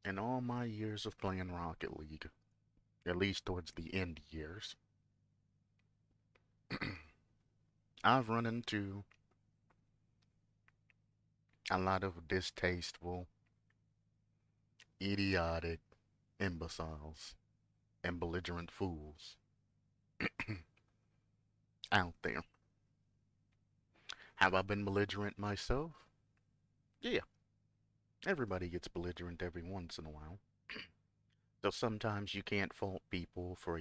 In all my years of playing Rocket League, at least towards the end years, I've run into a lot of distasteful, idiotic imbeciles and belligerent fools out there. Have I been belligerent myself? Yeah, everybody gets belligerent every once in a while. So sometimes you can't fault people for,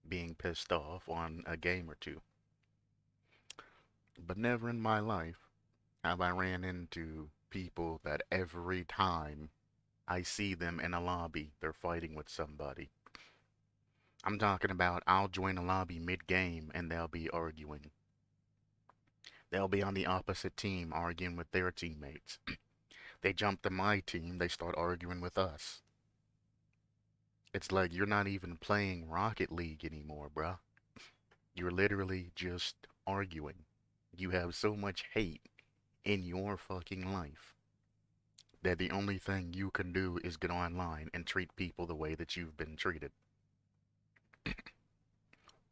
being pissed off on a game or two. But never in my life have I ran into people that every time I see them in a lobby, they're fighting with somebody. I'm talking about I'll join a lobby mid-game and they'll be arguing. They'll be on the opposite team arguing with their teammates. They jump to my team, they start arguing with us. It's like you're not even playing Rocket League anymore, bruh. You're literally just arguing. You have so much hate in your fucking life that the only thing you can do is get online and treat people the way that you've been treated.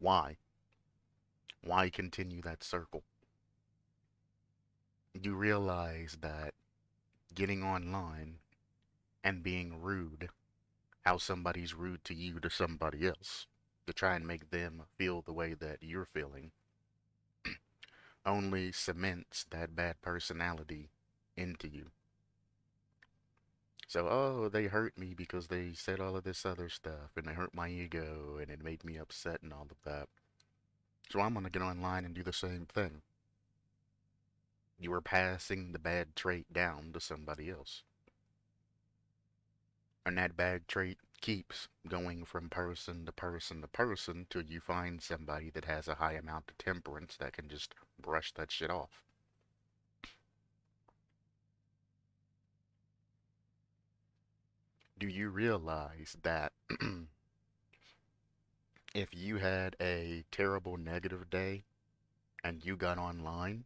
Why? Why continue that circle? You realize that getting online and being rude, how somebody's rude to you to somebody else, to try and make them feel the way that you're feeling, only cements that bad personality into you. So, oh, they hurt me because they said all of this other stuff and they hurt my ego and it made me upset and all of that. So I'm gonna get online and do the same thing. You are passing the bad trait down to somebody else. And that bad trait keeps going from person to person to person till you find somebody that has a high amount of temperance that can just brush that shit off. Do you realize that if you had a terrible negative day and you got online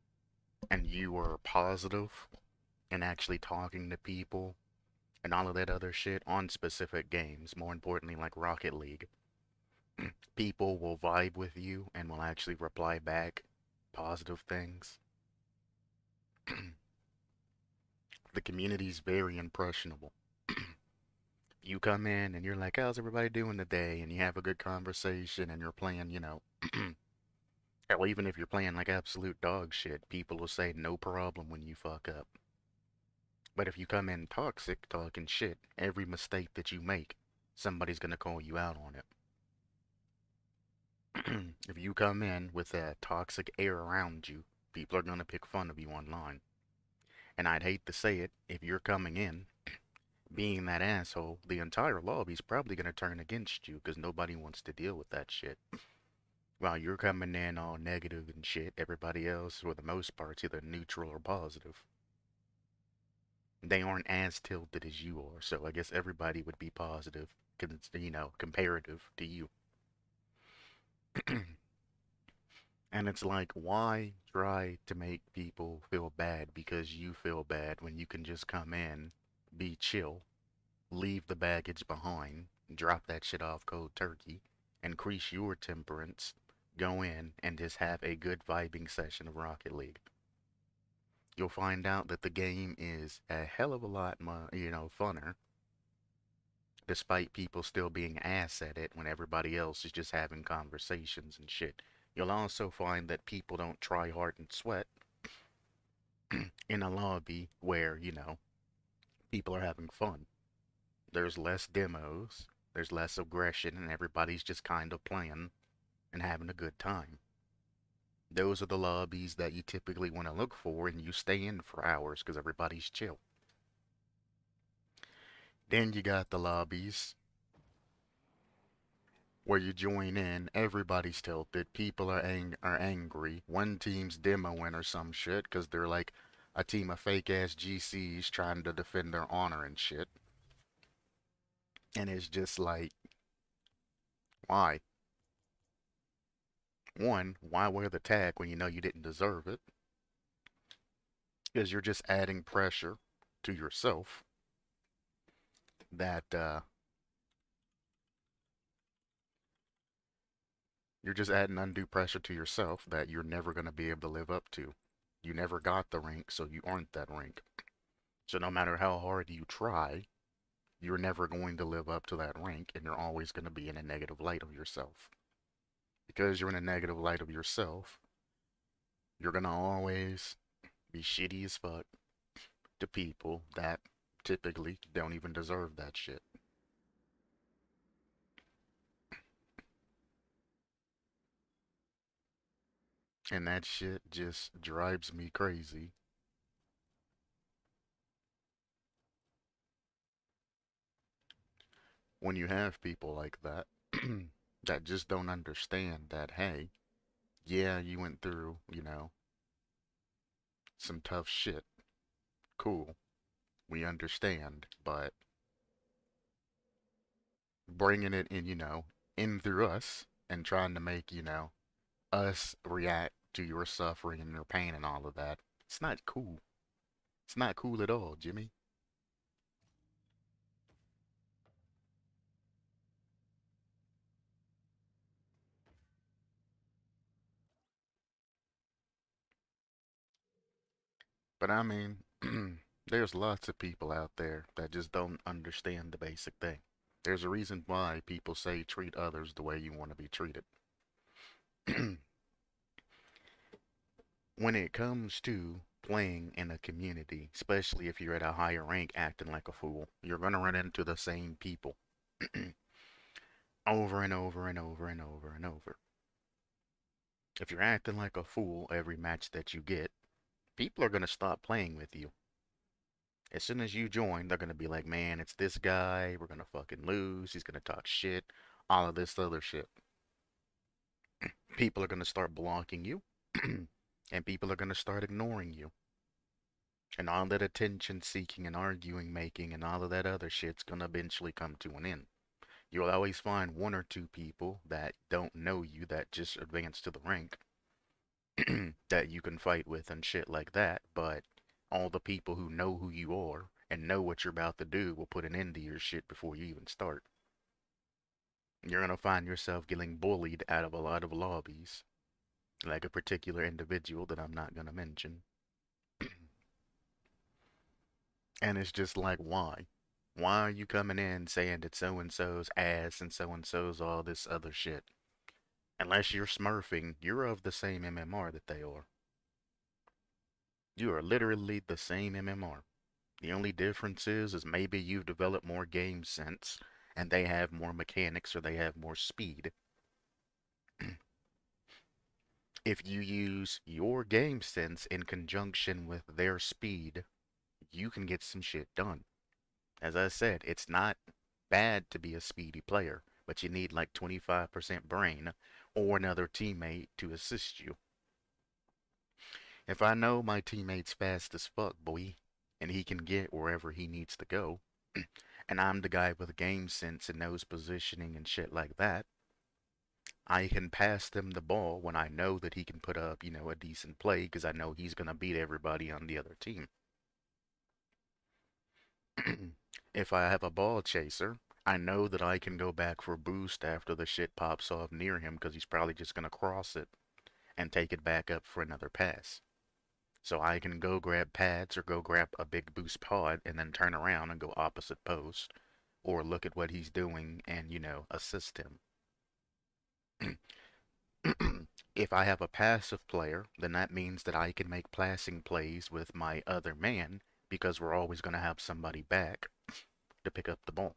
and you were positive and actually talking to people and all of that other shit on specific games, more importantly, like Rocket League, people will vibe with you and will actually reply back positive things. The community's very impressionable. You come in and you're like, how's everybody doing today? And you have a good conversation and you're playing, hell, even if you're playing like absolute dog shit, people will say no problem when you fuck up. But if you come in toxic, talking shit, every mistake that you make, somebody's gonna call you out on it. If you come in with that toxic air around you, people are gonna pick fun of you online. And I'd hate to say it, if you're coming in being that asshole, the entire lobby's probably gonna turn against you because nobody wants to deal with that shit. While you're coming in all negative and shit, everybody else, for the most part, is either neutral or positive. They aren't as tilted as you are, so I guess everybody would be positive, comparative to you. And it's like, why try to make people feel bad because you feel bad when you can just come in, be chill, leave the baggage behind, drop that shit off cold turkey, increase your temperance, go in and just have a good vibing session of Rocket League. You'll find out that the game is a hell of a lot more, funner, despite people still being ass at it when everybody else is just having conversations and shit. You'll also find that people don't try hard and sweat in a lobby where, people are having fun. There's less demos, there's less aggression, and everybody's just kind of playing and having a good time. Those are the lobbies that you typically want to look for, and you stay in for hours because everybody's chill. Then you got the lobbies where you join in, everybody's tilted, people are angry. One team's demoing or some shit because they're like a team of fake ass GCs trying to defend their honor and shit. And it's just like, why? One, why wear the tag when you know you didn't deserve it? Because you're just adding pressure to yourself. that you're just adding undue pressure to yourself that you're never going to be able to live up to. You never got the rank, so you aren't that rank. So no matter how hard you try, you're never going to live up to that rank, and you're always going to be in a negative light of yourself. Because you're in a negative light of yourself, you're going to always be shitty as fuck to people that typically don't even deserve that shit. And that shit just drives me crazy when you have people like that that just don't understand that, hey, yeah, you went through, some tough shit. Cool. We understand. But bringing it in, in through us and trying to make, us react to your suffering and your pain and all of that, it's not cool. It's not cool at all, Jimmy. But I mean, there's lots of people out there that just don't understand the basic thing. There's a reason why people say treat others the way you want to be treated. When it comes to playing in a community, especially if you're at a higher rank acting like a fool, you're going to run into the same people over and over and over and over and over. If you're acting like a fool every match that you get, people are going to stop playing with you. As soon as you join, they're going to be like, man, it's this guy. We're going to fucking lose. He's going to talk shit. All of this other shit. People are going to start blocking you. And people are going to start ignoring you. And all that attention seeking and arguing making and all of that other shit's going to eventually come to an end. You'll always find one or two people that don't know you that just advance to the rank that you can fight with and shit like that. But all the people who know who you are and know what you're about to do will put an end to your shit before you even start. You're gonna find yourself getting bullied out of a lot of lobbies, like a particular individual that I'm not gonna mention. And it's just like, why? Why are you coming in saying that so and so's ass and so and so's all this other shit? Unless you're smurfing, you're of the same MMR that they are. You are literally the same MMR. The only difference is maybe you've developed more game sense and they have more mechanics or they have more speed. If you use your game sense in conjunction with their speed, you can get some shit done. As I said, it's not bad to be a speedy player, but you need like 25% brain or another teammate to assist you. If I know my teammate's fast as fuck, boy, and he can get wherever he needs to go, and I'm the guy with game sense and knows positioning and shit like that, I can pass them the ball when I know that he can put up, a decent play because I know he's going to beat everybody on the other team. If I have a ball chaser, I know that I can go back for boost after the shit pops off near him because he's probably just going to cross it and take it back up for another pass. So I can go grab pads or go grab a big boost pod and then turn around and go opposite post or look at what he's doing and, assist him. If I have a passive player, then that means that I can make passing plays with my other man because we're always going to have somebody back to pick up the ball.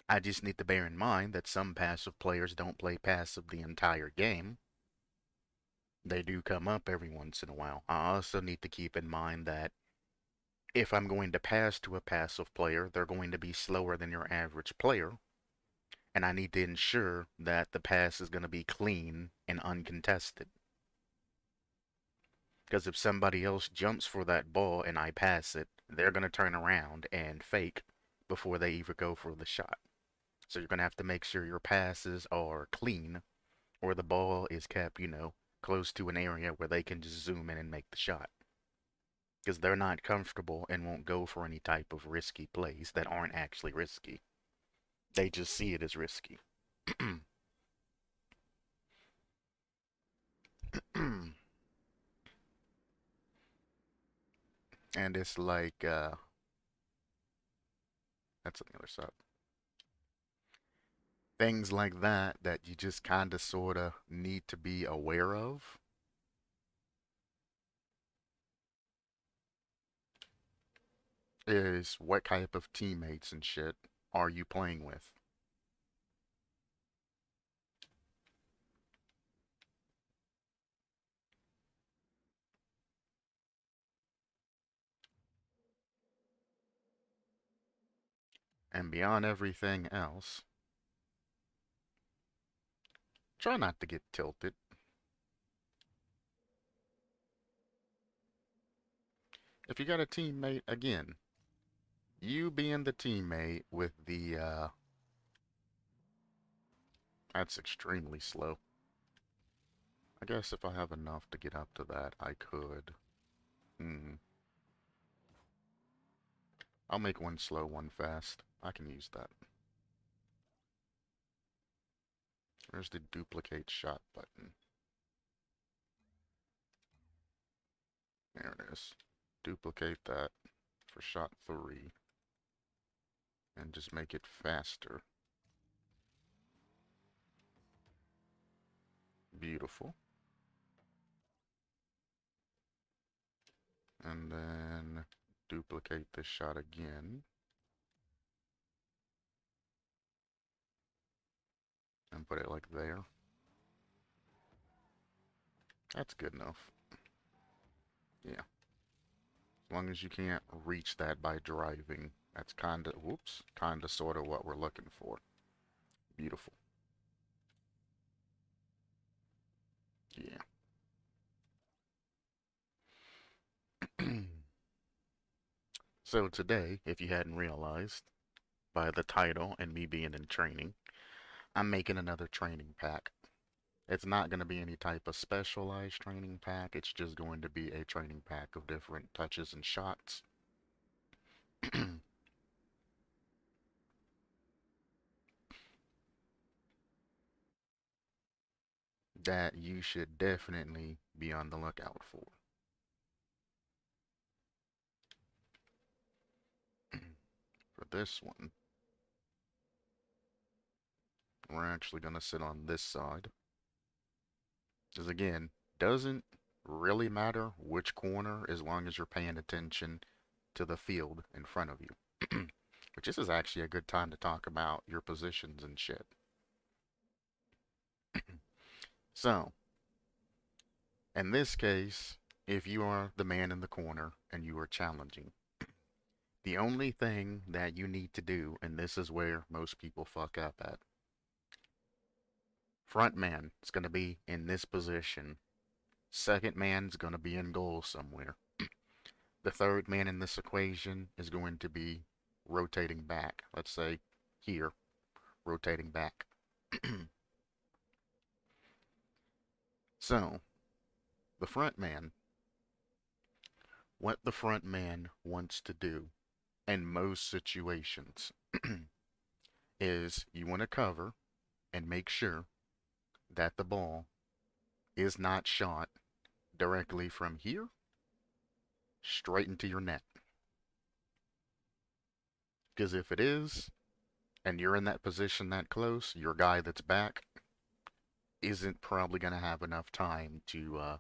I just need to bear in mind that some passive players don't play passive the entire game. They do come up every once in a while. I also need to keep in mind that if I'm going to pass to a passive player, they're going to be slower than your average player, and I need to ensure that the pass is going to be clean and uncontested. Because if somebody else jumps for that ball and I pass it, they're going to turn around and fake before they even go for the shot. So you're going to have to make sure your passes are clean or the ball is kept, close to an area where they can just zoom in and make the shot. because they're not comfortable and won't go for any type of risky plays that aren't actually risky. They just see it as risky. And it's like, that's on the other side. Things like that that you just kind of sort of need to be aware of is what type of teammates and shit are you playing with? And beyond everything else, try not to get tilted. If you got a teammate, again, you being the teammate with the, that's extremely slow. I guess if I have enough to get up to that, I could. Hmm. I'll make one slow, one fast. I can use that. Where's the duplicate shot button? There it is. Duplicate that for shot 3 and just make it faster. Beautiful. And then duplicate this shot again and put it like there. That's good enough. Yeah. As long as you can't reach that by driving, that's kinda, whoops, kinda sorta what we're looking for. Beautiful. Yeah. So today, if you hadn't realized by the title and me being in training, I'm making another training pack. It's not going to be any type of specialized training pack. It's just going to be a training pack of different touches and shots that you should definitely be on the lookout for. For this one, we're actually going to sit on this side. Because again, doesn't really matter which corner as long as you're paying attention to the field in front of you. Which this is actually a good time to talk about your positions and shit. So, in this case, if you are the man in the corner and you are challenging, the only thing that you need to do, and this is where most people fuck up at, front man is going to be in this position. Second man's going to be in goal somewhere. The third man in this equation is going to be rotating back. Let's say here, rotating back. So, the front man, what the front man wants to do in most situations is you want to cover and make sure that the ball is not shot directly from here straight into your net. Because if it is, and you're in that position that close, your guy that's back isn't probably going to have enough time to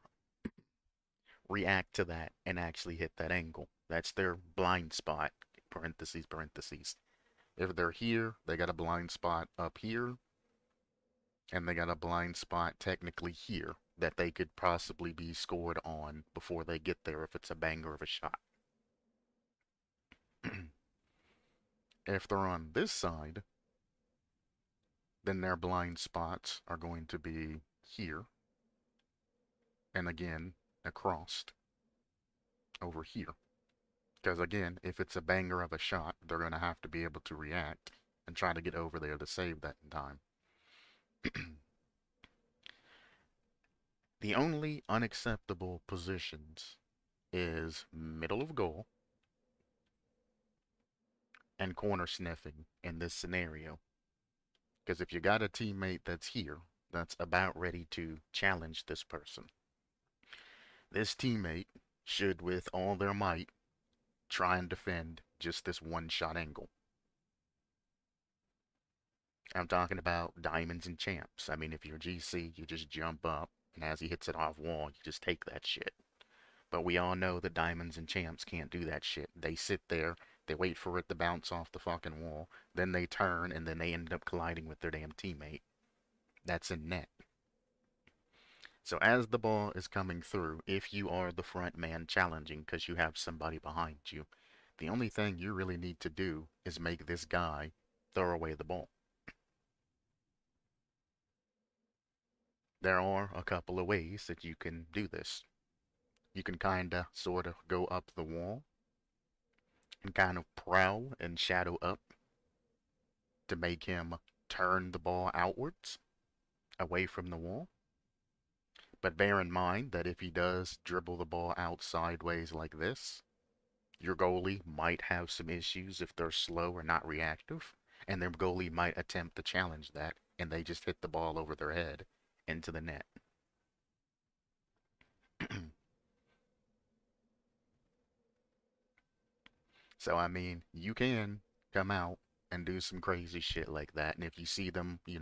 react to that and actually hit that angle. That's their blind spot, parentheses, parentheses. If they're here, they got a blind spot up here, and they got a blind spot technically here that they could possibly be scored on before they get there if it's a banger of a shot. If they're on this side, then their blind spots are going to be here, and again, across over here. Because again, if it's a banger of a shot, they're going to have to be able to react and try to get over there to save that in time. The only unacceptable positions is middle of goal and corner sniffing in this scenario. Because if you got a teammate that's here, that's about ready to challenge this person, this teammate should, with all their might, try and defend just this one shot angle. I'm talking about diamonds and champs. I mean, if you're GC, you just jump up, and as he hits it off wall, you just take that shit. But we all know that diamonds and champs can't do that shit. They sit there, they wait for it to bounce off the fucking wall, then they turn, and then they end up colliding with their damn teammate. That's in net. So as the ball is coming through, if you are the front man challenging because you have somebody behind you, the only thing you really need to do is make this guy throw away the ball. There are a couple of ways that you can do this. You can kinda sorta go up the wall and kind of prowl and shadow up to make him turn the ball outwards away from the wall. But bear in mind that if he does dribble the ball out sideways like this, your goalie might have some issues if they're slow or not reactive, and their goalie might attempt to challenge that, and they just hit the ball over their head into the net. So, I mean, you can come out and do some crazy shit like that, and if you see them, you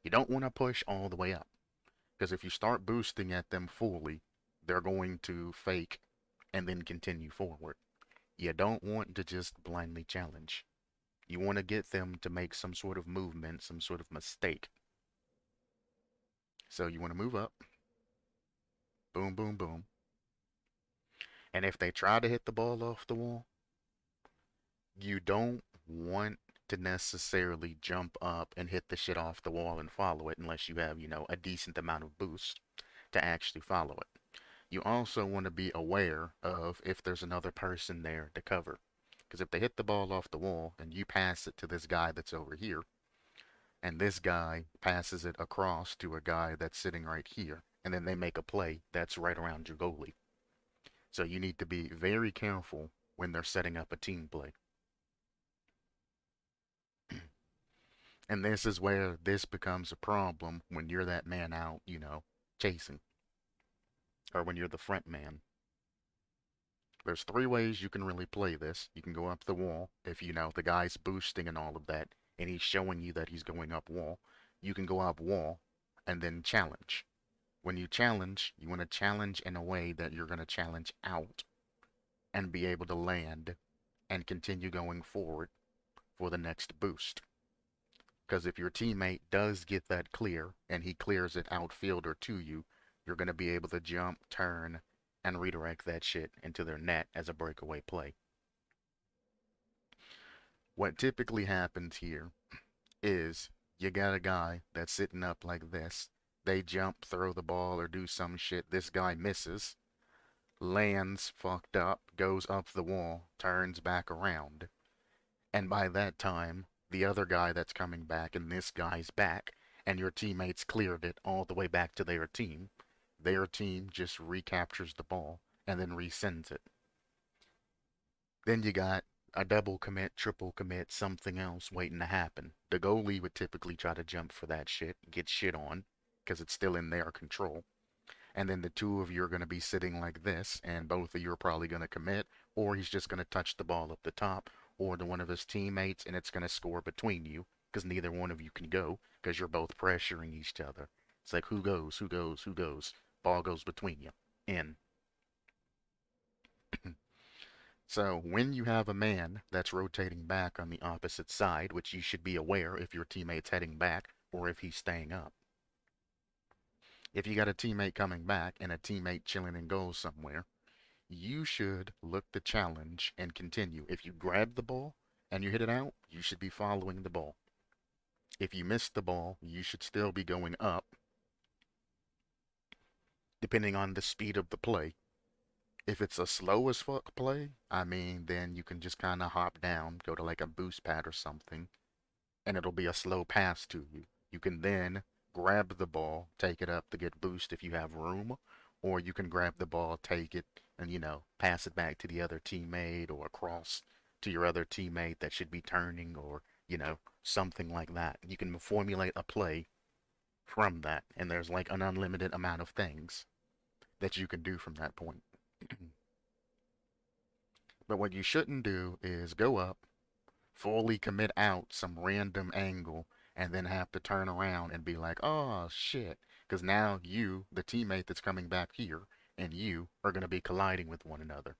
don't want to push all the way up. Because if you start boosting at them fully, they're going to fake and then continue forward. You don't want to just blindly challenge. You want to get them to make some sort of movement, some sort of mistake. So you want to move up. Boom, boom, boom. And if they try to hit the ball off the wall, you don't want to necessarily jump up and hit the shit off the wall and follow it unless you have, a decent amount of boost to actually follow it. You also want to be aware of if there's another person there to cover. Because if they hit the ball off the wall and you pass it to this guy that's over here, and this guy passes it across to a guy that's sitting right here, and then they make a play that's right around your goalie. So you need to be very careful when they're setting up a team play. And this is where this becomes a problem when you're that man out, chasing, or when you're the front man. There's three ways you can really play this. You can go up the wall if the guy's boosting and all of that, and he's showing you that he's going up wall. You can go up wall and then challenge. When you challenge, you want to challenge in a way that you're going to challenge out and be able to land and continue going forward for the next boost. Because if your teammate does get that clear and he clears it outfielder to you, you're going to be able to jump, turn, and redirect that shit into their net as a breakaway play. What typically happens here is you got a guy that's sitting up like this. They jump, throw the ball, or do some shit. This guy misses, lands fucked up, goes up the wall, turns back around. And by that time, the other guy that's coming back and this guy's back, and your teammates cleared it all the way back to their team. Their team just recaptures the ball and then resends it. Then you got a double commit, triple commit, something else waiting to happen. The goalie would typically try to jump for that shit, get shit on, because it's still in their control. And then the two of you are going to be sitting like this, and both of you are probably going to commit, or he's just going to touch the ball up the top, or to one of his teammates, and it's going to score between you, because neither one of you can go, because you're both pressuring each other. It's like, who goes, who goes, who goes? Ball goes between you. In. So when you have a man that's rotating back on the opposite side, which you should be aware if your teammate's heading back or if he's staying up. If you got a teammate coming back and a teammate chilling in goal somewhere, you should look to challenge and continue. If you grab the ball and you hit it out, you should be following the ball. If you miss the ball, you should still be going up, depending on the speed of the play. If it's a slow as fuck play, I mean, then you can just kind of hop down, go to like a boost pad or something, and it'll be a slow pass to you. You can then grab the ball, take it up to get boost if you have room, Or you can grab the ball, take it, and, pass it back to the other teammate or across to your other teammate that should be turning or, something like that. You can formulate a play from that, and there's like an unlimited amount of things that you can do from that point. But what you shouldn't do is go up, fully commit out some random angle, and then have to turn around and be like, oh shit. Because now you, the teammate that's coming back here, and you are going to be colliding with one another.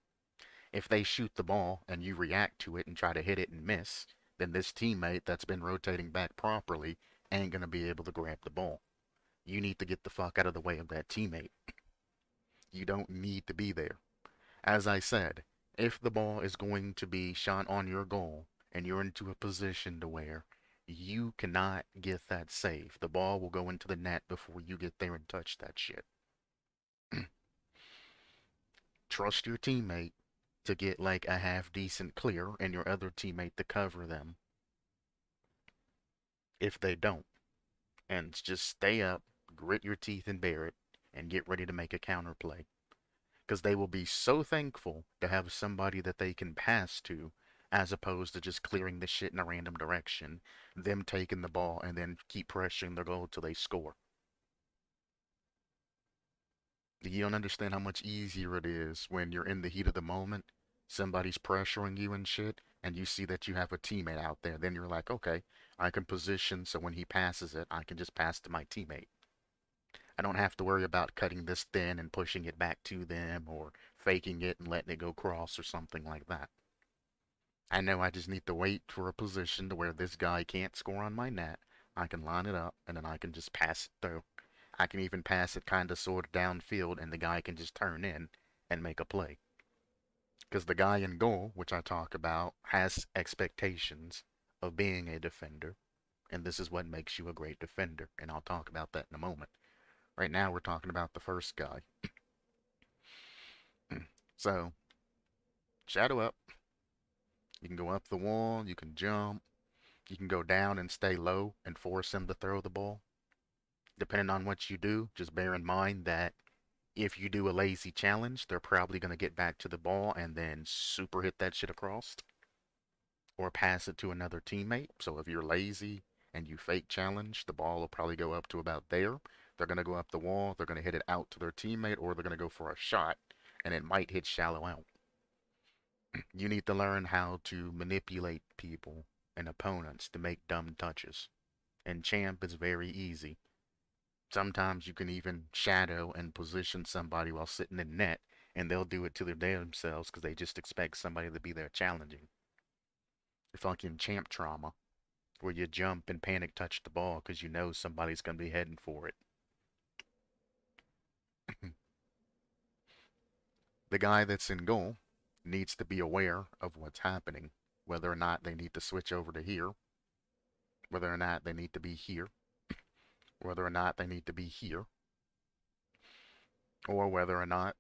If they shoot the ball and you react to it and try to hit it and miss, then this teammate that's been rotating back properly ain't going to be able to grab the ball. You need to get the fuck out of the way of that teammate. You don't need to be there. As I said, if the ball is going to be shot on your goal and you're into a position to where you cannot get that save, the ball will go into the net before you get there and touch that shit. Trust your teammate to get like a half decent clear and your other teammate to cover them if they don't. And just stay up, grit your teeth and bear it, and get ready to make a counterplay. Because they will be so thankful to have somebody that they can pass to as opposed to just clearing the shit in a random direction, them taking the ball and then keep pressuring their goal till they score. You don't understand how much easier it is when you're in the heat of the moment, somebody's pressuring you and shit, and you see that you have a teammate out there. Then you're like, okay, I can position so when he passes it, I can just pass to my teammate. I don't have to worry about cutting this thin and pushing it back to them or faking it and letting it go cross or something like that. I know I just need to wait for a position to where this guy can't score on my net. I can line it up and then I can just pass it through. I can even pass it kind of sort of downfield and the guy can just turn in and make a play. Because the guy in goal, which I talk about, has expectations of being a defender. And this is what makes you a great defender. And I'll talk about that in a moment. Right now, we're talking about the first guy. So, shadow up. You can go up the wall, you can jump, you can go down and stay low and force him to throw the ball. Depending on what you do, just bear in mind that if you do a lazy challenge, they're probably going to get back to the ball and then super hit that shit across or pass it to another teammate. So if you're lazy and you fake challenge, the ball will probably go up to about there. They're going to go up the wall, they're going to hit it out to their teammate, or they're going to go for a shot and it might hit shallow out. You need to learn how to manipulate people and opponents to make dumb touches. In Champ, it's very easy. Sometimes you can even shadow and position somebody while sitting in net, and they'll do it to their damn selves because they just expect somebody to be there challenging. Fucking Champ trauma, where you jump and panic touch the ball because you know somebody's going to be heading for it. The guy that's in goal needs to be aware of what's happening, whether or not they need to switch over to here, whether or not they need to be here, whether or not they need to be here, or whether or not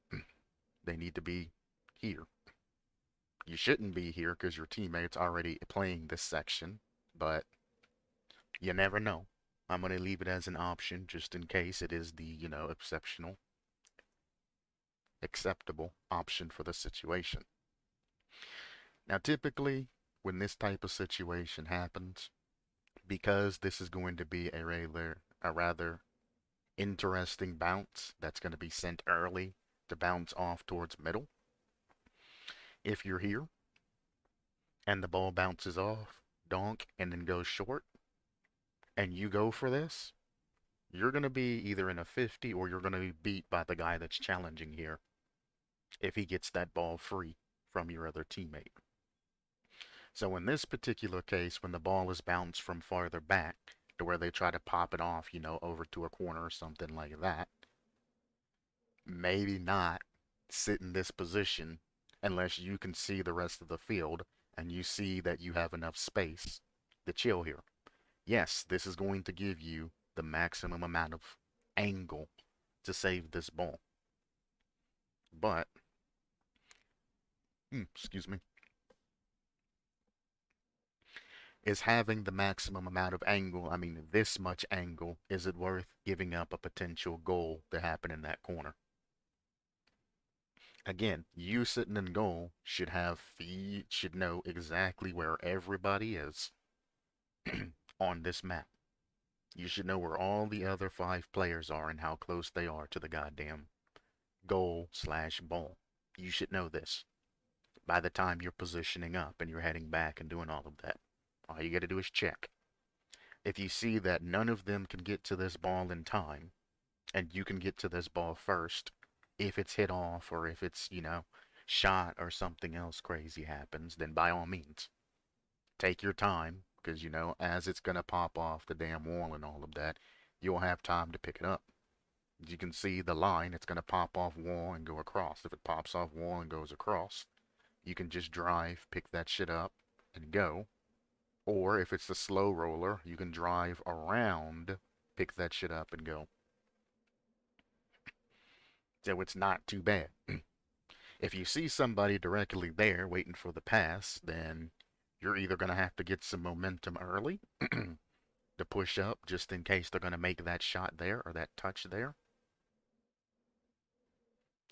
they need to be here. You shouldn't be here because your teammate's already playing this section, but you never know. I'm going to leave it as an option just in case it is the, exceptional, acceptable option for the situation. Now, typically, when this type of situation happens, because this is going to be a rather interesting bounce that's going to be sent early to bounce off towards middle. If you're here and the ball bounces off, donk, and then goes short, and you go for this, you're going to be either in a 50 or you're going to be beat by the guy that's challenging here if he gets that ball free from your other teammate. So in this particular case, when the ball is bounced from farther back to where they try to pop it off, over to a corner or something like that, maybe not sit in this position unless you can see the rest of the field and you see that you have enough space to chill here. Yes, this is going to give you the maximum amount of angle to save this ball. But, excuse me, is having the maximum amount of angle, I mean this much angle, is it worth giving up a potential goal to happen in that corner? Again, you sitting in goal should have feet, should know exactly where everybody is on this map. You should know where all the other five players are and how close they are to the goddamn goal slash ball. You should know this by the time you're positioning up and you're heading back and doing all of that. All you gotta do is check. If you see that none of them can get to this ball in time, and you can get to this ball first, if it's hit off or if it's, shot or something else crazy happens, then by all means, take your time, because, as it's gonna pop off the damn wall and all of that, you'll have time to pick it up. You can see the line, it's gonna pop off wall and go across. If it pops off wall and goes across, you can just drive, pick that shit up, and go. Or if it's the slow roller, you can drive around, pick that shit up, and go. So it's not too bad. If you see somebody directly there waiting for the pass, then you're either going to have to get some momentum early to push up just in case they're going to make that shot there or that touch there,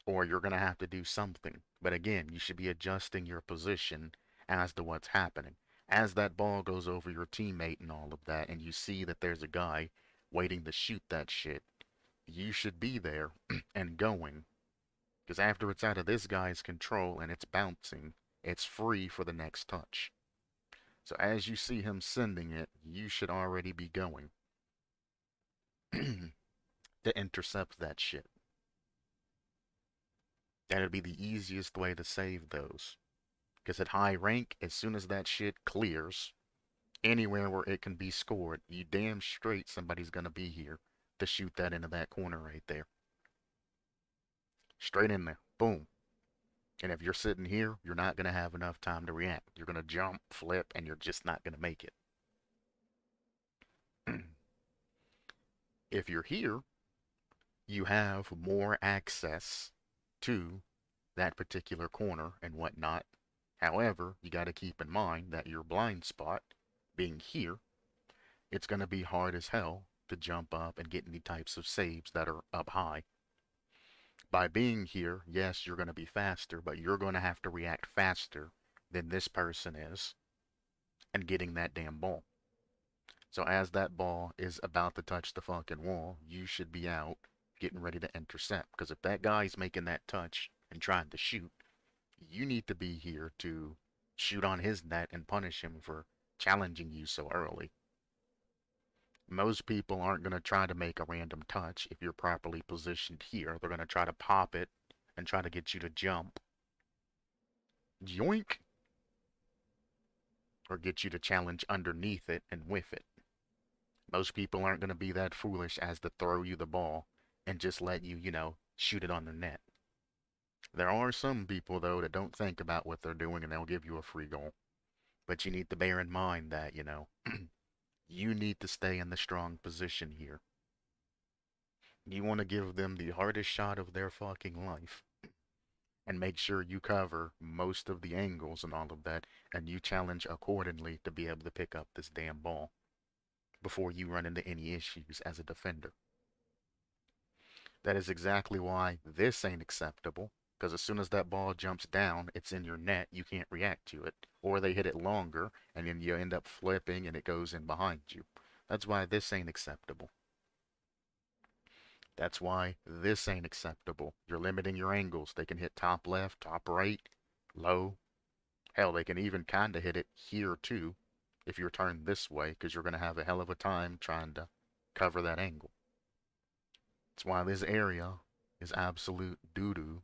or you're going to have to do something. But again, you should be adjusting your position as to what's happening. As that ball goes over your teammate and all of that, and you see that there's a guy waiting to shoot that shit, you should be there and going. Because after it's out of this guy's control and it's bouncing, it's free for the next touch. So as you see him sending it, you should already be going to intercept that shit. That'd be the easiest way to save those. Because at high rank, as soon as that shit clears, anywhere where it can be scored, you damn straight somebody's gonna be here to shoot that into that corner right there. Straight in there. Boom. And if you're sitting here, you're not going to have enough time to react. You're going to jump, flip, and you're just not going to make it. If you're here, you have more access to that particular corner and whatnot. However, you got to keep in mind that your blind spot, being here, it's going to be hard as hell to jump up and get any types of saves that are up high. By being here, yes, you're going to be faster, but you're going to have to react faster than this person is and getting that damn ball. So as that ball is about to touch the fucking wall, you should be out getting ready to intercept. Because if that guy's making that touch and trying to shoot, you need to be here to shoot on his net and punish him for challenging you so early. Most people aren't going to try to make a random touch if you're properly positioned here. They're going to try to pop it and try to get you to jump. Yoink! Or get you to challenge underneath it and whiff it. Most people aren't going to be that foolish as to throw you the ball and just let you, shoot it on the net. There are some people, though, that don't think about what they're doing and they'll give you a free goal. But you need to bear in mind that, you need to stay in the strong position here. You want to give them the hardest shot of their fucking life. And make sure you cover most of the angles and all of that, and you challenge accordingly to be able to pick up this damn ball before you run into any issues as a defender. That is exactly why this ain't acceptable, because as soon as that ball jumps down, it's in your net, you can't react to it. Or they hit it longer, and then you end up flipping and it goes in behind you. That's why this ain't acceptable. That's why this ain't acceptable. You're limiting your angles. They can hit top left, top right, low. Hell, they can even kind of hit it here too, if you're turned this way, because you're going to have a hell of a time trying to cover that angle. That's why this area is absolute doo-doo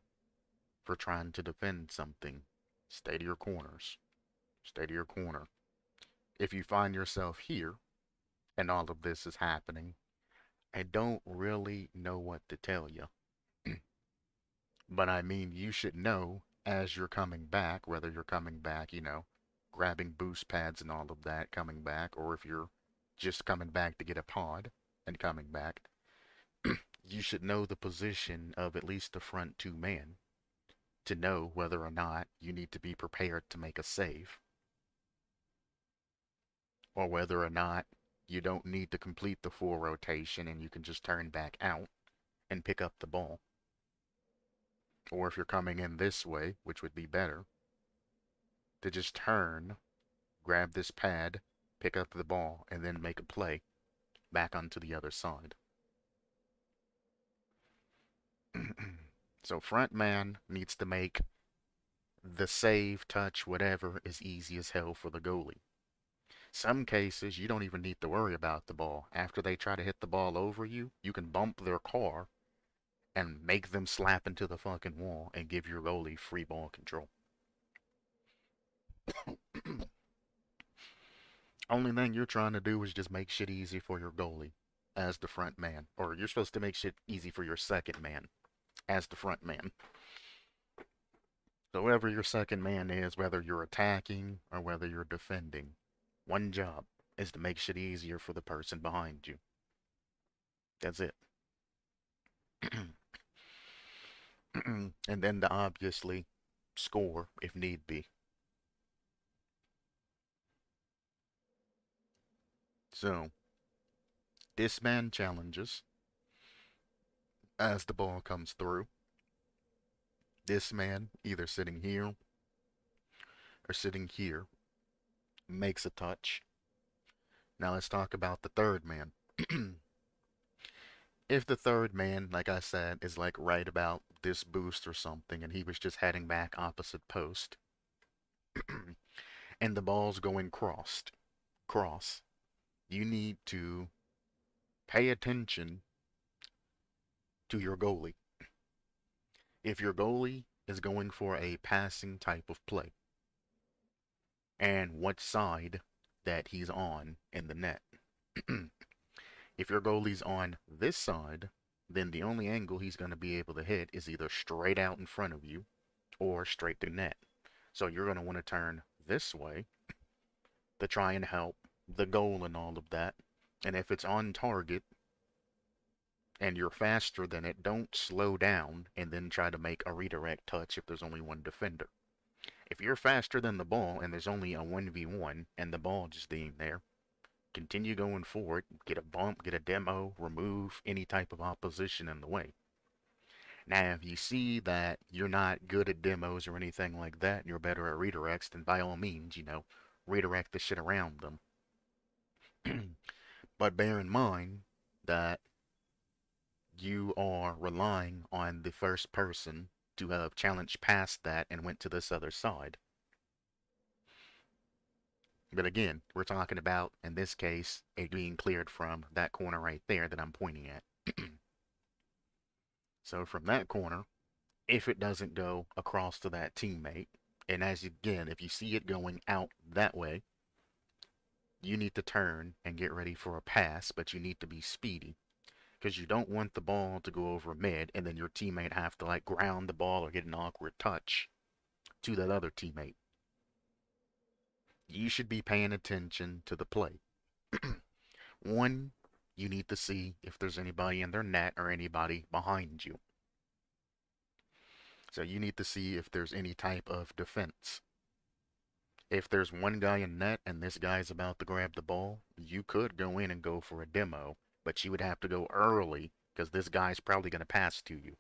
for trying to defend something. Stay to your corners. Stay to your corner. If you find yourself here, and all of this is happening, I don't really know what to tell you. But I mean, you should know as you're coming back, whether you're coming back, grabbing boost pads and all of that, coming back, or if you're just coming back to get a pod and coming back, you should know the position of at least the front two men to know whether or not you need to be prepared to make a save, or whether or not you don't need to complete the full rotation and you can just turn back out and pick up the ball. Or if you're coming in this way, which would be better, to just turn, grab this pad, pick up the ball, and then make a play back onto the other side. So front man needs to make the save, touch, whatever is easy as hell for the goalie. Some cases, you don't even need to worry about the ball. After they try to hit the ball over you, you can bump their car and make them slap into the fucking wall and give your goalie free ball control. Only thing you're trying to do is just make shit easy for your goalie as the front man. Or you're supposed to make shit easy for your second man as the front man. So whoever your second man is, whether you're attacking or whether you're defending, one job is to make shit easier for the person behind you. That's it. And then to obviously score if need be. So, disband challenges as the ball comes through. This man, either sitting here or sitting here, makes a touch. Now let's talk about the third man. If the third man, like I said, is like right about this boost or something, and he was just heading back opposite post, and the ball's going cross, you need to pay attention to your goalie. If your goalie is going for a passing type of play, and what side that he's on in the net. If your goalie's on this side, then the only angle he's going to be able to hit is either straight out in front of you or straight to net. So you're going to want to turn this way to try and help the goal and all of that. And if it's on target and you're faster than it, don't slow down and then try to make a redirect touch if there's only one defender. If you're faster than the ball and there's only a 1v1 and the ball just being there, continue going forward, get a bump, get a demo, remove any type of opposition in the way. Now, if you see that you're not good at demos or anything like that, and you're better at redirects, then by all means, redirect the shit around them. But bear in mind that you are relying on the first person to have challenged past that and went to this other side. But again, we're talking about, in this case, it being cleared from that corner right there that I'm pointing at. So from that corner, if it doesn't go across to that teammate, and again, if you see it going out that way, you need to turn and get ready for a pass, but you need to be speedy. Because you don't want the ball to go over mid and then your teammate have to like ground the ball or get an awkward touch to that other teammate. You should be paying attention to the play. One, you need to see if there's anybody in their net or anybody behind you. So you need to see if there's any type of defense. If there's one guy in net and this guy's about to grab the ball, you could go in and go for a demo, but you would have to go early because this guy's probably going to pass to you.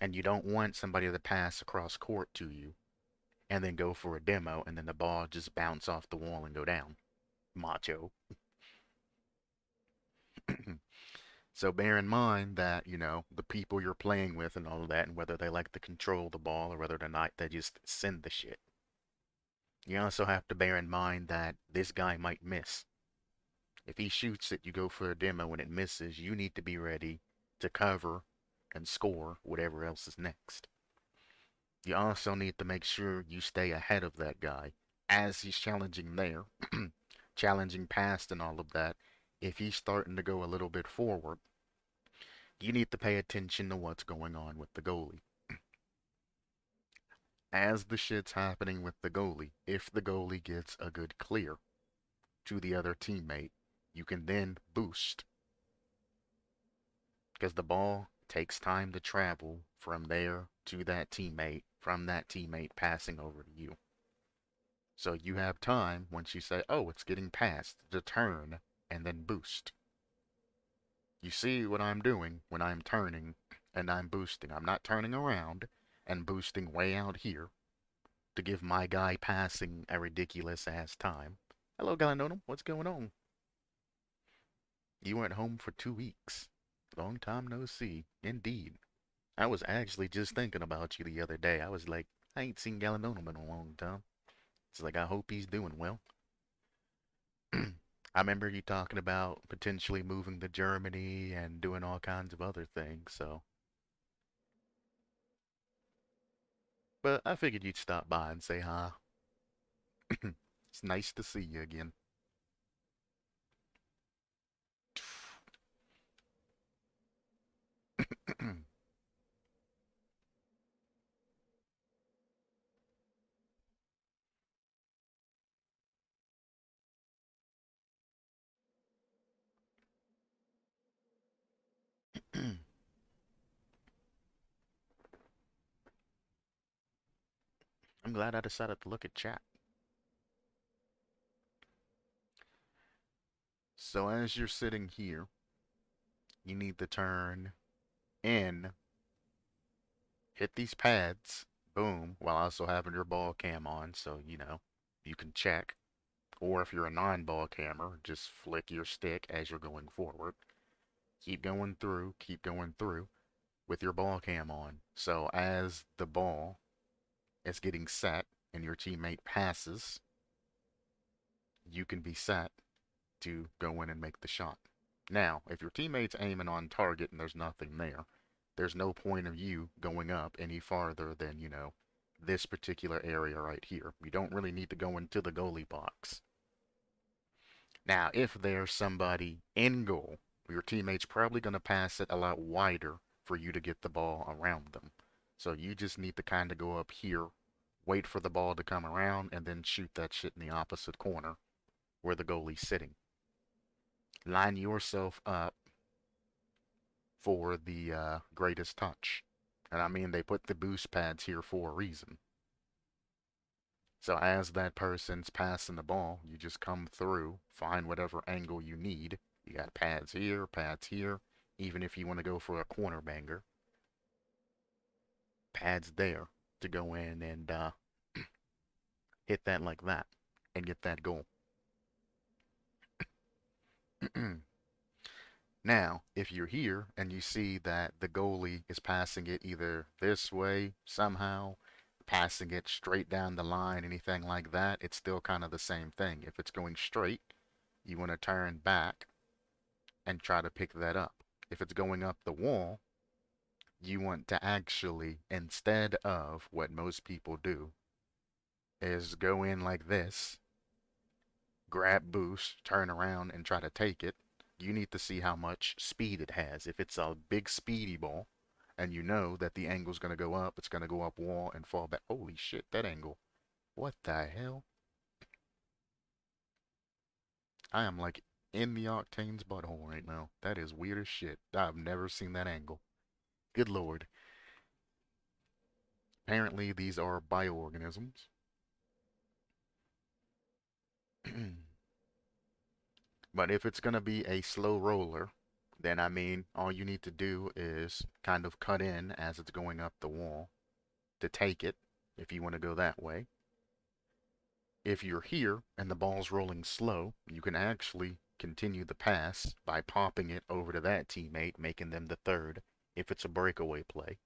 And you don't want somebody to pass across court to you and then go for a demo and then the ball just bounce off the wall and go down. Macho. So bear in mind that, the people you're playing with and all of that, and whether they like to control the ball or whether or not they just send the shit. You also have to bear in mind that this guy might miss. If he shoots it, you go for a demo and it misses, you need to be ready to cover and score whatever else is next. You also need to make sure you stay ahead of that guy as he's challenging there, challenging past and all of that. If he's starting to go a little bit forward, you need to pay attention to what's going on with the goalie. As the shit's happening with the goalie, if the goalie gets a good clear to the other teammate, you can then boost. Because the ball takes time to travel from there to that teammate, from that teammate passing over to you. So you have time, once you say, oh, it's getting passed, to turn and then boost. You see what I'm doing when I'm turning and I'm boosting. I'm not turning around and boosting way out here to give my guy passing a ridiculous ass time. Hello, Galanonum. What's going on? You weren't home for 2 weeks. Long time no see. Indeed. I was actually just thinking about you the other day. I was like, I ain't seen Galanonum in a long time. It's like, I hope he's doing well. I remember you talking about potentially moving to Germany and doing all kinds of other things, so. But I figured you'd stop by and say hi. It's nice to see you again. I'm glad I decided to look at chat. So as you're sitting here, you need to turn in, hit these pads, boom, while also having your ball cam on, so you can check. Or if you're a non-ball cammer, just flick your stick as you're going forward. Keep going through with your ball cam on. So as the ball is getting set and your teammate passes, you can be set to go in and make the shot. Now, if your teammate's aiming on target and there's nothing there, there's no point of you going up any farther than, this particular area right here. You don't really need to go into the goalie box. Now, if there's somebody in goal, your teammate's probably going to pass it a lot wider for you to get the ball around them. So you just need to kind of go up here, wait for the ball to come around, and then shoot that shit in the opposite corner where the goalie's sitting. Line yourself up for the greatest touch. And I mean, they put the boost pads here for a reason. So as that person's passing the ball, you just come through, find whatever angle you need. You got pads here, even if you want to go for a corner banger. Pads there to go in and hit that like that and get that goal. Now, if you're here and you see that the goalie is passing it either this way somehow, passing it straight down the line, anything like that, it's still kind of the same thing. If it's going straight, you want to turn back and try to pick that up. If it's going up the wall, you want to actually, instead of what most people do, is go in like this, grab boost, turn around and try to take it. You need to see how much speed it has. If it's a big speedy ball, and you know that the angle's going to go up, it's going to go up wall and fall back. Holy shit, that angle. What the hell? I am like in the Octane's butthole right now. That is weird as shit. I've never seen that angle. Good lord. Apparently, these are bioorganisms. But if it's going to be a slow roller, then I mean, all you need to do is kind of cut in as it's going up the wall to take it, if you want to go that way. If you're here and the ball's rolling slow, you can actually continue the pass by popping it over to that teammate, making them the third, if it's a breakaway play.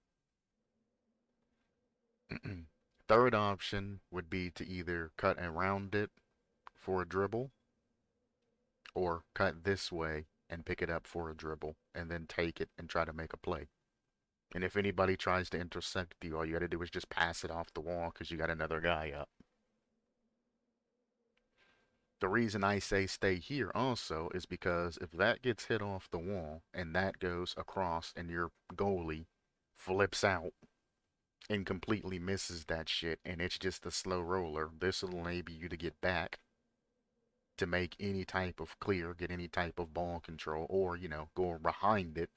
Third option would be to either cut around it for a dribble, or cut this way and pick it up for a dribble, and then take it and try to make a play. And if anybody tries to intersect you, all you gotta do is just pass it off the wall because you got another guy up. The reason I say stay here also is because if that gets hit off the wall and that goes across and your goalie flips out and completely misses that shit and it's just a slow roller, this will enable you to get back to make any type of clear, get any type of ball control, or, go behind it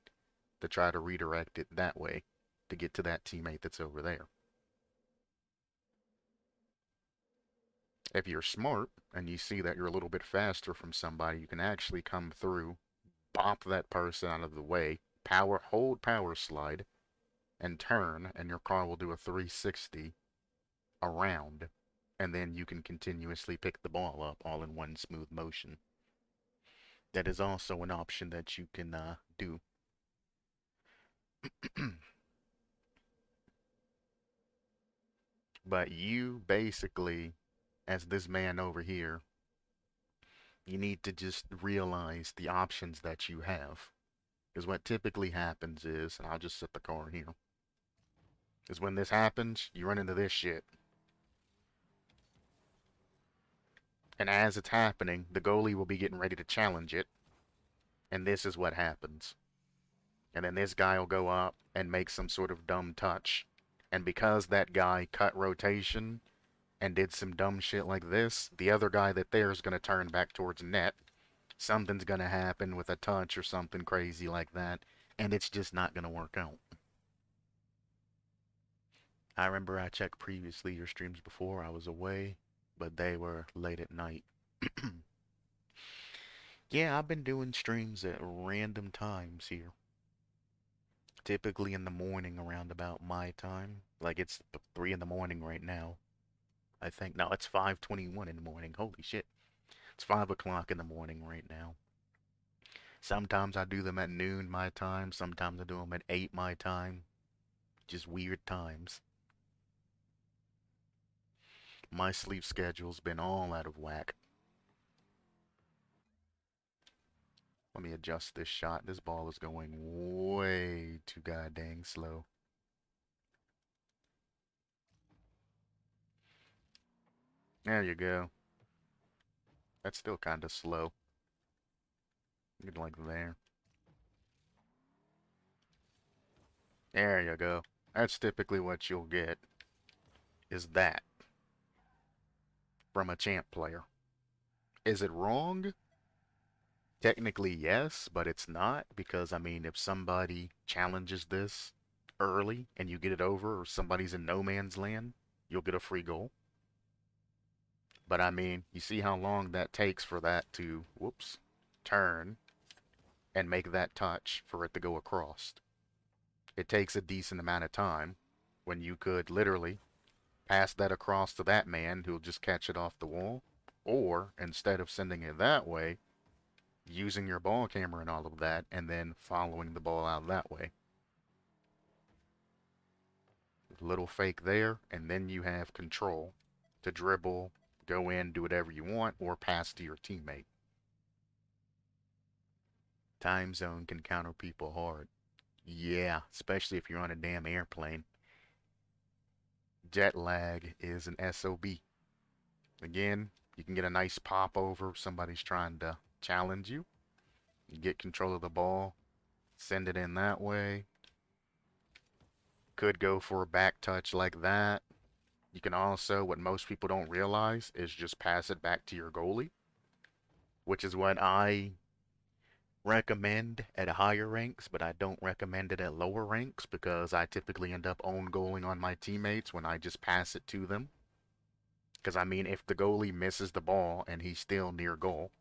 to try to redirect it that way to get to that teammate that's over there. If you're smart and you see that you're a little bit faster from somebody, you can actually come through, bop that person out of the way, hold power slide, and turn, and your car will do a 360 around, and then you can continuously pick the ball up all in one smooth motion. That is also an option that you can do. But you basically, as this man over here, you need to just realize the options that you have. Because what typically happens is, and I'll just set the car here, is when this happens, you run into this shit. And as it's happening, the goalie will be getting ready to challenge it, and this is what happens. And then this guy will go up and make some sort of dumb touch. And because that guy cut rotation and did some dumb shit like this, the other guy that there is going to turn back towards net. Something's going to happen with a touch or something crazy like that, and it's just not going to work out. I remember I checked previously your streams before I was away, but they were late at night. Yeah, I've been doing streams at random times here. Typically in the morning around about my time. Like it's 3 in the morning right now. I think, no, it's 5:21 in the morning. Holy shit. It's 5 o'clock in the morning right now. Sometimes I do them at noon my time. Sometimes I do them at 8 my time. Just weird times. My sleep schedule's been all out of whack. Let me adjust this shot. This ball is going way too goddamn slow. There you go. That's still kind of slow. Get like there. There you go. That's typically what you'll get, is that from a champ player. Is it wrong? Technically, yes, but it's not, because, I mean, if somebody challenges this early and you get it over, or somebody's in no man's land, you'll get a free goal. But, I mean, you see how long that takes for that to, whoops, turn and make that touch for it to go across. It takes a decent amount of time when you could literally pass that across to that man who'll just catch it off the wall, or instead of sending it that way, using your ball camera and all of that, and then following the ball out that way. Little fake there, and then you have control to dribble, go in, do whatever you want, or pass to your teammate. Time zone can counter people hard. Yeah, especially if you're on a damn airplane. Jet lag is an SOB. Again, you can get a nice pop over if somebody's trying to challenge you. You get control of the ball, send it in that way. Could go for a back touch like that. You can also, what most people don't realize, is just pass it back to your goalie, which is what I recommend at higher ranks, but I don't recommend it at lower ranks because I typically end up own goaling on my teammates when I just pass it to them. Because, I mean, if the goalie misses the ball and he's still near goal,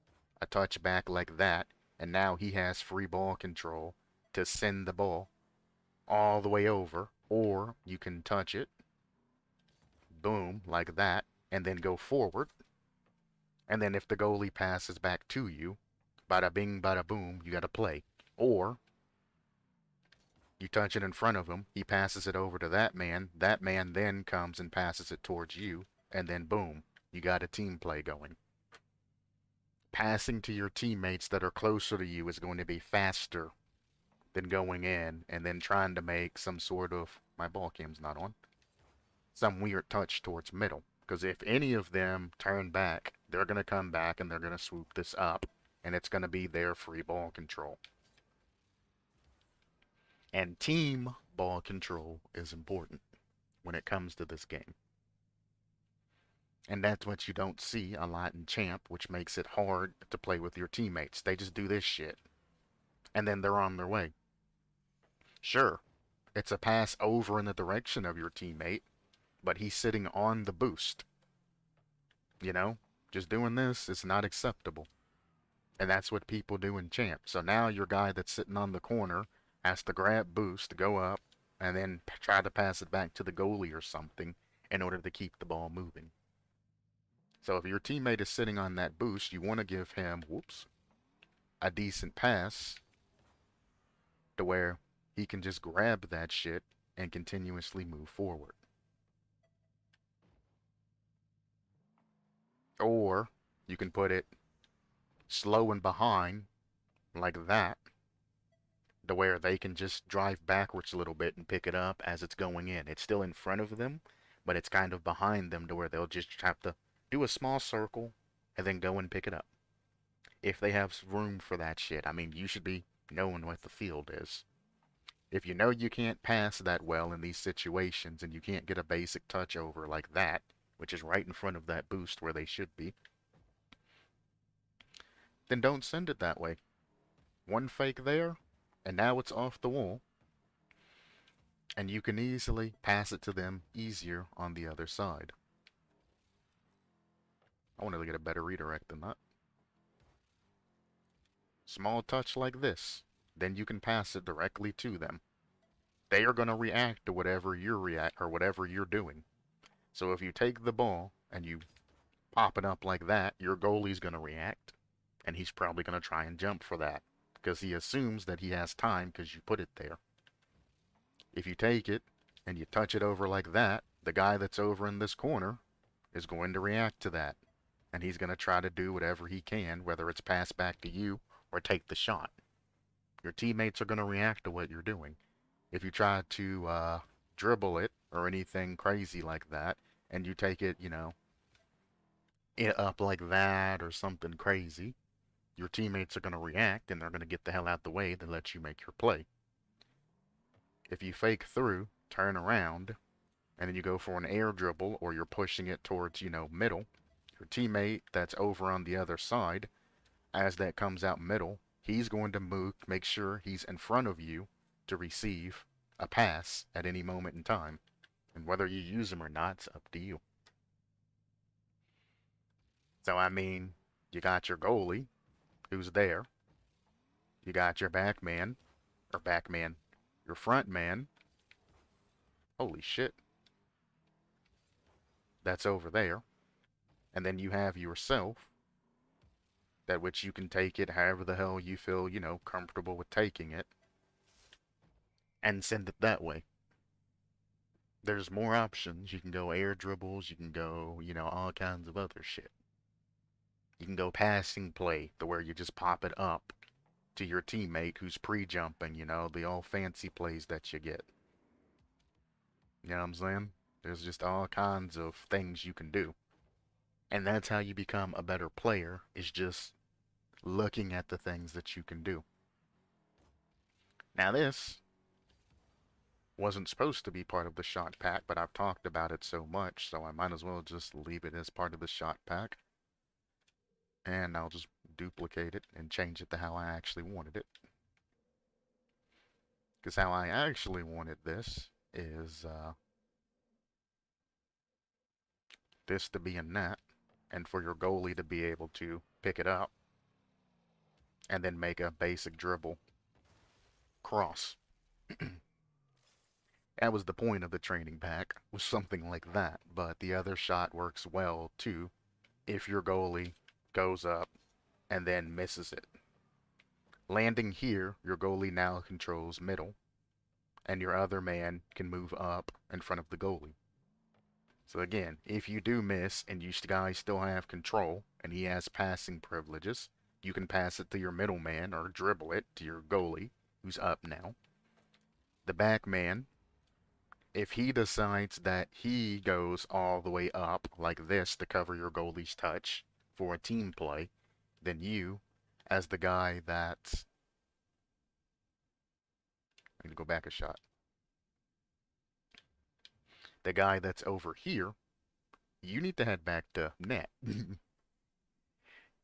a touchback like that, and now he has free ball control to send the ball all the way over, or you can touch it, boom, like that, and then go forward. And then if the goalie passes back to you, bada bing, bada boom, you gotta play. Or you touch it in front of him, he passes it over to that man then comes and passes it towards you, and then boom, you got a team play going. Passing to your teammates that are closer to you is going to be faster than going in and then trying to make some sort of, my ball cam's not on, some weird touch towards middle. Because if any of them turn back, they're going to come back and they're going to swoop this up, and it's going to be their free ball control. And team ball control is important when it comes to this game. And that's what you don't see a lot in Champ, which makes it hard to play with your teammates. They just do this shit, and then they're on their way. Sure, it's a pass over in the direction of your teammate, but he's sitting on the boost. You know? Just doing this is not acceptable. And that's what people do in Champ. So now your guy that's sitting on the corner has to grab boost, go up, and then try to pass it back to the goalie or something in order to keep the ball moving. So if your teammate is sitting on that boost, you want to give him, whoops, a decent pass to where he can just grab that shit and continuously move forward. Or you can put it slow and behind like that to where they can just drive backwards a little bit and pick it up as it's going in. It's still in front of them, but it's kind of behind them to where they'll just have to do a small circle and then go and pick it up. If they have room for that shit. I mean, you should be knowing what the field is. If you know you can't pass that well in these situations and you can't get a basic touch over like that, which is right in front of that boost where they should be, then don't send it that way. One fake there, and now it's off the wall, and you can easily pass it to them easier on the other side. I wanted to get a better redirect than that. Small touch like this, then you can pass it directly to them. They are going to react to whatever you're doing. So if you take the ball and you pop it up like that, your goalie's going to react, and he's probably going to try and jump for that because he assumes that he has time because you put it there. If you take it and you touch it over like that, the guy that's over in this corner is going to react to that, and he's going to try to do whatever he can, whether it's pass back to you or take the shot. Your teammates are going to react to what you're doing. If you try to dribble it or anything crazy like that, and you take it, it up like that or something crazy, your teammates are going to react and they're going to get the hell out the way to let you make your play. If you fake through, turn around, and then you go for an air dribble or you're pushing it towards, middle, your teammate that's over on the other side, as that comes out middle, he's going to move, make sure he's in front of you to receive a pass at any moment in time. And whether you use them or not, it's up to you. So, I mean, you got your goalie, who's there. You got your your front man. Holy shit. That's over there. And then you have yourself, that which you can take it however the hell you feel, comfortable with taking it, and send it that way. There's more options. You can go air dribbles, you can go, all kinds of other shit. You can go passing play, to where you just pop it up to your teammate who's pre-jumping, the all fancy plays that you get. You know what I'm saying? There's just all kinds of things you can do. And that's how you become a better player, is just looking at the things that you can do. Now this wasn't supposed to be part of the shot pack, but I've talked about it so much, so I might as well just leave it as part of the shot pack. And I'll just duplicate it and change it to how I actually wanted it. Because how I actually wanted this is this to be a net, and for your goalie to be able to pick it up and then make a basic dribble cross. That was the point of the training pack, was something like that. But the other shot works well too if your goalie goes up and then misses it. Landing here, your goalie now controls middle, and your other man can move up in front of the goalie. So again, if you do miss and you guys still have control and he has passing privileges, you can pass it to your middle man or dribble it to your goalie, who's up now. The back man, if he decides that he goes all the way up like this to cover your goalie's touch for a team play, then you, as the guy that's... I need to go back a shot. The guy that's over here, you need to head back to net.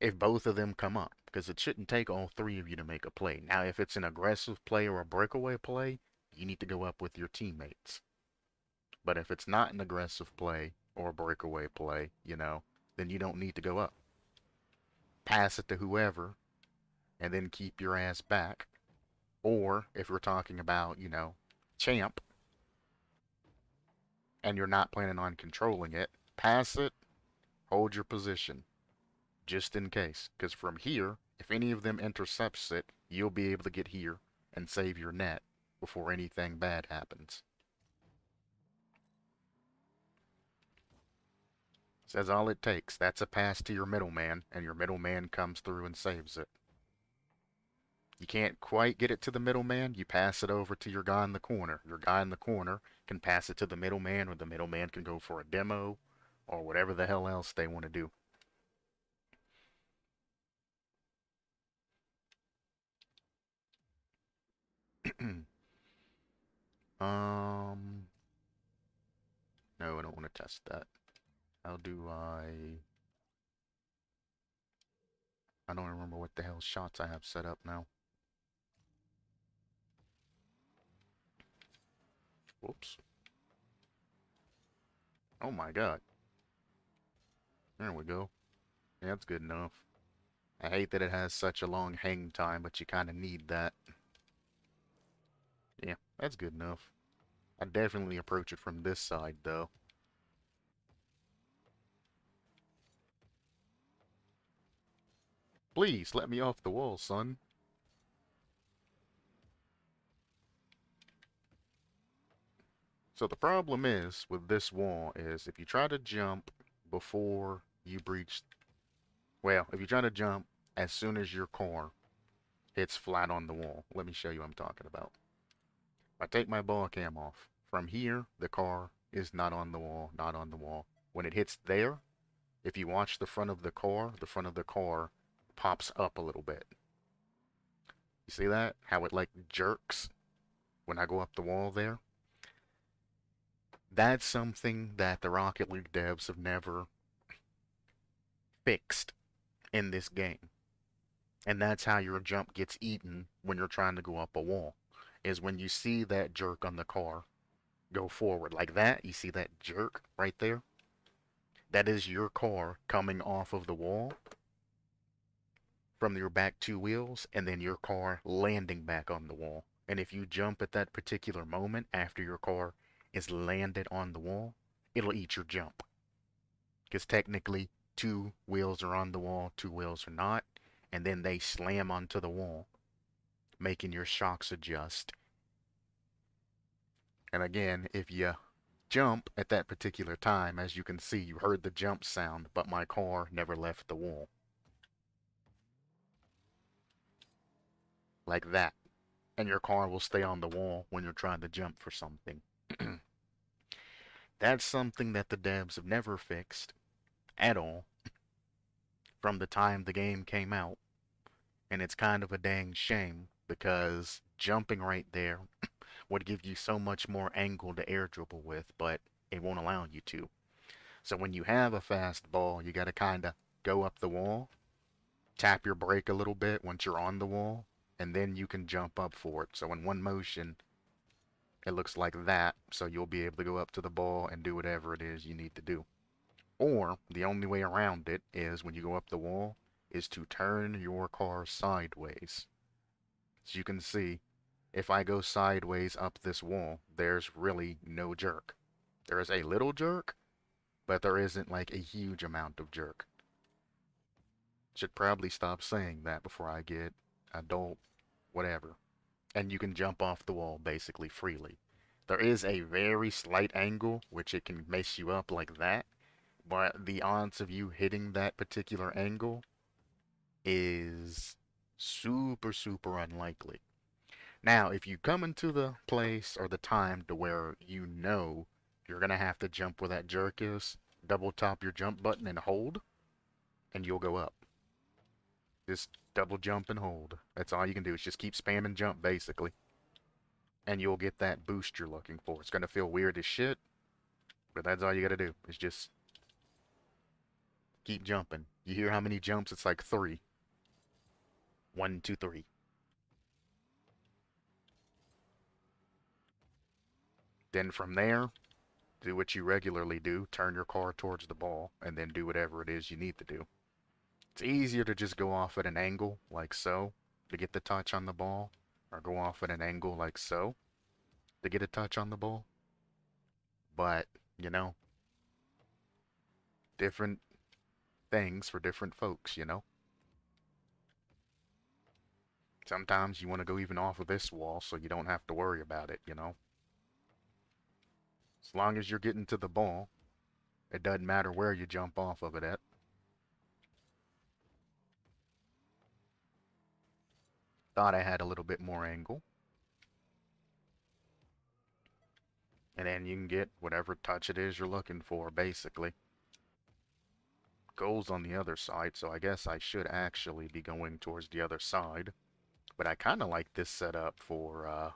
If both of them come up, because it shouldn't take all three of you to make a play. Now, if it's an aggressive play or a breakaway play, you need to go up with your teammates. But if it's not an aggressive play or a breakaway play, then you don't need to go up. Pass it to whoever, and then keep your ass back. Or, if we're talking about, champ, and you're not planning on controlling it, pass it, hold your position, just in case. Because from here, if any of them intercepts it, you'll be able to get here and save your net before anything bad happens. Says all it takes. That's a pass to your middleman, and your middleman comes through and saves it. You can't quite get it to the middleman, you pass it over to your guy in the corner. Your guy in the corner can pass it to the middleman, or the middleman can go for a demo, or whatever the hell else they want to do. um, no, I don't want to test that. How do I don't remember what the hell shots I have set up now. Whoops. Oh my god. There we go. Yeah, that's good enough. I hate that it has such a long hang time, but you kind of need that. Yeah, that's good enough. I definitely approach it from this side, though. Please, let me off the wall, son. So the problem is, with this wall, is if you try to jump before you breach... Well, if you try to jump as soon as your car hits flat on the wall. Let me show you what I'm talking about. I take my ball cam off. From here, the car is not on the wall, not on the wall. When it hits there, if you watch the front of the car pops up a little bit. You see that? How it like jerks when I go up the wall there? That's something that the Rocket League devs have never fixed in this game. And that's how your jump gets eaten when you're trying to go up a wall. Is when you see that jerk on the car go forward like that, you see that jerk right there? That is your car coming off of the wall from your back two wheels, and then your car landing back on the wall. And if you jump at that particular moment after your car is landed on the wall, it'll eat your jump. Because technically, two wheels are on the wall, two wheels are not, and then they slam onto the wall, making your shocks adjust. And again, if you jump at that particular time, as you can see, you heard the jump sound, but my car never left the wall. Like that. And your car will stay on the wall when you're trying to jump for something. That's something that the devs have never fixed at all from the time the game came out. And it's kind of a dang shame because jumping right there would give you so much more angle to air dribble with, but it won't allow you to. So when you have a fast ball, you gotta kinda go up the wall, tap your brake a little bit once you're on the wall, and then you can jump up for it. So in one motion, it looks like that, so you'll be able to go up to the ball and do whatever it is you need to do. Or, the only way around it is when you go up the wall, is to turn your car sideways. As you can see, if I go sideways up this wall, there's really no jerk. There is a little jerk, but there isn't like a huge amount of jerk. Should probably stop saying that before I get adult whatever. And you can jump off the wall basically freely. There is a very slight angle which it can mess you up like that, but the odds of you hitting that particular angle is super, super unlikely. Now, if you come into the place or the time to where you know you're going to have to jump where that jerk is, double tap your jump button and hold, and you'll go up. Just double jump and hold. That's all you can do. Is just keep spamming jump, basically. And you'll get that boost you're looking for. It's going to feel weird as shit, but that's all you got to do. Is just keep jumping. You hear how many jumps? It's like 3. 1, 2, 3. Then from there, do what you regularly do. Turn your car towards the ball, and then do whatever it is you need to do. It's easier to just go off at an angle, like so, to get the touch on the ball, or go off at an angle like so, to get a touch on the ball. But You know, different things for different folks, you know? Sometimes you want to go even off of this wall so you don't have to worry about it, you know? As long as you're getting to the ball, it doesn't matter where you jump off of it at. Thought I had a little bit more angle. And then you can get whatever touch it is you're looking for, basically. Goal's on the other side, so I guess I should actually be going towards the other side. But I kind of like this setup for a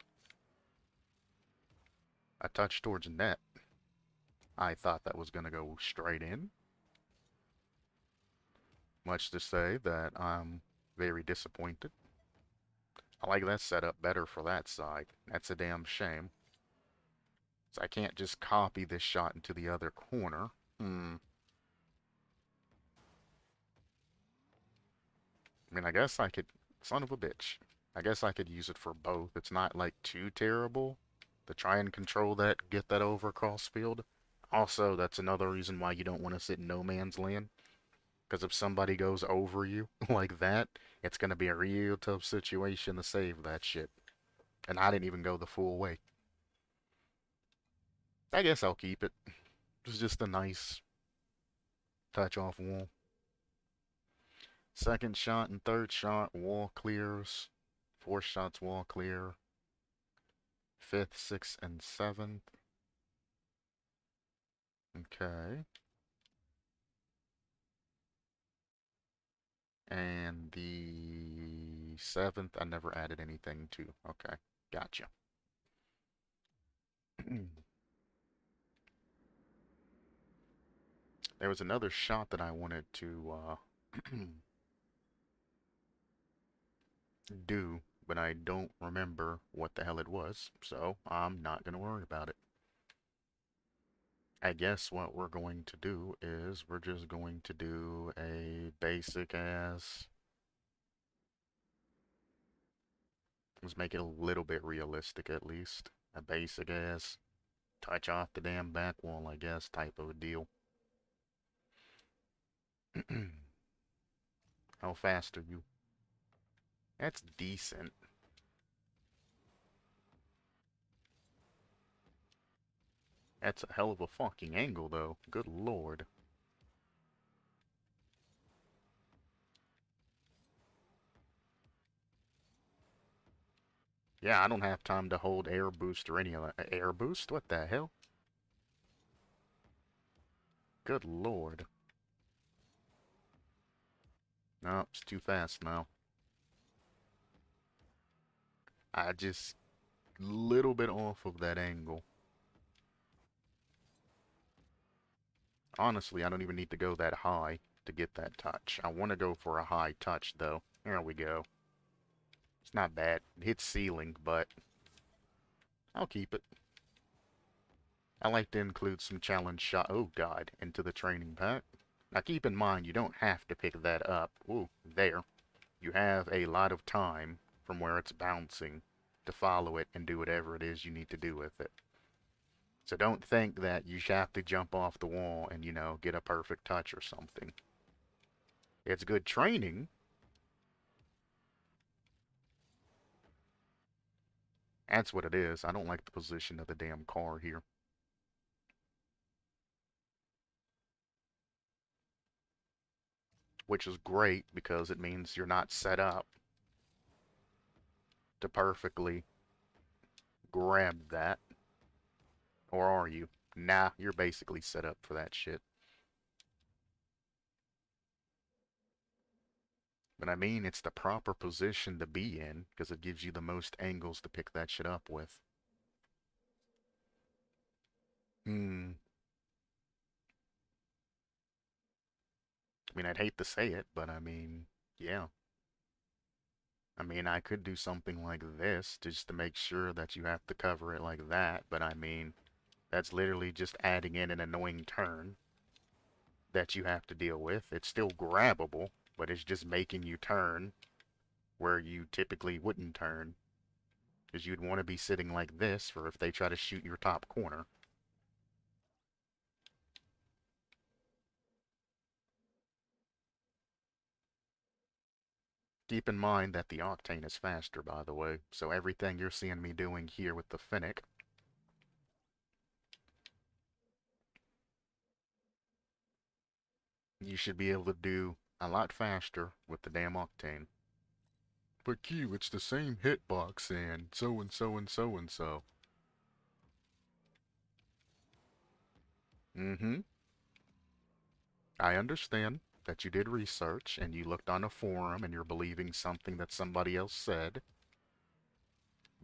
touch towards net. I thought that was going to go straight in. Much to say that I'm very disappointed. I like that setup better for that side. That's a damn shame. So I can't just copy this shot into the other corner. I mean, I guess I could... Son of a bitch. I guess I could use it for both. It's not, like, too terrible to try and control that, get that over across field. Also, that's another reason why you don't want to sit in no man's land. Because if somebody goes over you like that, it's going to be a real tough situation to save that shit. And I didn't even go the full way. I guess I'll keep it. It's just a nice touch off wall. Second shot and third shot, wall clears. Fourth shots, wall clear. Fifth, sixth, and seventh. Okay. And the seventh, I never added anything to. Okay, gotcha. There was another shot that I wanted to do, but I don't remember what the hell it was, so I'm not gonna worry about it. I guess what we're going to do is we're just going to do a basic ass. Let's make it a little bit realistic at least. A basic ass touch off the damn back wall, I guess, type of a deal. How fast are you? That's decent. That's a hell of a fucking angle, though. Good lord. Yeah, I don't have time to hold air boost or any of that. Air boost? What the hell? Good lord. No, it's too fast now. I just little bit off of that angle. Honestly, I don't even need to go that high to get that touch. I want to go for a high touch, though. There we go. It's not bad. It hits ceiling, but I'll keep it. I like to include some challenge shot, oh god, into the training pack. Now keep in mind, you don't have to pick that up. Ooh, there. You have a lot of time from where it's bouncing to follow it and do whatever it is you need to do with it. So don't think that you have to jump off the wall and, you know, get a perfect touch or something. It's good training. That's what it is. I don't like the position of the damn car here. Which is great because it means you're not set up to perfectly grab that. Or are you? Nah, you're basically set up for that shit. But I mean, it's the proper position to be in because it gives you the most angles to pick that shit up with. Hmm. I mean, I'd hate to say it, but I mean, yeah. I mean, I could do something like this just to make sure that you have to cover it like that, but I mean, that's literally just adding in an annoying turn that you have to deal with. It's still grabbable, but it's just making you turn where you typically wouldn't turn. Because you'd want to be sitting like this for if they try to shoot your top corner. Keep in mind that the octane is faster, by the way, so everything you're seeing me doing here with the Finnick, you should be able to do a lot faster with the damn octane. But Q, it's the same hitbox and so and so and so and so. Mm-hmm. I understand that you did research and you looked on a forum and you're believing something that somebody else said,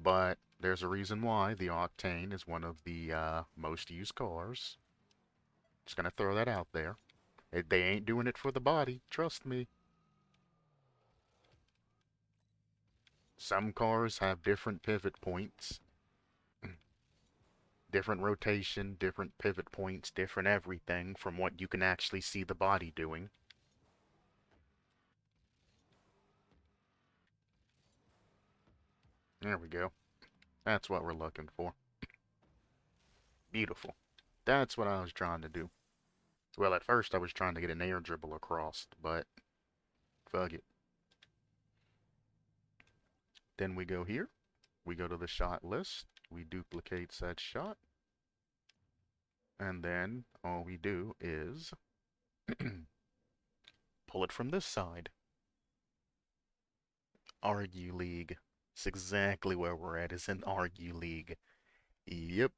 but there's a reason why the Octane is one of the most used cars. Just gonna throw that out there. They ain't doing it for the body, trust me. Some cars have different pivot points, different rotation, different pivot points, different everything from what you can actually see the body doing. There we go. That's what we're looking for. Beautiful. That's what I was trying to do. Well, at first I was trying to get an air dribble across, but fuck it. Then we go here. We go to the shot list. We duplicate said shot. And then all we do is pull it from this side. Argue League. It's exactly where we're at. It's in Argue League. Yep.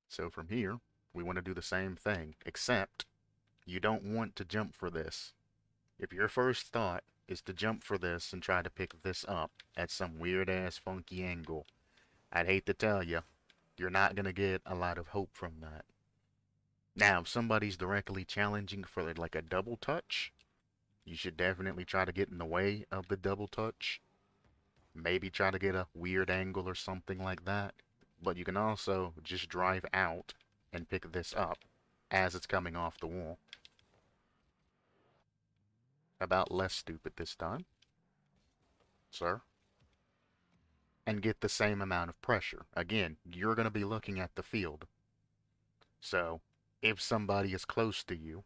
So from here, we want to do the same thing, except you don't want to jump for this. If your first thought is to jump for this and try to pick this up at some weird ass funky angle, I'd hate to tell you, you're not going to get a lot of hope from that. Now, if somebody's directly challenging for like a double touch, you should definitely try to get in the way of the double touch. Maybe try to get a weird angle or something like that. But you can also just drive out and pick this up as it's coming off the wall. About less stupid this time, sir. And get the same amount of pressure. Again, you're going to be looking at the field. So, if somebody is close to you,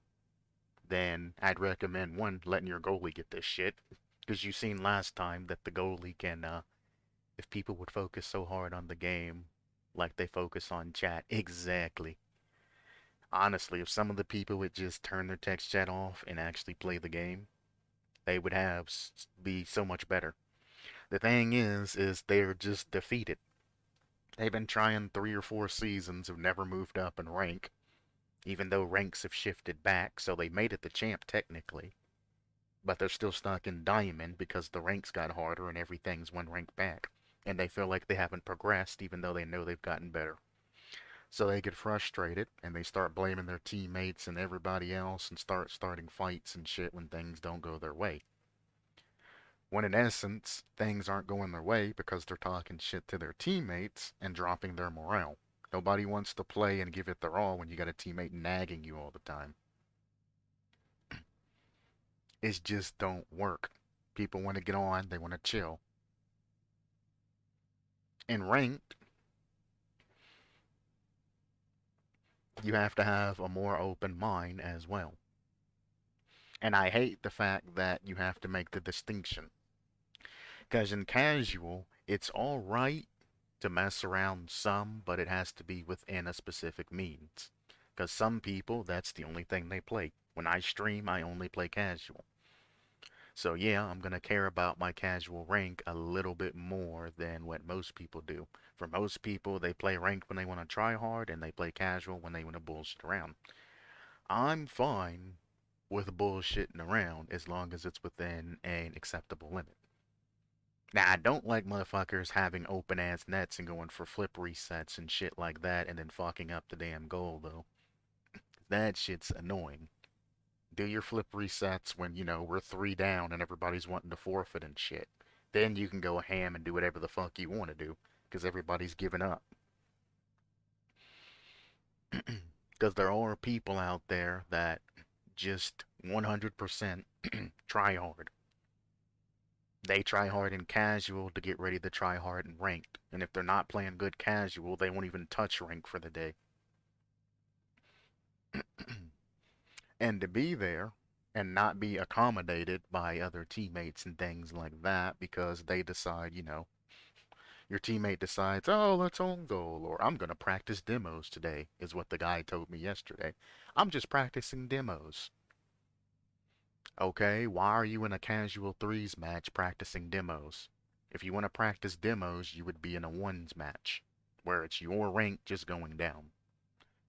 then I'd recommend one, letting your goalie get this shit. Because you seen last time that the goalie can, if people would focus so hard on the game, like they focus on chat. Exactly. Honestly, if some of the people would just turn their text chat off and actually play the game, they would be so much better. The thing is they're just defeated. They've been trying 3 or 4 seasons, have never moved up in rank, even though ranks have shifted back, so they made it the champ technically. But they're still stuck in diamond because the ranks got harder and everything's one rank back. And they feel like they haven't progressed even though they know they've gotten better. So they get frustrated and they start blaming their teammates and everybody else and starting fights and shit when things don't go their way. When in essence, things aren't going their way because they're talking shit to their teammates and dropping their morale. Nobody wants to play and give it their all when you got a teammate nagging you all the time. It just don't work. People want to get on, they want to chill. In ranked, you have to have a more open mind as well. And I hate the fact that you have to make the distinction. Because in casual, it's alright to mess around some, but it has to be within a specific means. Because some people, that's the only thing they play. When I stream, I only play casual. So yeah, I'm going to care about my casual rank a little bit more than what most people do. For most people, they play ranked when they want to try hard, and they play casual when they want to bullshit around. I'm fine with bullshitting around as long as it's within an acceptable limit. Now, I don't like motherfuckers having open ass nets and going for flip resets and shit like that and then fucking up the damn goal, though. That shit's annoying. Do your flip resets when, we're 3 down and everybody's wanting to forfeit and shit. Then you can go ham and do whatever the fuck you want to do, because everybody's giving up. Because there are people out there that just 100% try hard. They try hard in casual to get ready to try hard in ranked. And if they're not playing good casual, they won't even touch rank for the day. And to be there, and not be accommodated by other teammates and things like that because they decide, your teammate decides, oh, let's own goal, or I'm going to practice demos today, is what the guy told me yesterday. I'm just practicing demos. Okay, why are you in a casual threes match practicing demos? If you want to practice demos, you would be in a ones match, where it's your rank just going down.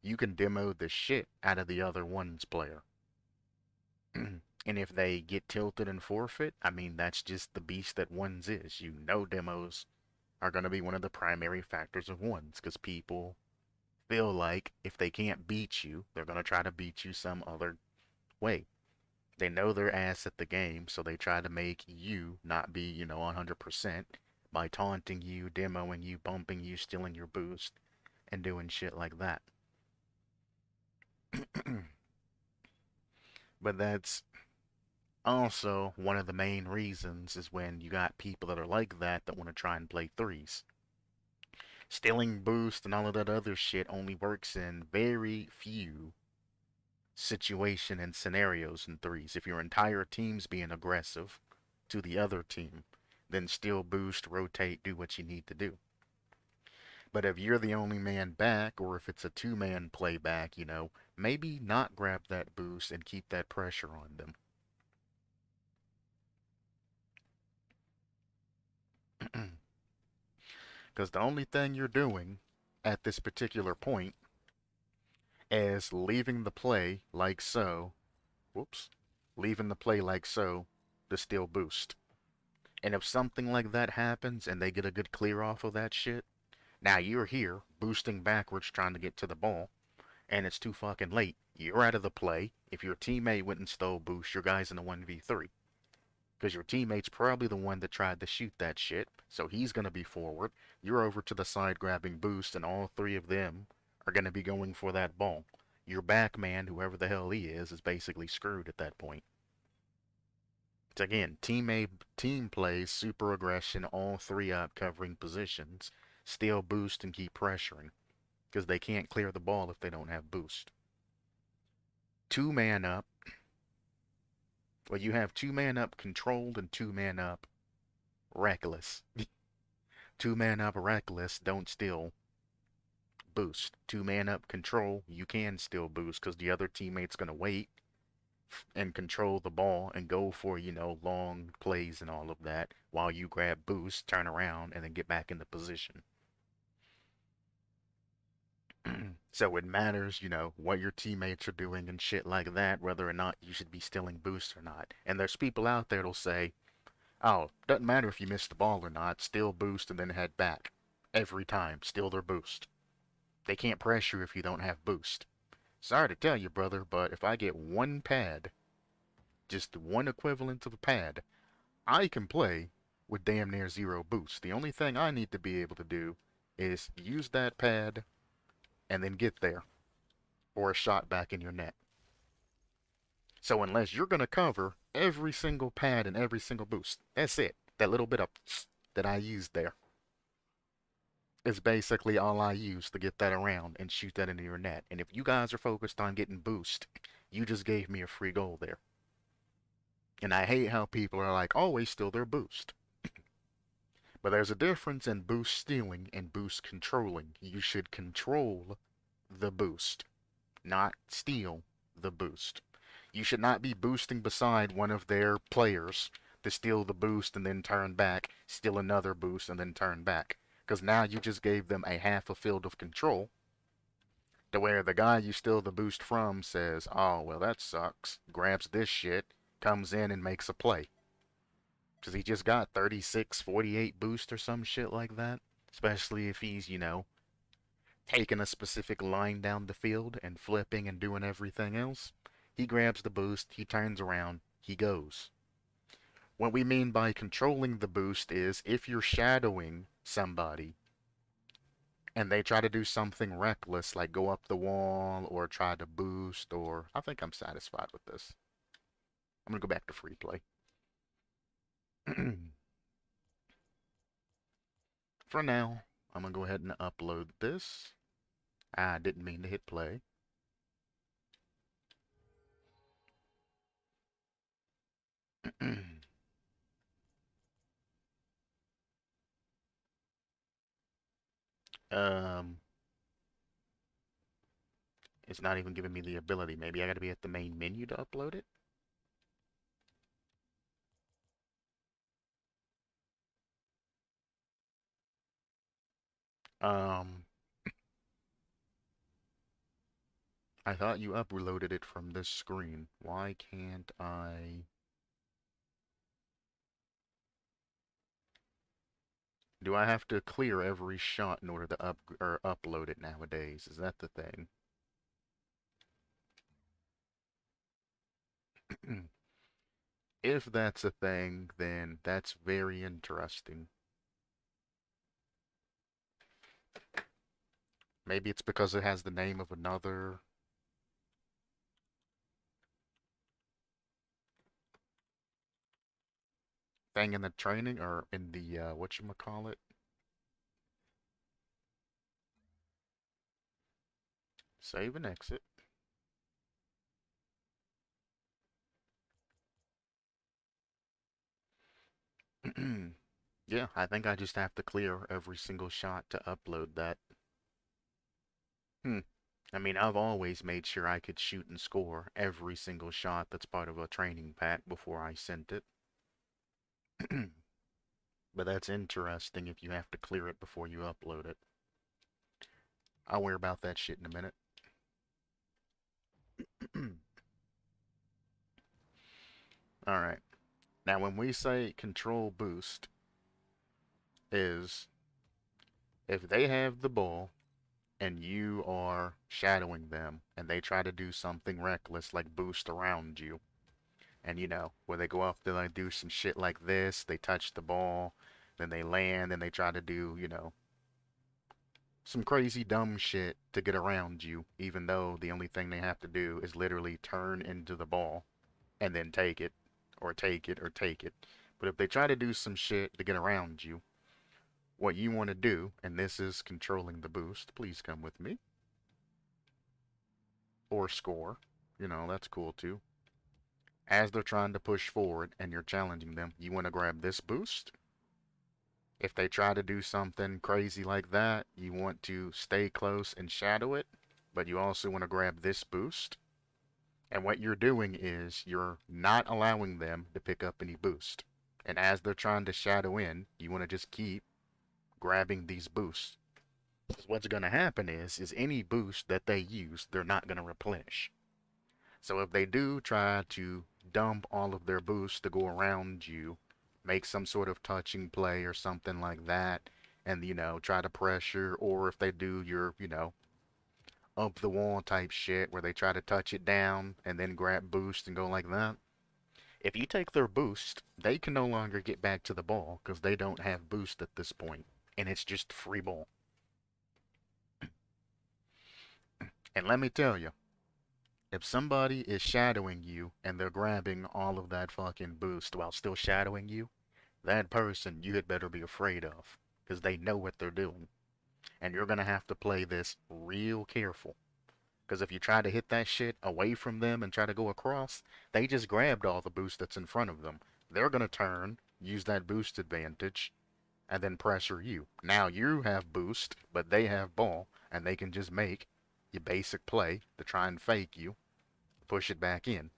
You can demo the shit out of the other ones player. And if they get tilted and forfeit, I mean, that's just the beast that ones is. Demos are going to be one of the primary factors of ones, because people feel like if they can't beat you, they're going to try to beat you some other way. They know their ass at the game, so they try to make you not be, 100% by taunting you, demoing you, bumping you, stealing your boost, and doing shit like that. But that's also one of the main reasons is when you got people that are like that want to try and play threes. Stealing boost and all of that other shit only works in very few situation and scenarios in threes. If your entire team's being aggressive to the other team, then steal boost, rotate, do what you need to do. But if you're the only man back, or if it's a two-man play back, maybe not grab that boost and keep that pressure on them. Because the only thing you're doing at this particular point is leaving the play like so. Whoops. Leaving the play like so to steal boost. And if something like that happens and they get a good clear off of that shit, now you're here boosting backwards trying to get to the ball, and it's too fucking late. You're out of the play. If your teammate went and stole boost, your guy's in a 1v3. Because your teammate's probably the one that tried to shoot that shit, so he's going to be forward. You're over to the side grabbing boost, and all three of them are going to be going for that ball. Your back man, whoever the hell he is basically screwed at that point. It's again, team plays, super aggression, all three up covering positions, steal boost and keep pressuring, because they can't clear the ball if they don't have boost. Two-man up, well, you have two-man up controlled and two-man up reckless. Two-man up reckless, don't steal boost. Two-man up control, you can still boost because the other teammate's going to wait and control the ball and go for, long plays and all of that while you grab boost, turn around, and then get back into position. So it matters, what your teammates are doing and shit like that, whether or not you should be stealing boosts or not. And there's people out there that'll say, oh, doesn't matter if you missed the ball or not, steal boost and then head back. Every time, steal their boost. They can't pressure if you don't have boost. Sorry to tell you, brother, but if I get one pad, just one equivalent of a pad, I can play with damn near zero boost. The only thing I need to be able to do is use that pad and then get there for a shot back in your net. So unless you're going to cover every single pad and every single boost, that's it. That little bit of that I used there is basically all I use to get that around and shoot that into your net. And if you guys are focused on getting boost, you just gave me a free goal there. And I hate how people are like, always steal their boost. But there's a difference in boost stealing and boost controlling. You should control the boost, not steal the boost. You should not be boosting beside one of their players to steal the boost and then turn back, steal another boost and then turn back. Because now you just gave them a half a field of control to where the guy you steal the boost from says, oh, well, that sucks, grabs this shit, comes in and makes a play. Because he just got 36, 48 boost or some shit like that. Especially if he's, taking a specific line down the field and flipping and doing everything else. He grabs the boost, he turns around, he goes. What we mean by controlling the boost is if you're shadowing somebody and they try to do something reckless like go up the wall or try to boost or... I think I'm satisfied with this. I'm going to go back to free play. For now, I'm going to go ahead and upload this. I didn't mean to hit play. Um, it's not even giving me the ability. Maybe I gotta be at the main menu to upload it? Um, I thought you uploaded it from this screen. Why can't I... Do I have to clear every shot in order to upload it nowadays? Is that the thing? If that's a thing, then that's very interesting. Maybe it's because it has the name of another thing in the training or in the whatchamacallit? Save and exit. Yeah, I think I just have to clear every single shot to upload that. Hmm. I mean, I've always made sure I could shoot and score every single shot that's part of a training pack before I sent it. But that's interesting if you have to clear it before you upload it. I'll worry about that shit in a minute. Alright. Now, when we say control boost, is if they have the ball and you are shadowing them and they try to do something reckless like boost around you, and you know, where they go up, they like do some shit like this, they touch the ball, then they land, and they try to do, you know, some crazy dumb shit to get around you, even though the only thing they have to do is literally turn into the ball and then take it, or take it, or take it. But if they try to do some shit to get around you, what you want to do, and this is controlling the boost, please come with me, or score, you know, that's cool too. As they're trying to push forward and you're challenging them, you want to grab this boost. If they try to do something crazy like that, you want to stay close and shadow it, but you also want to grab this boost. And what you're doing is you're not allowing them to pick up any boost. And as they're trying to shadow in, you want to just keep grabbing these boosts. Because what's going to happen is any boost that they use, they're not going to replenish. So if they do try to dump all of their boosts to go around you, make some sort of touching play or something like that, and you know, try to pressure, or if they do your, you know, up the wall type shit where they try to touch it down and then grab boost and go like that. If you take their boost, they can no longer get back to the ball because they don't have boost at this point, and it's just free ball. And let me tell you, if somebody is shadowing you and they're grabbing all of that fucking boost while still shadowing you, that person you had better be afraid of, because they know what they're doing. And you're gonna have to play this real careful. Because if you try to hit that shit away from them and try to go across, they just grabbed all the boost that's in front of them. They're gonna turn, use that boost advantage, and then pressure you. Now you have boost, but they have ball, and they can just make your basic play to try and fake you, push it back in.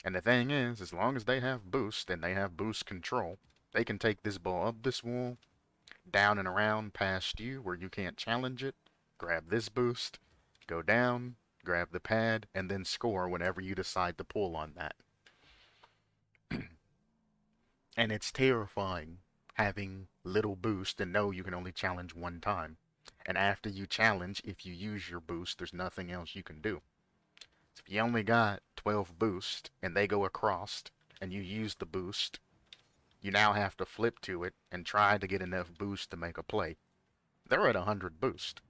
And the thing is, as long as they have boost and they have boost control, they can take this ball up this wall, down and around past you where you can't challenge it, grab this boost, go down, grab the pad, and then score whenever you decide to pull on that. And it's terrifying having little boost and know you can only challenge one time. And after you challenge, if you use your boost, there's nothing else you can do. So if you only got 12 boost and they go across and you use the boost, you now have to flip to it and try to get enough boost to make a play. They're at 100 boost.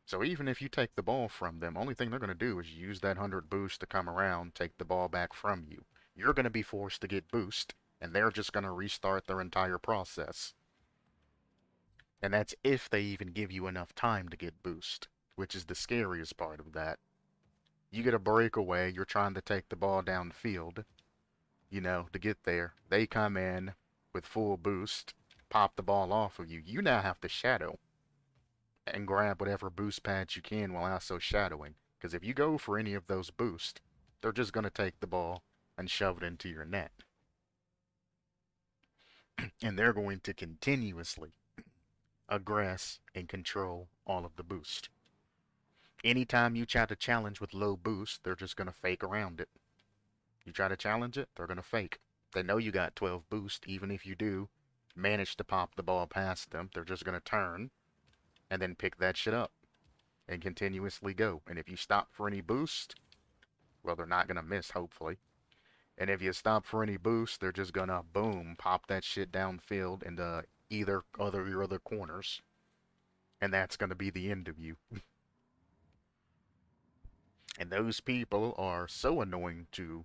So even if you take the ball from them, only thing they're going to do is use that 100 boost to come around, take the ball back from you. You're going to be forced to get boost, and they're just going to restart their entire process. And that's if they even give you enough time to get boost, which is the scariest part of that. You get a breakaway, you're trying to take the ball downfield, you know, to get there. They come in with full boost, pop the ball off of you. You now have to shadow. and grab whatever boost pads you can while also shadowing. Because if you go for any of those boosts, they're just going to take the ball and shove it into your net. And they're going to continuously aggress and control all of the boost. Anytime you try to challenge with low boost, they're just going to fake around it. You try to challenge it, they're going to fake. They know you got 12 boost. Even if you do manage to pop the ball past them, they're just going to turn and then pick that shit up and continuously go. And if you stop for any boost, well, they're not going to miss, hopefully. And if you stop for any boost, they're just going to, boom, pop that shit downfield into either your other corners. And that's going to be the end of you. And those people are so annoying to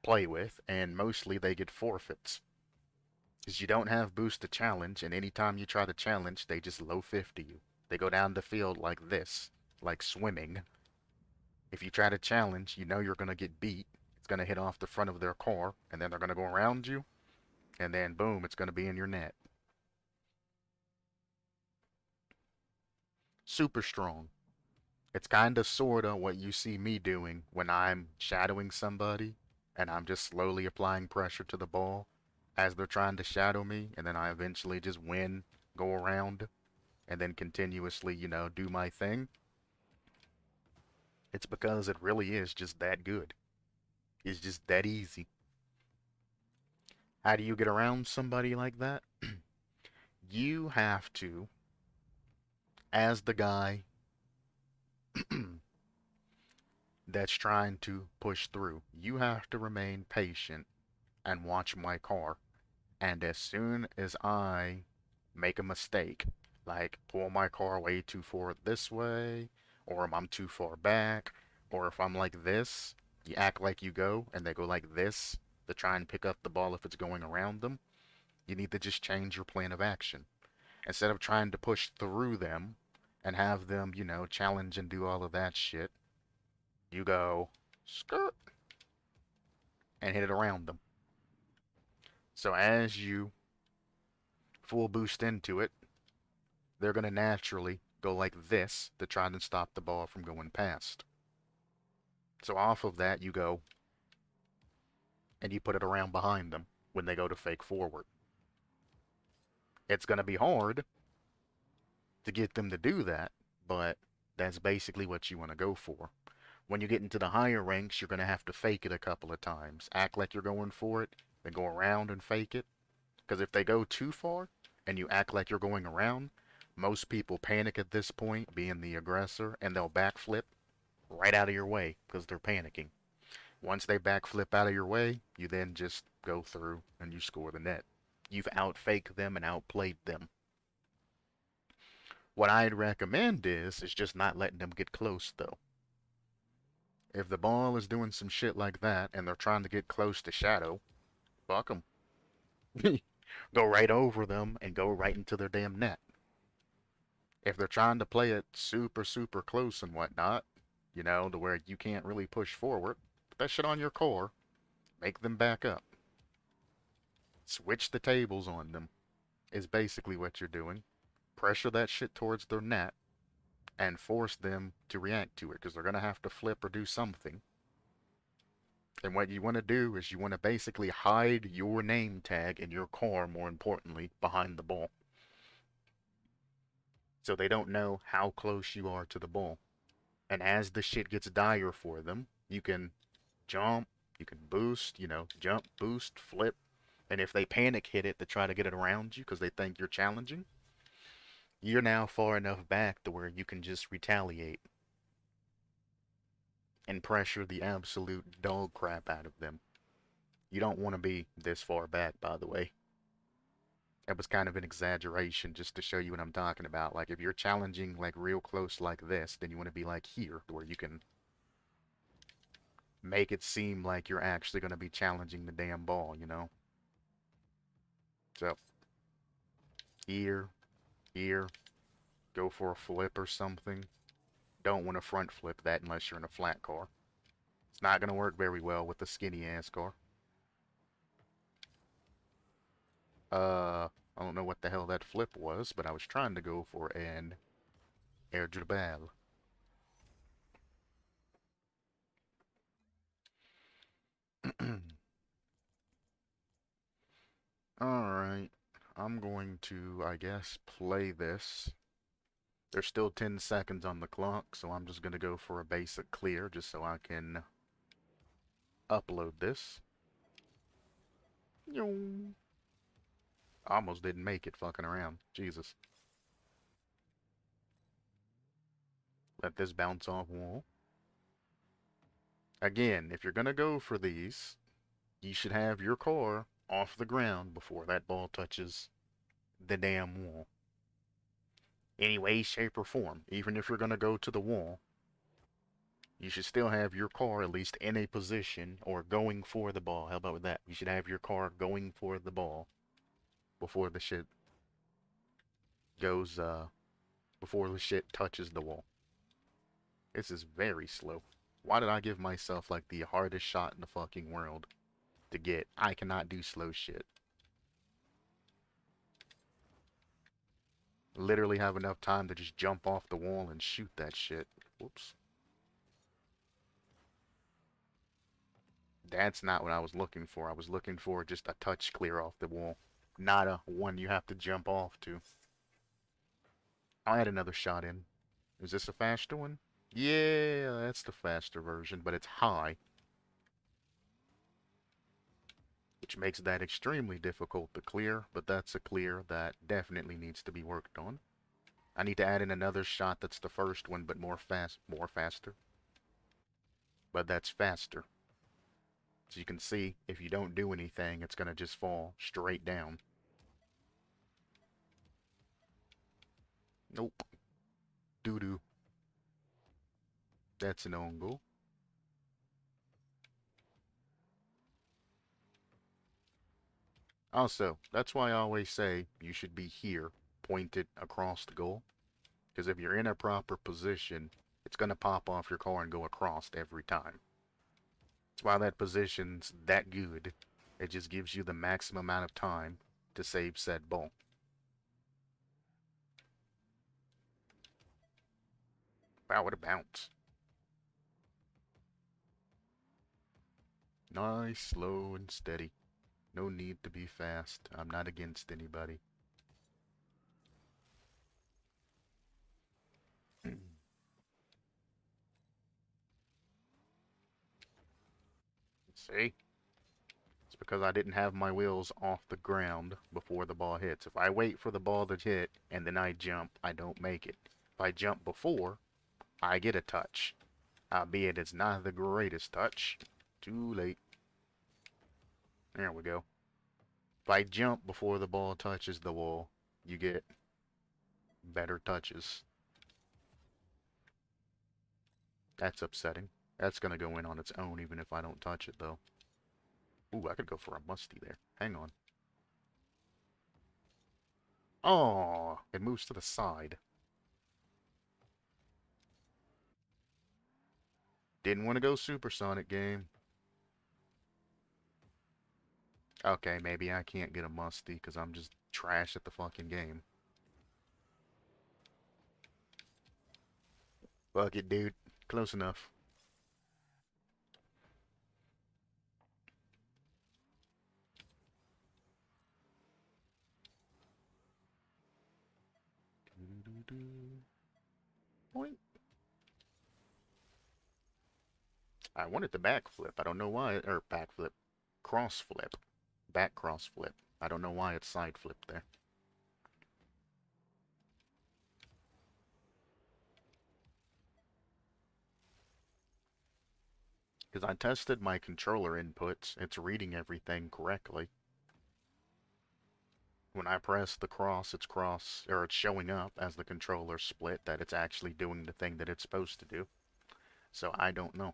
play with, and mostly they get forfeits. Because you don't have boost to challenge, and anytime you try to challenge, they just low 50 you. They go down the field like this, like swimming. If you try to challenge, you know you're going to get beat. It's going to hit off the front of their car, and then they're going to go around you, and then boom, it's going to be in your net. Super strong. It's kind of sort of what you see me doing when I'm shadowing somebody, and I'm just slowly applying pressure to the ball as they're trying to shadow me, and then I eventually just win, go around, and then continuously, do my thing. It's because it really is just that good. It's just that easy. How do you get around somebody like that? You have to, as the guy that's trying to push through, you have to remain patient and watch my car. And as soon as I make a mistake, like pull my car way too far this way, or if I'm too far back, or if I'm like this, you act like you go, and they go like this to try and pick up the ball if it's going around them. You need to just change your plan of action. Instead of trying to push through them and have them, challenge and do all of that shit, you go skirt and hit it around them. So as you full boost into it, they're going to naturally go like this to try and stop the ball from going past. So off of that, you go and you put it around behind them when they go to fake forward. It's going to be hard to get them to do that, but that's basically what you want to go for. When you get into the higher ranks, you're going to have to fake it a couple of times. Act like you're going for it, then go around and fake it. Because if they go too far and you act like you're going around, most people panic at this point, being the aggressor, and they'll backflip right out of your way because they're panicking. Once they backflip out of your way, you then just go through and you score the net. You've outfaked them and outplayed them. What I'd recommend is just not letting them get close, though. If the ball is doing some shit like that and they're trying to get close to shadow, fuck them. Go right over them and go right into their damn net. If they're trying to play it super, super close and whatnot, to where you can't really push forward, put that shit on your core, make them back up. Switch the tables on them is basically what you're doing. Pressure that shit towards their net and force them to react to it because they're going to have to flip or do something. And what you want to do is you want to basically hide your name tag in your car, more importantly, behind the ball. So they don't know how close you are to the ball. And as the shit gets dire for them, you can jump, you can boost, jump, boost, flip. And if they panic hit it to try to get it around you because they think you're challenging, you're now far enough back to where you can just retaliate and pressure the absolute dog crap out of them. You don't want to be this far back, by the way. It was kind of an exaggeration just to show you what I'm talking about. Like, if you're challenging, like, real close like this, then you want to be, like, here, where you can make it seem like you're actually going to be challenging the damn ball, So, here, here, go for a flip or something. Don't want to front flip that unless you're in a flat car. It's not going to work very well with a skinny-ass car. I don't know what the hell that flip was, but I was trying to go for an Air Jabal. Alright. I'm going to, I guess, play this. There's still 10 seconds on the clock, so I'm just going to go for a basic clear just so I can upload this. Yo. Almost didn't make it fucking around. Jesus. Let this bounce off wall. Again, if you're going to go for these, you should have your car off the ground before that ball touches the damn wall. Any way, shape, or form. Even if you're going to go to the wall, you should still have your car at least in a position or going for the ball. How about that? You should have your car going for the ball before the shit goes, before the shit touches the wall. This is very slow. Why did I give myself, like, the hardest shot in the fucking world to get? I cannot do slow shit. Literally have enough time to just jump off the wall and shoot that shit. Whoops. That's not what I was looking for. I was looking for just a touch clear off the wall. Not a one you have to jump off to. I'll add another shot in. Is this a faster one? Yeah, that's the faster version, but it's high. Which makes that extremely difficult to clear, but that's a clear that definitely needs to be worked on. I need to add in another shot that's the first one, but more faster. But that's faster. So you can see, if you don't do anything, it's gonna just fall straight down. Nope. Doo-doo. That's an own goal. Also, that's why I always say you should be here, pointed across the goal. Because if you're in a proper position, it's gonna pop off your car and go across every time. That's why that position's that good. It just gives you the maximum amount of time to save said ball. Wow, what a bounce. Nice, slow, and steady. No need to be fast. I'm not against anybody. See? It's because I didn't have my wheels off the ground before the ball hits. If I wait for the ball to hit and then I jump, I don't make it. If I jump before, I get a touch. Albeit it's not the greatest touch. Too late. There we go. If I jump before the ball touches the wall, you get better touches. That's upsetting. That's gonna go in on its own even if I don't touch it though. Ooh, I could go for a musty there. Hang on. Oh, it moves to the side. Didn't want to go supersonic game. Okay, maybe I can't get a musty because I'm just trash at the fucking game. Fuck it, dude. Close enough. Point. I wanted the backflip. I don't know why. Or backflip. Cross flip. Back cross flip. I don't know why it's side flip there. Because I tested my controller inputs. It's reading everything correctly. When I press the cross, it's showing up as the controller split that it's actually doing the thing that it's supposed to do. So I don't know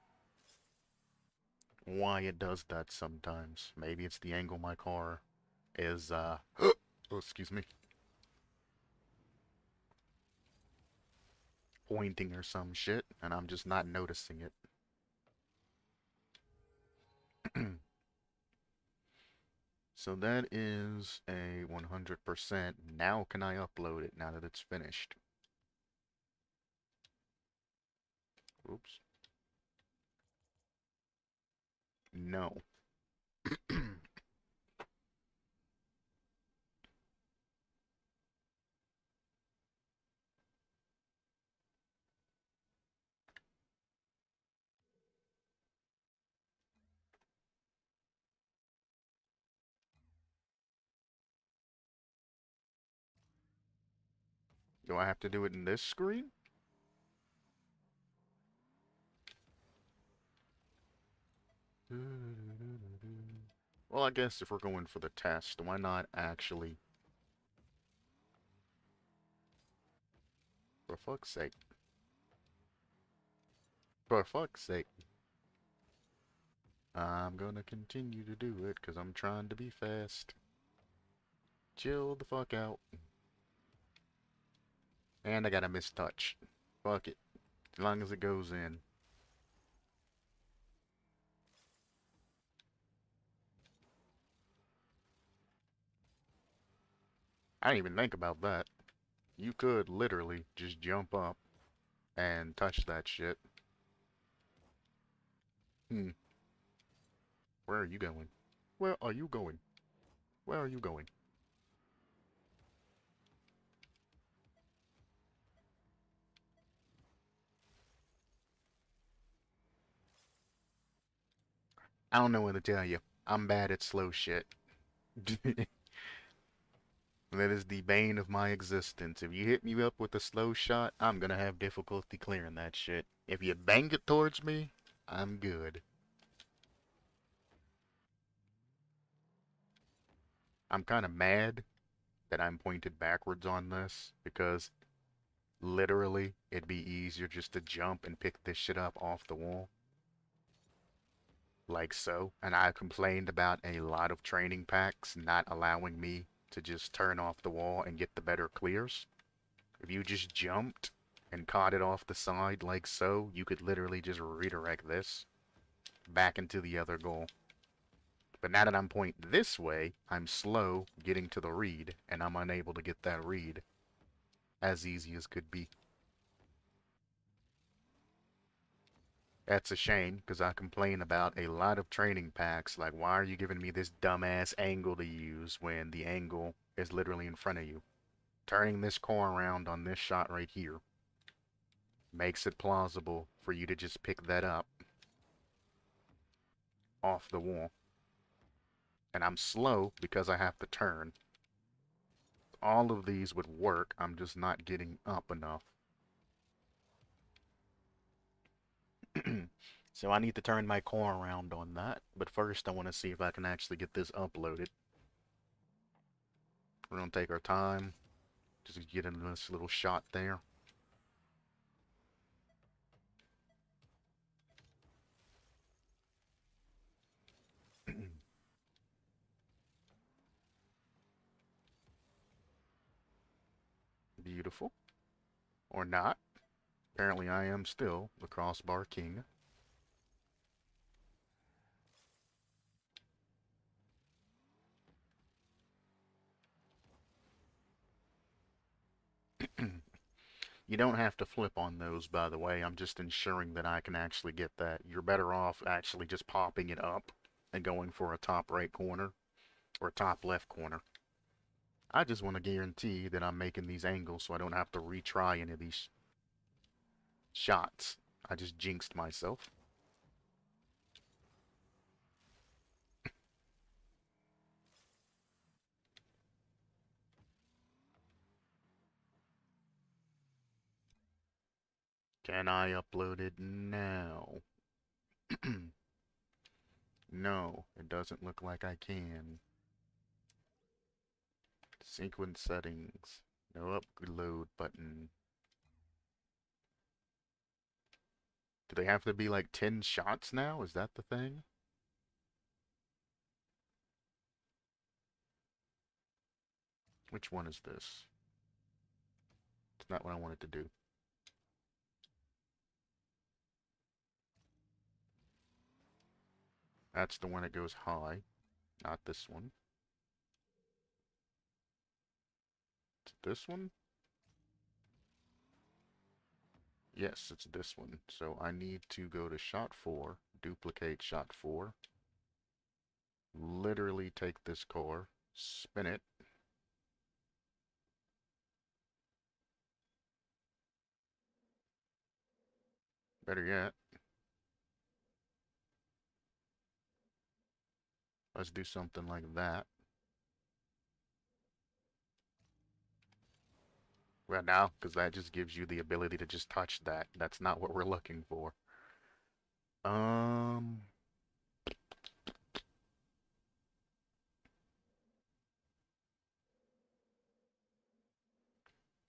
why it does that sometimes. Maybe it's the angle my car is, oh, excuse me, pointing or some shit, and I'm just not noticing it. So that is a 100%. Now can I upload it now that it's finished? Oops. No. Do I have to do it in this screen? Well, I guess if we're going for the test, why not actually? For fuck's sake. For fuck's sake. I'm gonna continue to do it because I'm trying to be fast. Chill the fuck out. And I got a mistouch. Fuck it. As long as it goes in. I didn't even think about that. You could literally just jump up and touch that shit. Hmm. Where are you going? Where are you going? Where are you going? I don't know what to tell you. I'm bad at slow shit. That is the bane of my existence. If you hit me up with a slow shot, I'm gonna have difficulty clearing that shit. If you bang it towards me, I'm good. I'm kind of mad that I'm pointed backwards on this because literally it'd be easier just to jump and pick this shit up off the wall. Like so. And I complained about a lot of training packs not allowing me to just turn off the wall and get the better clears. If you just jumped and caught it off the side like so, you could literally just redirect this back into the other goal. But now that I'm pointing this way, I'm slow getting to the read, and I'm unable to get that read as easy as could be. That's a shame, because I complain about a lot of training packs, like why are you giving me this dumbass angle to use when the angle is literally in front of you? Turning this core around on this shot right here makes it plausible for you to just pick that up off the wall. And I'm slow because I have to turn. All of these would work, I'm just not getting up enough. So I need to turn my core around on that, but first I want to see if I can actually get this uploaded. We're going to take our time, just get in this little shot there. Beautiful. Or not. Apparently I am still the crossbar king. You don't have to flip on those, by the way. I'm just ensuring that I can actually get that. You're better off actually just popping it up and going for a top right corner or top left corner. I just want to guarantee that I'm making these angles so I don't have to retry any of these shots. I just jinxed myself. Can I upload it now? No, it doesn't look like I can. Sequence settings. No upload button. Do they have to be like 10 shots now? Is that the thing? Which one is this? It's not what I wanted to do. That's the one that goes high, not this one. It's this one? Yes, it's this one. So I need to go to shot 4, duplicate shot 4, literally take this core, spin it, better yet, let's do something like that. Right now, because that just gives you the ability to just touch that. That's not what we're looking for. Um,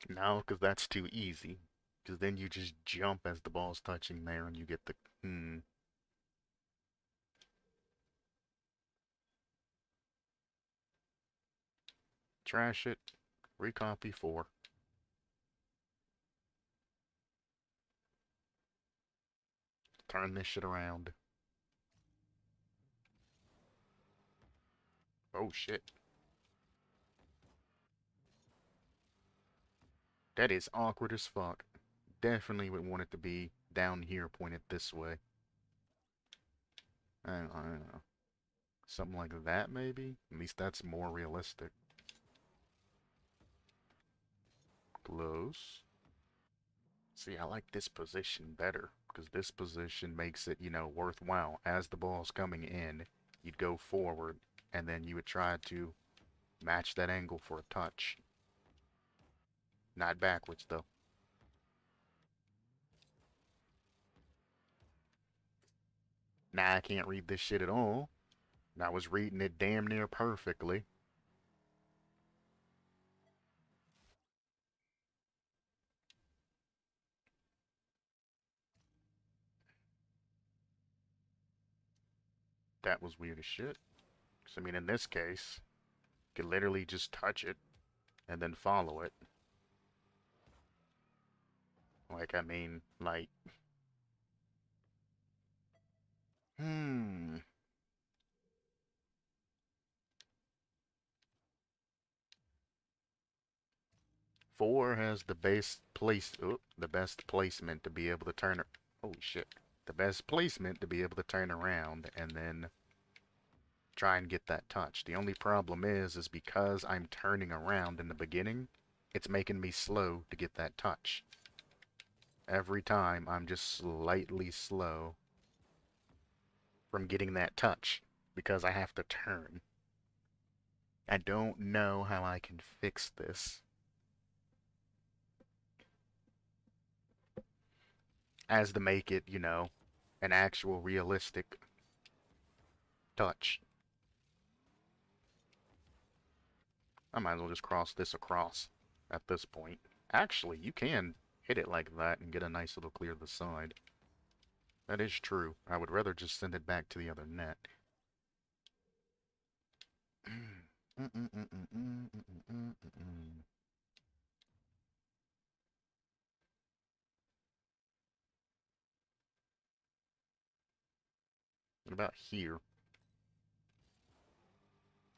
no, because that's too easy. Because then you just jump as the ball's touching there and you get the, trash it, recopy 4. Turn this shit around. Oh shit. That is awkward as fuck. Definitely would want it to be down here pointed this way. I don't know. Something like that, maybe? At least that's more realistic. Close. See, I like this position better, because this position makes it, worthwhile. As the ball's coming in, you'd go forward, and then you would try to match that angle for a touch. Not backwards, though. Nah, I can't read this shit at all. I was reading it damn near perfectly. That was weird as shit. So, I mean, in this case, you could literally just touch it and then follow it. Like, I mean, like, hmm. 4 has the best placement to be able to turn, holy shit. The best placement to be able to turn around and then try and get that touch. The only problem is because I'm turning around in the beginning, it's making me slow to get that touch. Every time I'm just slightly slow from getting that touch because I have to turn. I don't know how I can fix this as to make it, an actual realistic touch. I might as well just cross this across at this point. Actually, you can hit it like that and get a nice little clear of the side. That is true. I would rather just send it back to the other net. What about here?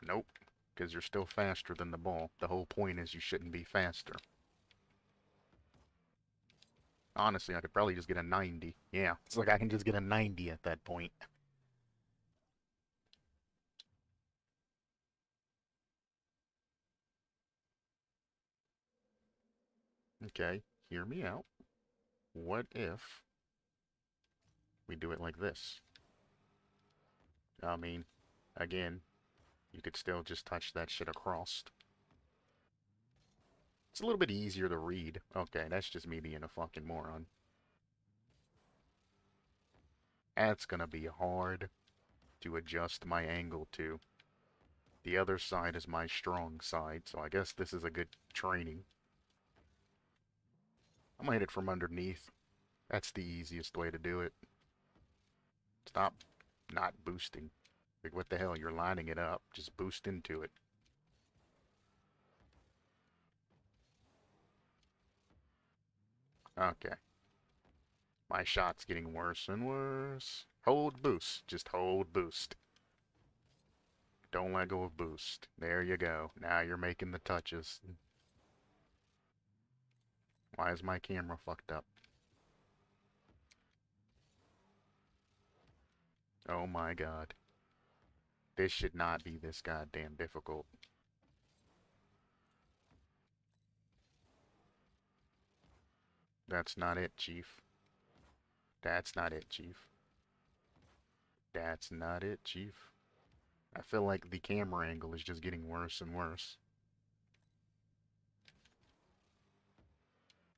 Nope, because you're still faster than the ball. The whole point is you shouldn't be faster. Honestly, I could probably just get a 90. Yeah, it's like I can just get a 90 at that point. Okay, hear me out. What if we do it like this? I mean, again, you could still just touch that shit across. It's a little bit easier to read. Okay, that's just me being a fucking moron. That's gonna be hard to adjust my angle to. The other side is my strong side, so I guess this is a good training. I'm gonna hit it from underneath. That's the easiest way to do it. Stop not boosting. Like, what the hell? You're lining it up. Just boost into it. Okay. My shot's getting worse and worse. Hold boost. Just hold boost. Don't let go of boost. There you go. Now you're making the touches. Why is my camera fucked up? Oh my god. This should not be this goddamn difficult. That's not it, Chief. That's not it, Chief. That's not it, Chief. I feel like the camera angle is just getting worse and worse.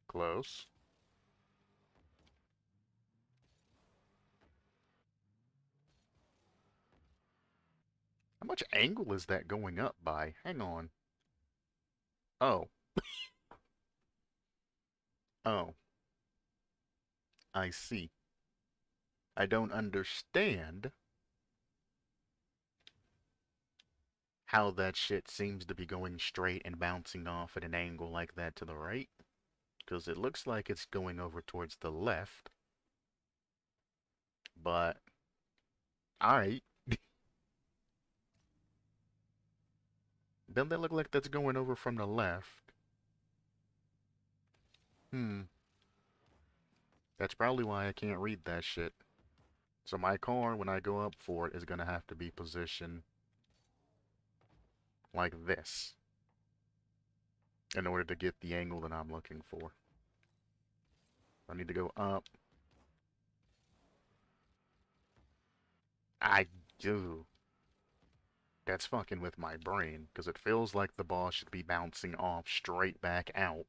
Close. How much angle is that going up by? Hang on. Oh. Oh. I see. I don't understand how that shit seems to be going straight and bouncing off at an angle like that to the right. Because it looks like it's going over towards the left. But, alright. Doesn't that look like that's going over from the left? Hmm. That's probably why I can't read that shit. So my car, when I go up for it, is gonna have to be positioned like this in order to get the angle that I'm looking for. I need to go up. I do. That's fucking with my brain, because it feels like the ball should be bouncing off straight back out,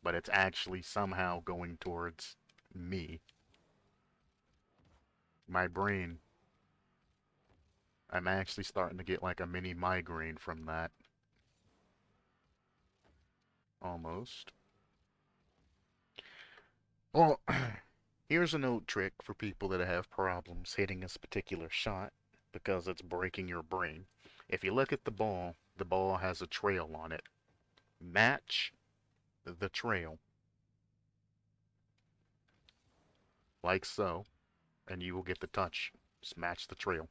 but it's actually somehow going towards me. My brain, I'm actually starting to get like a mini migraine from that. Almost. Well, here's a note trick for people that have problems hitting this particular shot because it's breaking your brain. If you look at the ball has a trail on it. Match the trail, like so, and you will get the touch. Just match the trail.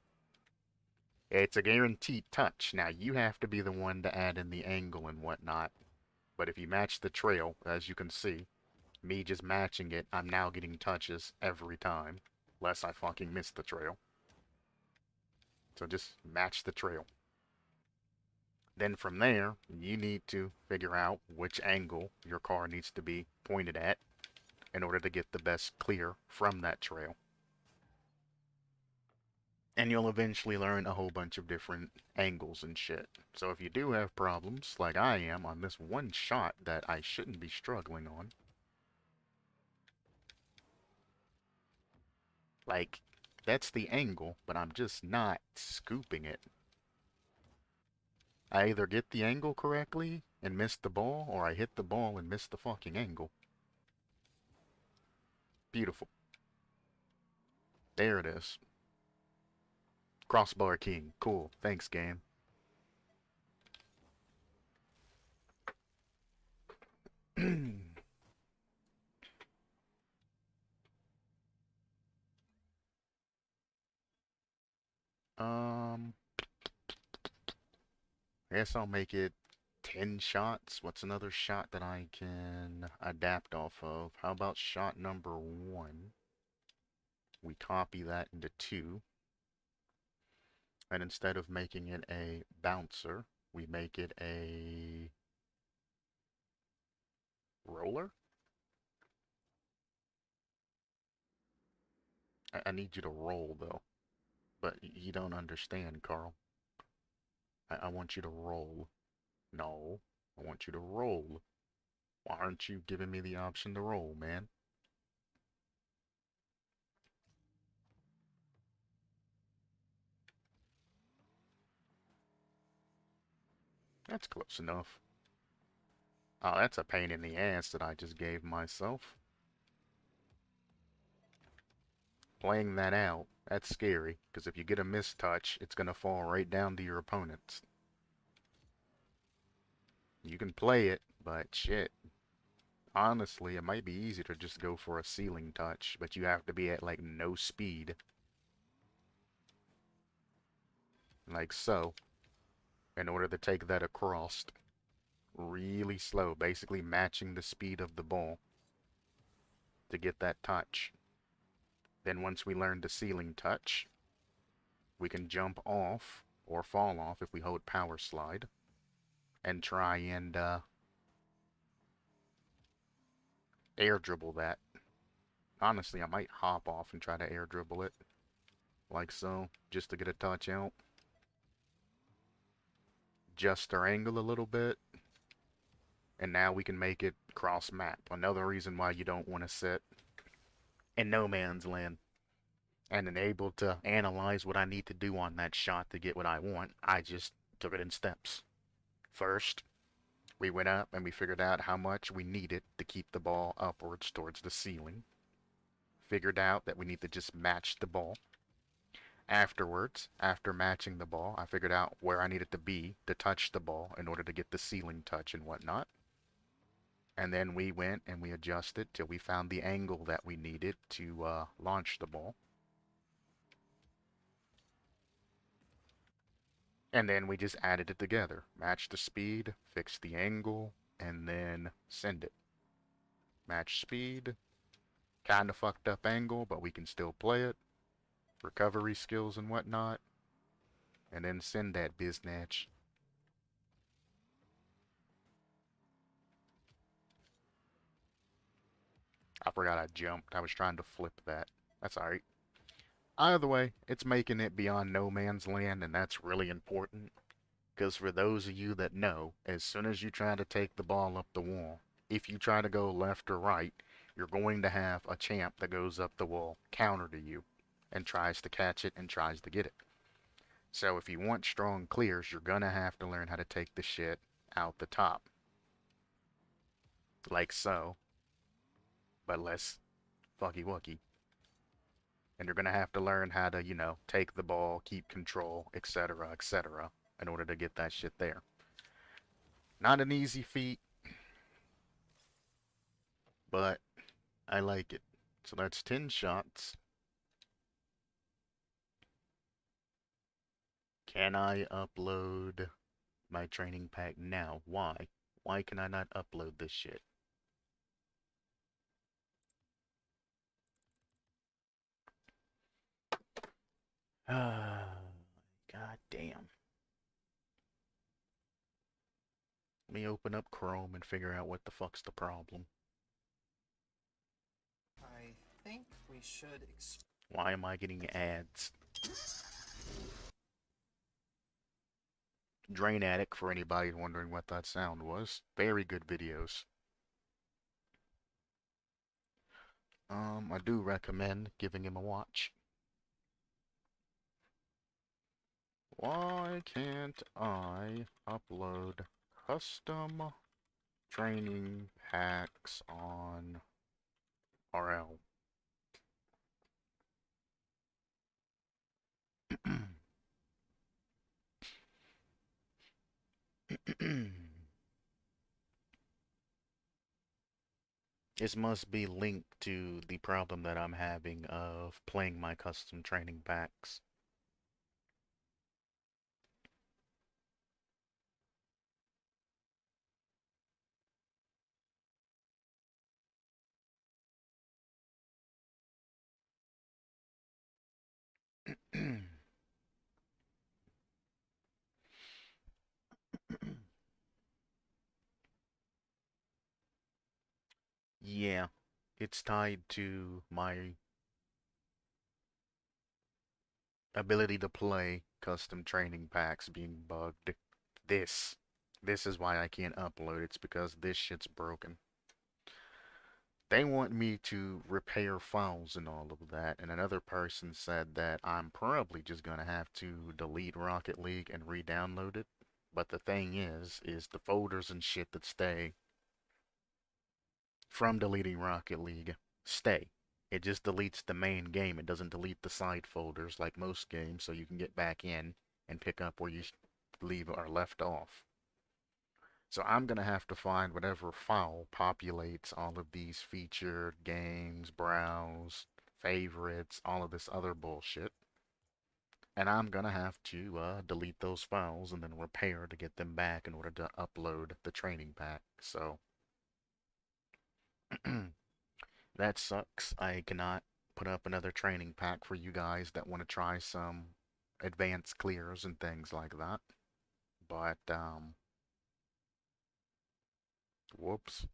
It's a guaranteed touch. Now, you have to be the one to add in the angle and whatnot. But if you match the trail, as you can see, me just matching it, I'm now getting touches every time. Lest I fucking miss the trail. So just match the trail. Then from there, you need to figure out which angle your car needs to be pointed at in order to get the best clear from that trail. And you'll eventually learn a whole bunch of different angles and shit. So if you do have problems, like I am on this one shot that I shouldn't be struggling on, like, that's the angle, but I'm just not scooping it. I either get the angle correctly and miss the ball, or I hit the ball and miss the fucking angle. Beautiful. There it is. Crossbar King. Cool. Thanks, game. um, I guess I'll make it 10 shots. What's another shot that I can adapt off of? How about shot number 1? We copy that into 2. And instead of making it a bouncer, we make it a roller? I need you to roll, though. But you don't understand, Carl. I want you to roll. No, I want you to roll. Why aren't you giving me the option to roll, man? That's close enough. Oh, that's a pain in the ass that I just gave myself. Playing that out, that's scary, because if you get a mistouch, it's going to fall right down to your opponents. You can play it, but shit. Honestly, it might be easy to just go for a ceiling touch, but you have to be at, like, no speed. Like so, in order to take that across. Really slow, basically matching the speed of the ball to get that touch. Then once we learn the ceiling touch, we can jump off or fall off if we hold power slide and try and air dribble that. Honestly, I might hop off and try to air dribble it like so, just to get a touch out. Adjust our angle a little bit, and now we can make it cross map. Another reason why you don't want to sit in no man's land. And then able to analyze what I need to do on that shot to get what I want, I just took it in steps. First, we went up and we figured out how much we needed to keep the ball upwards towards the ceiling. Figured out that we need to just match the ball. Afterwards, after matching the ball, I figured out where I needed to be to touch the ball in order to get the ceiling touch and whatnot. And then we went and we adjusted till we found the angle that we needed to launch the ball. And then we just added it together. Match the speed, fix the angle, and then send it. Match speed. Kinda fucked up angle, but we can still play it. Recovery skills and whatnot. And then send that biznatch. I forgot I jumped. I was trying to flip that. That's alright. Either way, it's making it beyond no man's land, and that's really important. Because for those of you that know, as soon as you try to take the ball up the wall, if you try to go left or right, you're going to have a champ that goes up the wall counter to you and tries to catch it and tries to get it. So if you want strong clears, you're gonna have to learn how to take the shit out the top. Like so, but less fucky wucky. And you're gonna have to learn how to, take the ball, keep control, etc., in order to get that shit there. Not an easy feat, but I like it. So that's 10 shots. Can I upload my training pack now? Why? Why can I not upload this shit? God damn. Let me open up Chrome and figure out what the fuck's the problem. I think we should. Why am I getting ads? Drain Addict, for anybody wondering what that sound was. Very good videos. I do recommend giving him a watch. Why can't I upload custom training packs on RL? This must be linked to the problem that I'm having of playing my custom training packs. Yeah, it's tied to my ability to play custom training packs being bugged. This. This is why I can't upload. It's because this shit's broken. They want me to repair files and all of that, and another person said that I'm probably just gonna have to delete Rocket League and re-download it. But the thing is the folders and shit that stay from deleting Rocket League stay. It just deletes the main game. It doesn't delete the side folders like most games, so you can get back in and pick up where you leave or left off. So I'm gonna have to find whatever file populates all of these featured games, browse, favorites, all of this other bullshit. And I'm gonna have to delete those files and then repair to get them back in order to upload the training pack. So that sucks. I cannot put up another training pack for you guys that want to try some advanced clears and things like that. But, whoops.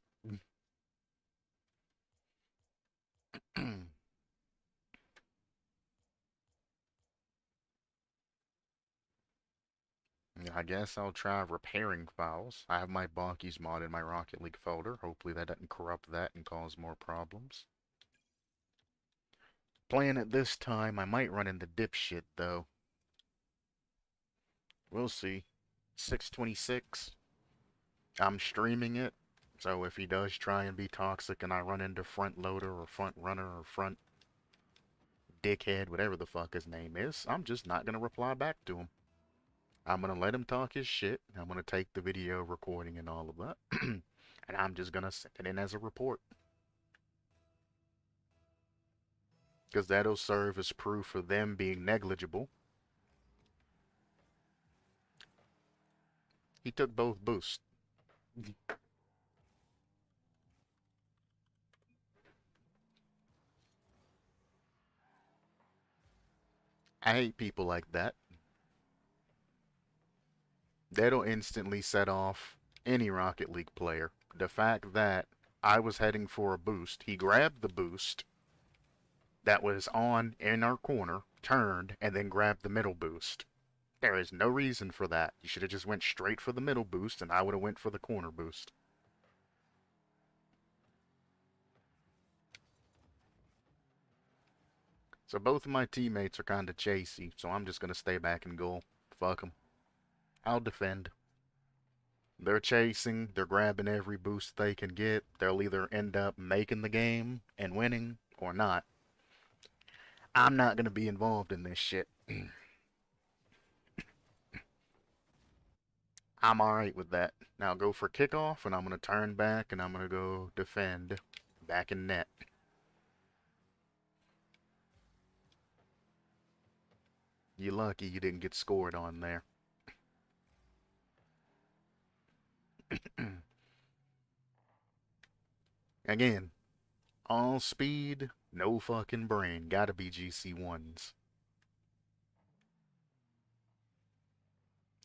I guess I'll try repairing files. I have my Bonkies mod in my Rocket League folder. Hopefully that doesn't corrupt that and cause more problems. Playing it this time, I might run into dipshit though. We'll see. 626. I'm streaming it, so if he does try and be toxic and I run into front loader or front runner or front dickhead, whatever the fuck his name is, I'm just not gonna reply back to him. I'm gonna let him talk his shit. I'm gonna take the video recording and all of that, and I'm just gonna send it in as a report. Because that'll serve as proof of them being negligible. He took both boosts. I hate people like that. That'll instantly set off any Rocket League player. The fact that I was heading for a boost, he grabbed the boost that was on in our corner, turned, and then grabbed the middle boost. There is no reason for that. You should have just went straight for the middle boost, and I would have went for the corner boost. So both of my teammates are kind of chasey, so I'm just gonna stay back and goal. Fuck them. I'll defend. They're chasing, they're grabbing every boost they can get. They'll either end up making the game and winning or not. I'm not gonna be involved in this shit. I'm alright with that. Now go for kickoff, and I'm gonna turn back, and I'm gonna go defend back in net. You're lucky you didn't get scored on there. Again, all speed, no fucking brain. Gotta be GC1s.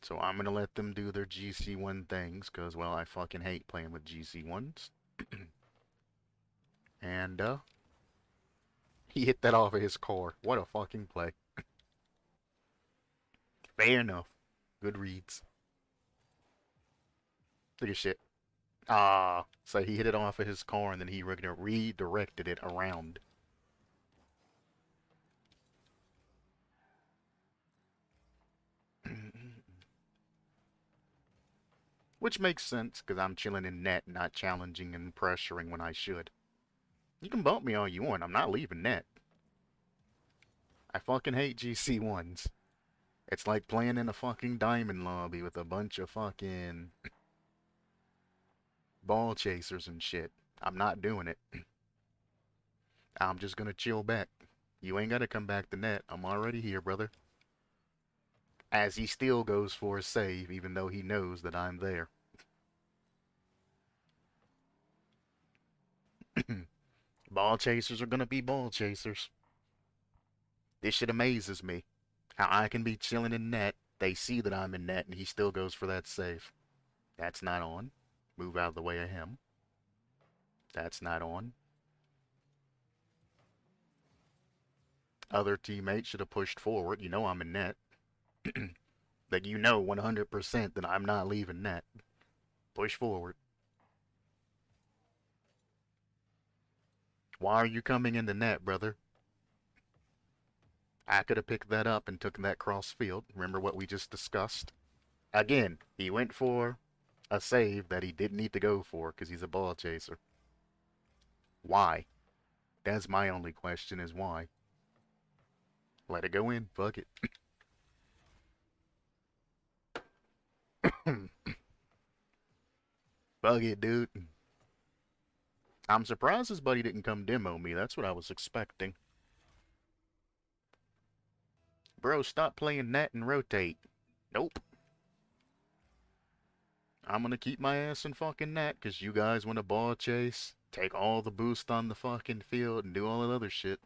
So I'm gonna let them do their GC1 things, cause well, I fucking hate playing with GC1s. And he hit that off of his car. What a fucking play. Fair enough. Good reads. Look at shit. Ah, so he hit it off of his car and then he redirected it around. Which makes sense, because I'm chilling in net, not challenging and pressuring when I should. You can bump me all you want, I'm not leaving net. I fucking hate GC1s. It's like playing in a fucking diamond lobby with a bunch of fucking ball chasers and shit. I'm not doing it. I'm just gonna chill back. You ain't gotta come back to net. I'm already here, brother. As he still goes for a save, even though he knows that I'm there. Ball chasers are gonna be ball chasers. This shit amazes me. How I can be chilling in net, they see that I'm in net, and he still goes for that save. That's not on. Move out of the way of him. That's not on. Other teammates should have pushed forward. You know I'm in net. Like, you know 100% that I'm not leaving net. Push forward. Why are you coming into net, brother? I could have picked that up and took that cross field. Remember what we just discussed? Again, he went for a save that he didn't need to go for because he's a ball chaser. Why? That's my only question, is why. Let it go in. Fuck it. Fuck it, dude. I'm surprised his buddy didn't come demo me. That's what I was expecting. Bro, stop playing net and rotate. Nope. I'm gonna keep my ass in fucking net because you guys want to ball chase, take all the boost on the fucking field, and do all that other shit.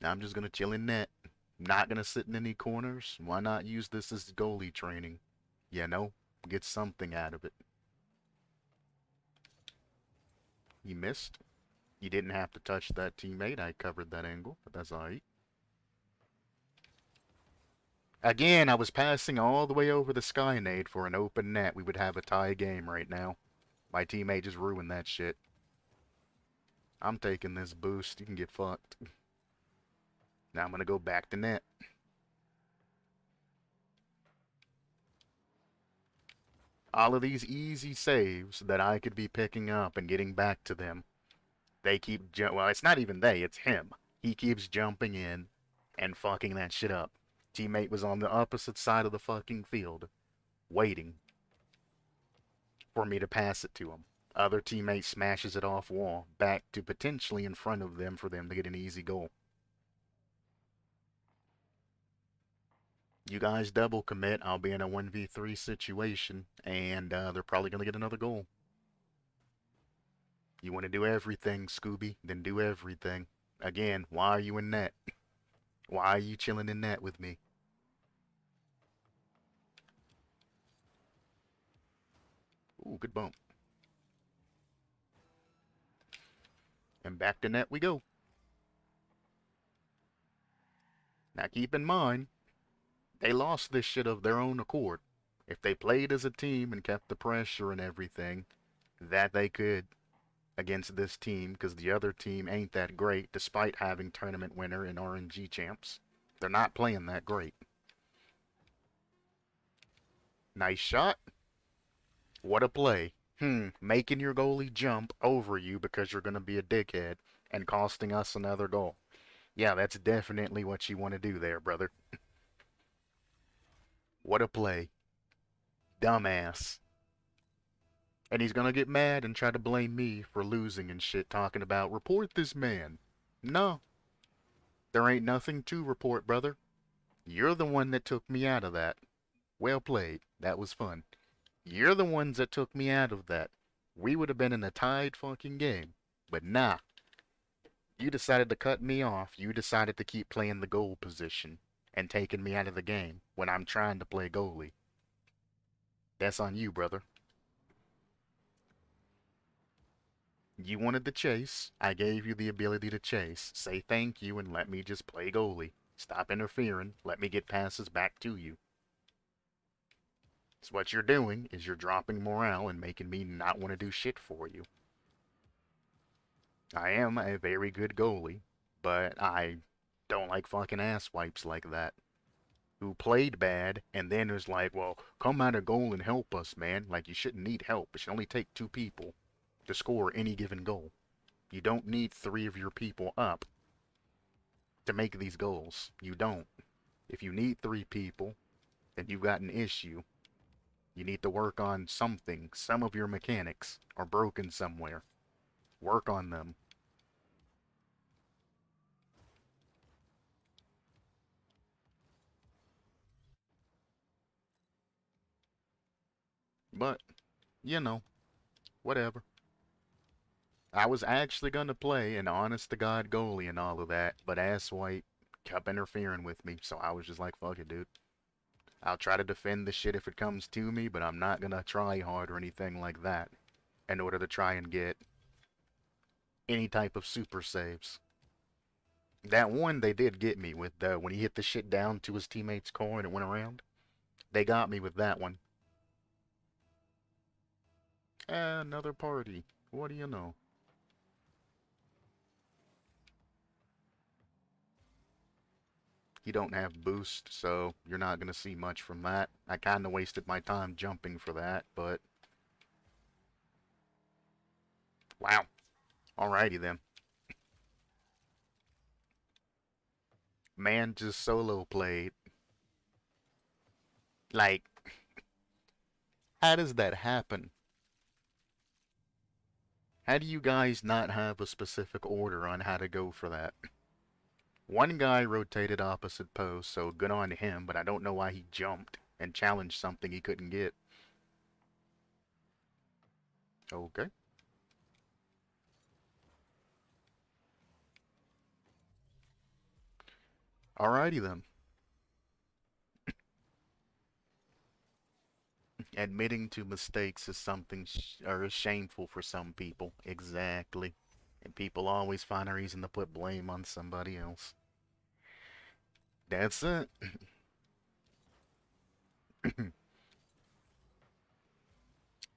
I'm just gonna chill in net. Not gonna sit in any corners. Why not use this as goalie training? You know, get something out of it. You missed. You didn't have to touch that teammate. I covered that angle, but that's alright. Again, I was passing all the way over the Skynade for an open net. We would have a tie game right now. My teammate just ruined that shit. I'm taking this boost. You can get fucked. Now I'm gonna go back to net. All of these easy saves that I could be picking up and getting back to them, they keep well, it's not even they, it's him. He keeps jumping in and fucking that shit up. Teammate was on the opposite side of the fucking field, waiting for me to pass it to him. Other teammate smashes it off wall, back to potentially in front of them for them to get an easy goal. You guys double commit, I'll be in a 1v3 situation, and they're probably going to get another goal. You want to do everything, Scooby, then do everything. Again, why are you in net? Why are you chilling in net with me? Ooh, good bump. And back to net we go. Now keep in mind, they lost this shit of their own accord. If they played as a team and kept the pressure and everything, that they could against this team, because the other team ain't that great, despite having tournament winner and RNG champs. They're not playing that great. Nice shot. What a play. Making your goalie jump over you because you're going to be a dickhead and costing us another goal. Yeah, that's definitely what you want to do there, brother. What a play. Dumbass. And he's gonna get mad and try to blame me for losing and shit, talking about, report this man. No. There ain't nothing to report, brother. You're the one that took me out of that. Well played. That was fun. You're the ones that took me out of that. We would have been in a tied fucking game. But nah. You decided to cut me off. You decided to keep playing the goal position and taking me out of the game when I'm trying to play goalie. That's on you, brother. You wanted the chase. I gave you the ability to chase. Say thank you and let me just play goalie. Stop interfering. Let me get passes back to you. So what you're doing is you're dropping morale and making me not want to do shit for you. I am a very good goalie, but I don't like fucking ass wipes like that. Who played bad and then was like, well, come out of goal and help us, man. Like, you shouldn't need help. It should only take 2 people to score any given goal. You don't need 3 of your people up to make these goals. You don't. If you need 3 people, then you've got an issue. You need to work on something. Some of your mechanics are broken somewhere. Work on them. But, you know, whatever. I was actually gonna play an honest-to-God goalie and all of that, but Asswipe kept interfering with me, so I was just like, fuck it, dude. I'll try to defend the shit if it comes to me, but I'm not gonna try hard or anything like that in order to try and get any type of super saves. That one they did get me with, when he hit the shit down to his teammate's car and it went around. They got me with that one. Another party. What do you know? You don't have boost, so you're not gonna see much from that. I kinda wasted my time jumping for that, but... Wow. Alrighty then. Man just solo played. Like, how does that happen? How do you guys not have a specific order on how to go for that? One guy rotated opposite post, so good on him, but I don't know why he jumped and challenged something he couldn't get. Okay. Alrighty then. Admitting to mistakes is something or is shameful for some people. Exactly. And people always find a reason to put blame on somebody else. That's it.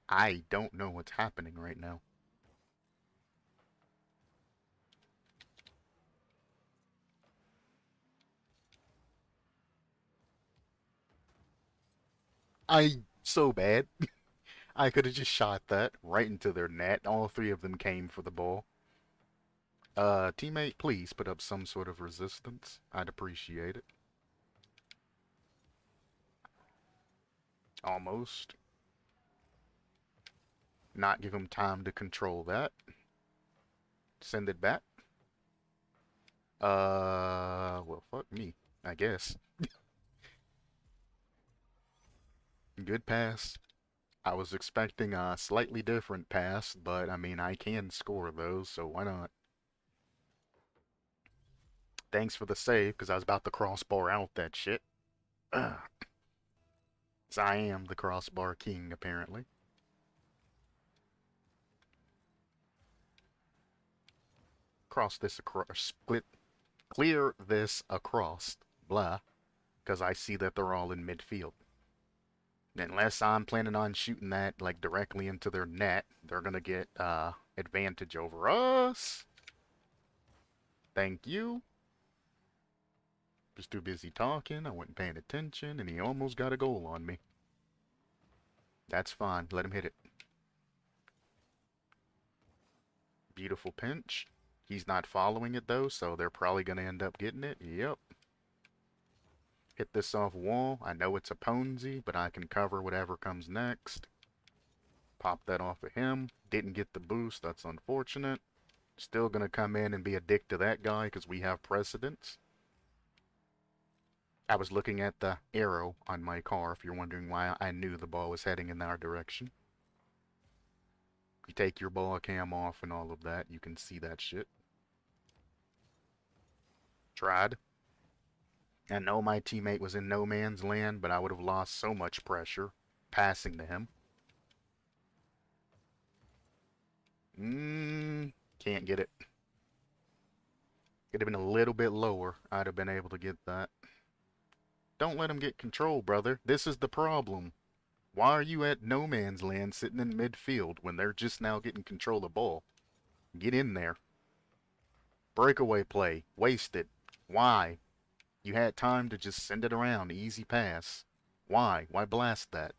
I don't know what's happening right now. So bad. I could have just shot that right into their net. All three of them came for the ball. Teammate, please put up some sort of resistance. I'd appreciate it. Almost. Not give him time to control that. Send it back. Well, fuck me, I guess. Good pass. I was expecting a slightly different pass, but I mean, I can score those, so why not? Thanks for the save, because I was about to crossbar out that shit. So I am the crossbar king, apparently. Cross this across, split, clear this across, blah, because I see that they're all in midfield. Unless I'm planning on shooting that like directly into their net, they're gonna get advantage over us. Thank you. Was too busy talking, I wasn't paying attention, and he almost got a goal on me. That's fine, let him hit it. Beautiful pinch. He's not following it though, so they're probably gonna end up getting it. Yep. Hit this off wall. I know it's a Ponzi, but I can cover whatever comes next. Pop that off of him. Didn't get the boost. That's unfortunate. Still gonna come in and be a dick to that guy because we have precedence. I was looking at the arrow on my car, if you're wondering why I knew the ball was heading in our direction. You take your ball cam off and all of that, you can see that shit. Tried. I know my teammate was in no man's land, but I would have lost so much pressure passing to him. Can't get it. Could have been a little bit lower. I'd have been able to get that. Don't let him get control, brother. This is the problem. Why are you at no man's land sitting in midfield when they're just now getting control of the ball? Get in there. Breakaway play. Wasted. Why? You had time to just send it around. Easy pass. Why? Why blast that?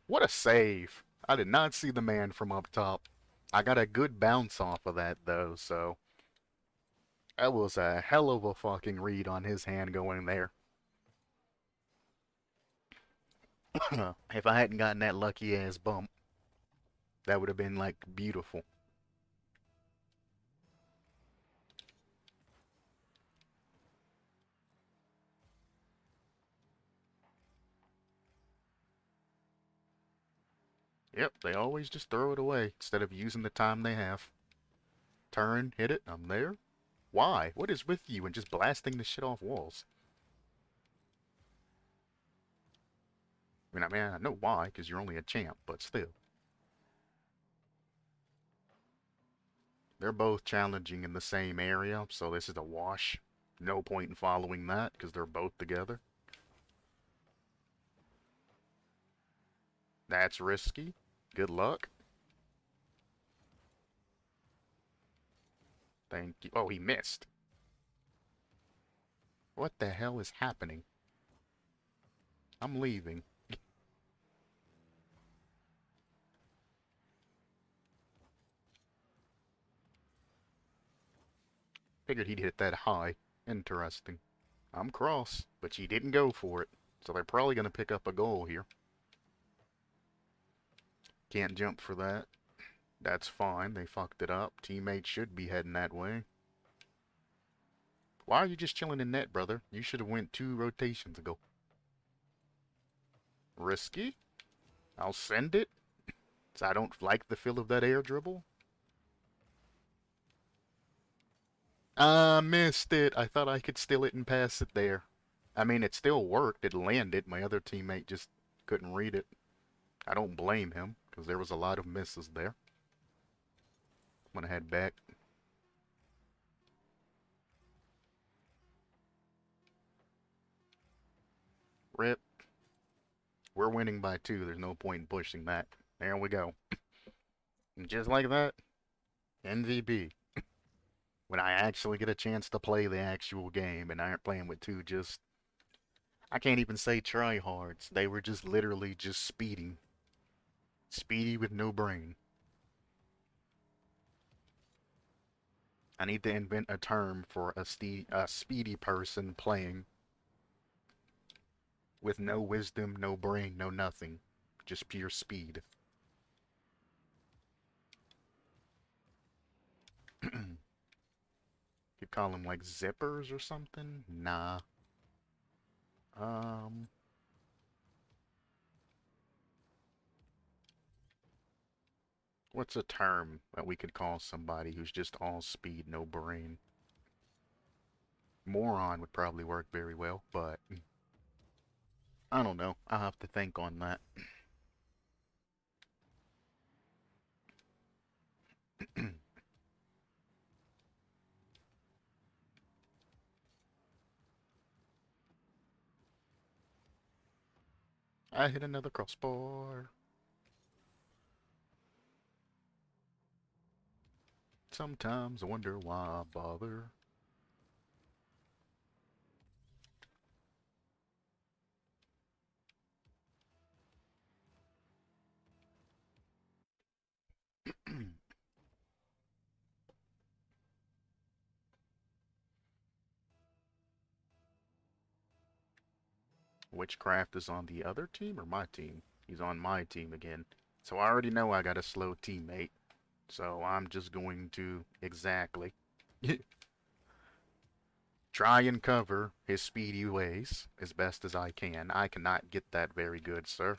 What a save. I did not see the man from up top. I got a good bounce off of that, though, so... That was a hell of a fucking read on his hand going there. If I hadn't gotten that lucky ass bump, that would have been, like, beautiful. Yep, they always just throw it away instead of using the time they have. Turn, hit it, I'm there. Why? What is with you and just blasting the shit off walls? I mean, I know why, because you're only a champ, but still. They're both challenging in the same area, so this is a wash. No point in following that, because they're both together. That's risky. Good luck. Thank you. Oh, he missed. What the hell is happening? I'm leaving. Figured he'd hit that high. Interesting. I'm cross, but she didn't go for it. So they're probably going to pick up a goal here. Can't jump for that. That's fine. They fucked it up. Teammates should be heading that way. Why are you just chilling in net, brother? You should have went 2 rotations ago. Risky? I'll send it. So I don't like the feel of that air dribble. I missed it. I thought I could steal it and pass it there. I mean, it still worked. It landed. My other teammate just couldn't read it. I don't blame him, because there was a lot of misses there. I'm gonna head back. Rip. We're winning by 2. There's no point in pushing that. There we go. And just like that, MVP. When I actually get a chance to play the actual game and I aren't playing with two just, I can't even say tryhards. They were just literally just speeding. Speedy with no brain. I need to invent a term for a speedy person playing with no wisdom, no brain, no nothing. Just pure speed. Could call them like zippers or something? Nah. Um, what's a term that we could call somebody who's just all speed, no brain? Moron would probably work very well, but I don't know. I'll have to think on that. I hit another crossbar. Sometimes I wonder why I bother. Witchcraft is on the other team or my team? He's on my team again. So I already know I got a slow teammate. So I'm just going to exactly try and cover his speedy ways as best as I can. I cannot get that very good, sir.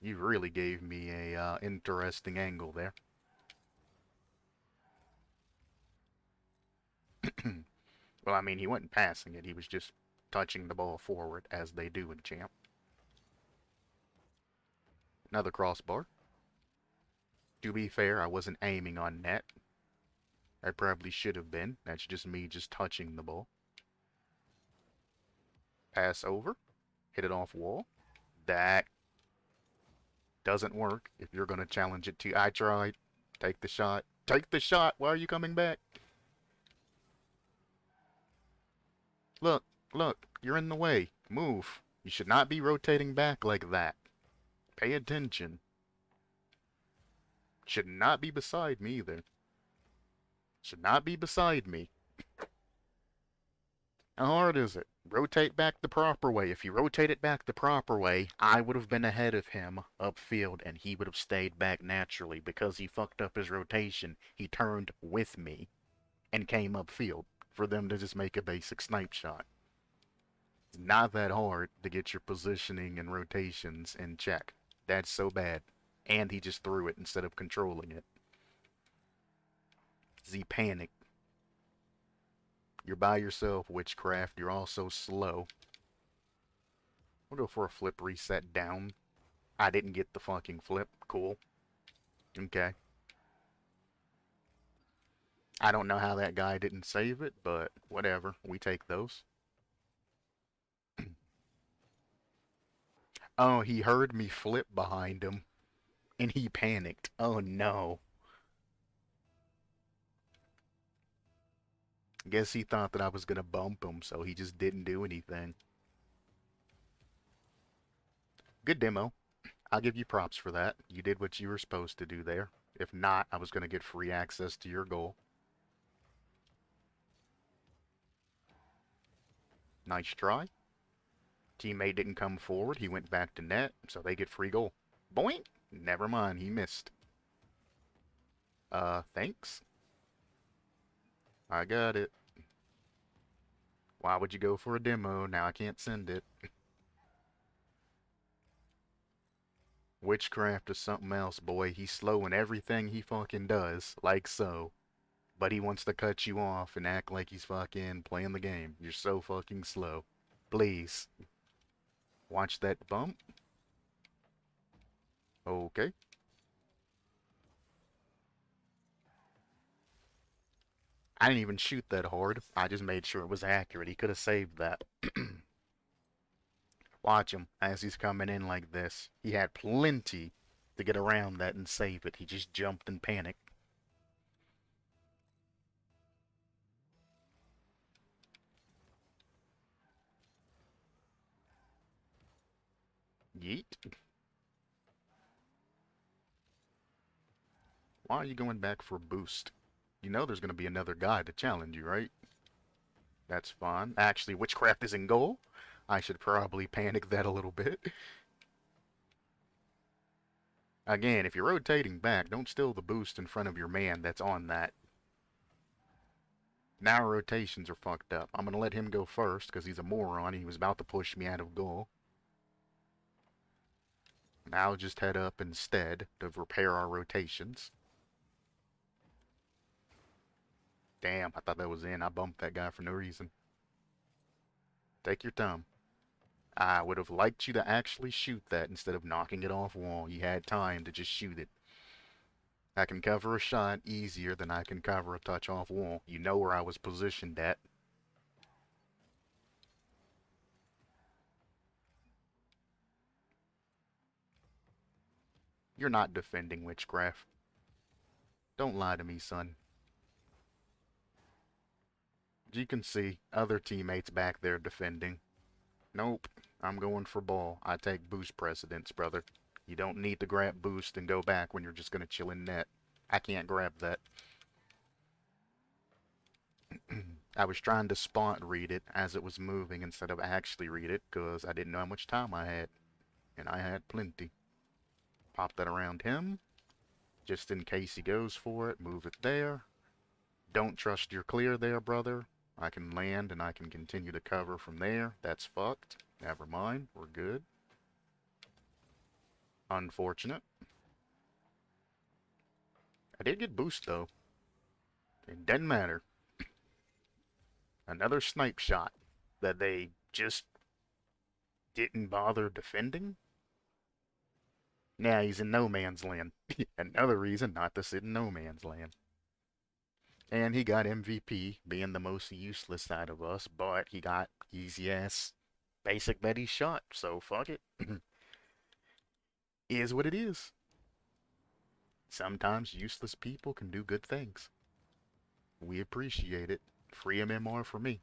You really gave me a interesting angle there. Well, I mean, he wasn't passing it. He was just touching the ball forward, as they do in Champ. Another crossbar. To be fair, I wasn't aiming on net. I probably should have been. That's just me just touching the ball. Pass over. Hit it off wall. That doesn't work if you're going to challenge it to... I tried. Take the shot. Take the shot. Why are you coming back? Look, look. You're in the way. Move. You should not be rotating back like that. Pay attention. Should not be beside me either. Should not be beside me. How hard is it? Rotate back the proper way. If you rotate it back the proper way, I would have been ahead of him upfield and he would have stayed back naturally. Because he fucked up his rotation, he turned with me and came upfield for them to just make a basic snipe shot. It's not that hard to get your positioning and rotations in check. That's so bad. And he just threw it instead of controlling it. Z panicked. You're by yourself, Witchcraft. You're also slow. We'll go for a flip reset down. I didn't get the fucking flip. Cool. Okay. I don't know how that guy didn't save it, but whatever. We take those. Oh, he heard me flip behind him, and he panicked. Oh no. Guess he thought that I was gonna bump him, so he just didn't do anything. Good demo. I'll give you props for that. You did what you were supposed to do there. If not, I was gonna get free access to your goal. Nice try. Teammate didn't come forward. He went back to net, so they get free goal. Boink! Never mind, he missed. Thanks. I got it. Why would you go for a demo? Now I can't send it. Witchcraft is something else, boy. He's slow in everything he fucking does, like so. But he wants to cut you off and act like he's fucking playing the game. You're so fucking slow. Please. Watch that bump. Okay. I didn't even shoot that hard. I just made sure it was accurate. He could have saved that. Watch him as he's coming in like this. He had plenty to get around that and save it. He just jumped in panic. Yeet. Why are you going back for a boost? You know there's going to be another guy to challenge you, right? That's fine. Actually, witchcraft is in goal. I should probably panic that a little bit. Again, if you're rotating back, don't steal the boost in front of your man that's on that. Now rotations are fucked up. I'm going to let him go first because he's a moron. He was about to push me out of goal. Now I'll just head up instead to repair our rotations. Damn, I thought that was in. I bumped that guy for no reason. Take your time. I would have liked you to actually shoot that instead of knocking it off wall. You had time to just shoot it. I can cover a shot easier than I can cover a touch off wall. You know where I was positioned at. You're not defending witchcraft. Don't lie to me, son. As you can see, other teammates back there defending. Nope, I'm going for ball. I take boost precedence, brother. You don't need to grab boost and go back when you're just gonna chill in net. I can't grab that. I was trying to spot read it as it was moving instead of actually read it because I didn't know how much time I had. And I had plenty. Pop that around him. Just in case he goes for it, move it there. Don't trust your clear there, brother. I can land and I can continue to cover from there. That's fucked. Never mind. We're good. Unfortunate. I did get boost though. It doesn't matter. Another snipe shot that they just didn't bother defending. Now he's in no man's land. Another reason not to sit in no man's land. And he got MVP, being the most useless side of us, but he got easy ass basic Betty shot, so fuck it. Is what it is. Sometimes useless people can do good things. We appreciate it. Free MMR for me.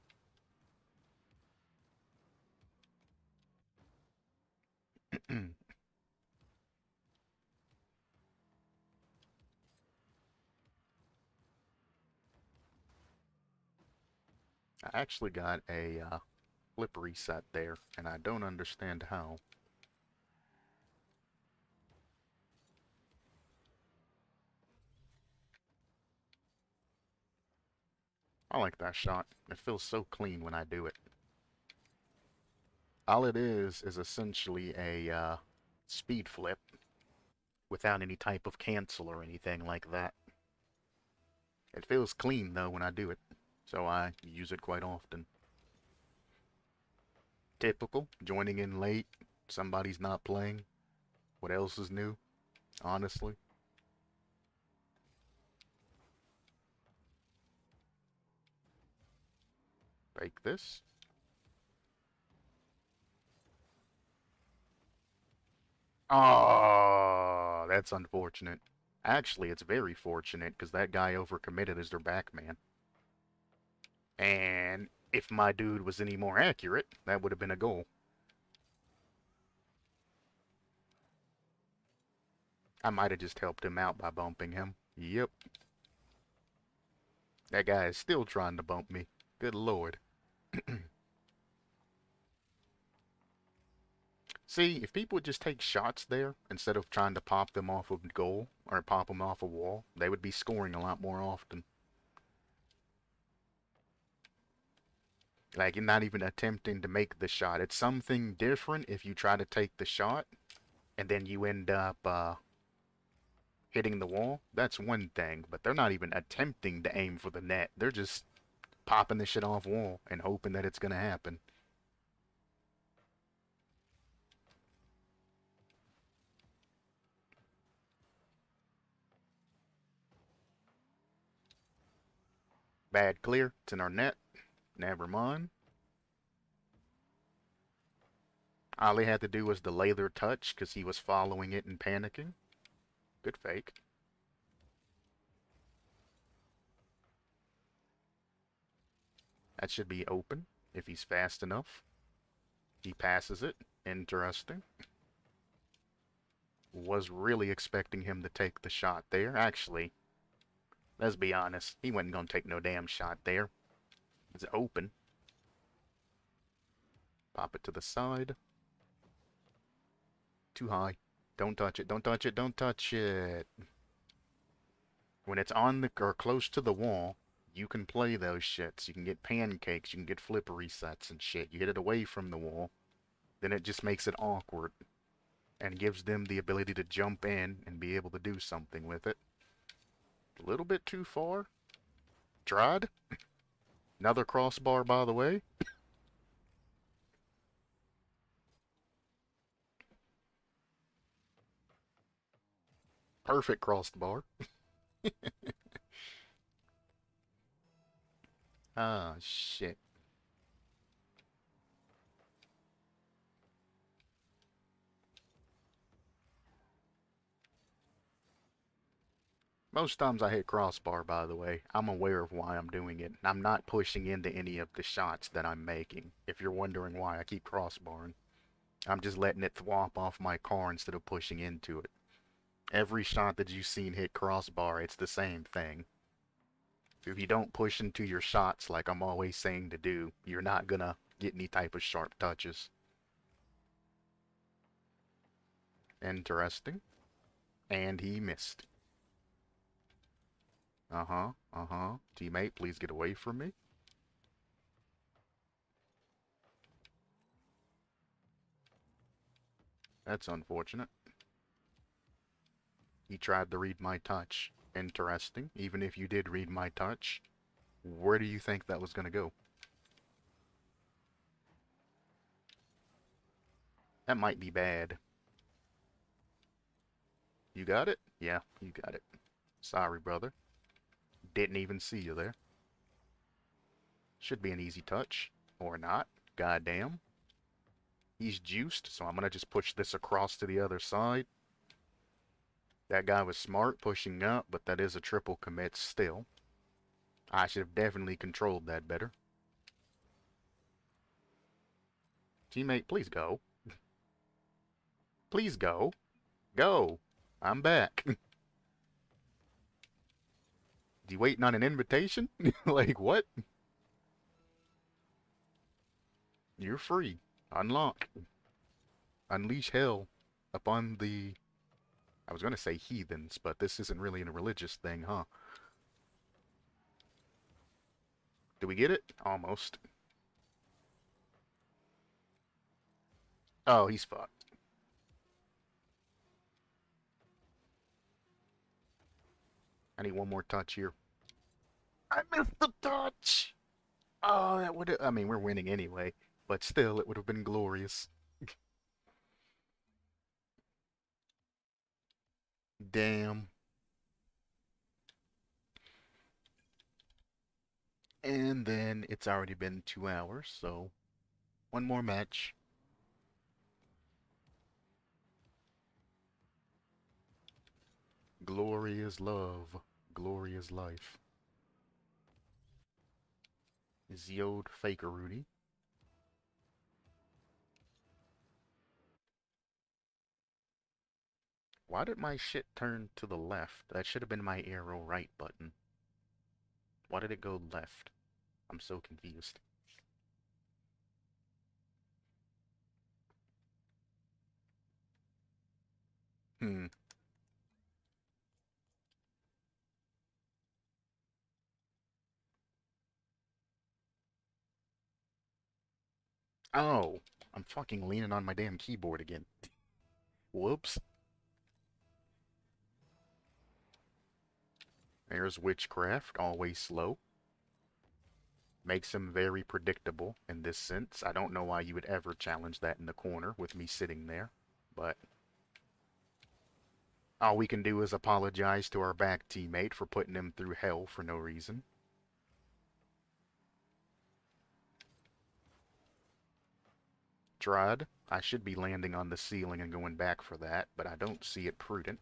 I actually got a flip reset there, and I don't understand how. I like that shot. It feels so clean when I do it. All it is essentially a speed flip without any type of cancel or anything like that. It feels clean though when I do it, so I use it quite often. Typical, joining in late, somebody's not playing. What else is new? Honestly. Fake this. Oh, that's unfortunate. Actually, it's very fortunate because that guy overcommitted as their backman. And if my dude was any more accurate, that would have been a goal. I might have just helped him out by bumping him. Yep. That guy is still trying to bump me. Good lord. See, if people would just take shots there instead of trying to pop them off of goal or pop them off a wall, they would be scoring a lot more often. Like, you're not even attempting to make the shot. It's something different if you try to take the shot and then you end up Hitting the wall, that's one thing, but they're not even attempting to aim for the net. They're just popping the shit off wall and hoping that it's gonna happen. Bad clear. It's in our net. Never mind. All he had to do was delay their touch because he was following it and panicking. Good fake. That should be open if he's fast enough. He passes it. Interesting. Was really expecting him to take the shot there. Actually, let's be honest. He wasn't going to take no damn shot there. It's open. Pop it to the side. Too high. Don't touch it. Don't touch it. Don't touch it. When it's on the or close to the wall, you can play those shits. You can get pancakes. You can get flip resets and shit. You hit it away from the wall, then it just makes it awkward and gives them the ability to jump in and be able to do something with it. A little bit too far. Tried. Another crossbar, by the way. Perfect crossbar. Ah, shit. Most times I hit crossbar, by the way. I'm aware of why I'm doing it. I'm not pushing into any of the shots that I'm making. If you're wondering why I keep crossbarring, I'm just letting it thwop off my car instead of pushing into it. Every shot that you've seen hit crossbar, it's the same thing. If you don't push into your shots like I'm always saying to do, you're not gonna get any type of sharp touches. Interesting. And he missed. Uh-huh, uh-huh. Teammate, please get away from me. That's unfortunate. He tried to read my touch. Interesting. Even if you did read my touch, where do you think that was gonna go? That might be bad. You got it? Yeah, you got it. Sorry, brother. Didn't even see you there. Should be an easy touch. Or not. Goddamn. He's juiced, so I'm gonna just push this across to the other side. That guy was smart pushing up, but that is a triple commit still. I should have definitely controlled that better. Teammate, please go. Please go. Go. I'm back. You waiting on an invitation? Like, what? You're free. Unlock. Unleash hell upon the... I was gonna say heathens, but this isn't really a religious thing, huh? Do we get it? Almost. Oh, he's fucked. I need one more touch here. I missed the touch! Oh, that would have... I mean, we're winning anyway, but still, it would have been glorious. Damn. And then it's already been 2 hours, so one more match. Glory is love. Glory is life. Ziod Fakerooty. Why did my shit turn to the left? That should have been my arrow right button. Why did it go left? I'm so confused. Hmm. Oh, I'm fucking leaning on my damn keyboard again. Whoops. There's witchcraft, always slow. Makes him very predictable in this sense. I don't know why you would ever challenge that in the corner with me sitting there, but all we can do is apologize to our back teammate for putting him through hell for no reason. Tried. I should be landing on the ceiling and going back for that, but I don't see it prudent.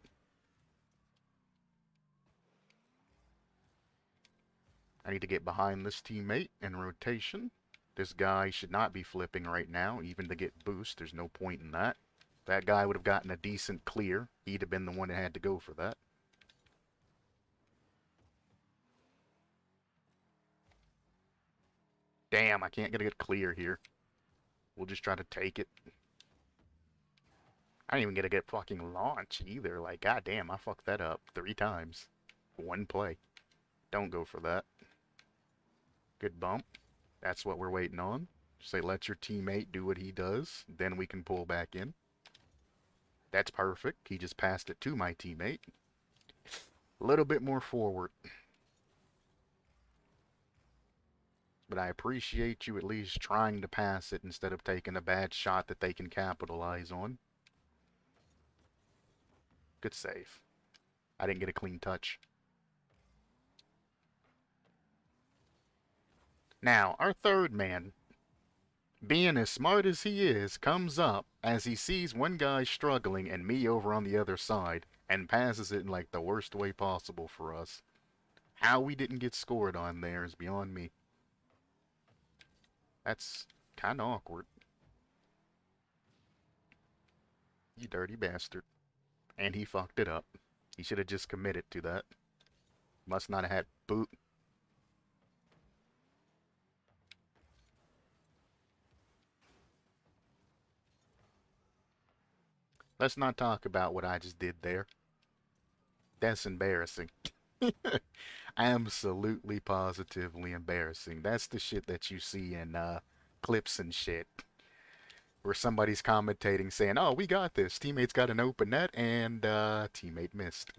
I need to get behind this teammate in rotation. This guy should not be flipping right now, even to get boost. There's no point in that. That guy would have gotten a decent clear. He'd have been the one that had to go for that. Damn, I can't get a good clear here. We'll just try to take it. I didn't even get a good fucking launch either. Like, goddamn, I fucked that up 3 times. One play. Don't go for that. Good bump. That's what we're waiting on. Say, let your teammate do what he does. Then we can pull back in. That's perfect. He just passed it to my teammate. A little bit more forward. But I appreciate you at least trying to pass it instead of taking a bad shot that they can capitalize on. Good save. I didn't get a clean touch. Now, our third man, being as smart as he is, comes up as he sees one guy struggling and me over on the other side and passes it in like the worst way possible for us. How we didn't get scored on there is beyond me. That's kind of awkward. You dirty bastard. And he fucked it up. He should have just committed to that. Must not have had boot. Let's not talk about what I just did there. That's embarrassing. Absolutely positively embarrassing. That's the shit that you see in clips and shit. Where somebody's commentating saying, oh, we got this. Teammate's got an open net and teammate missed.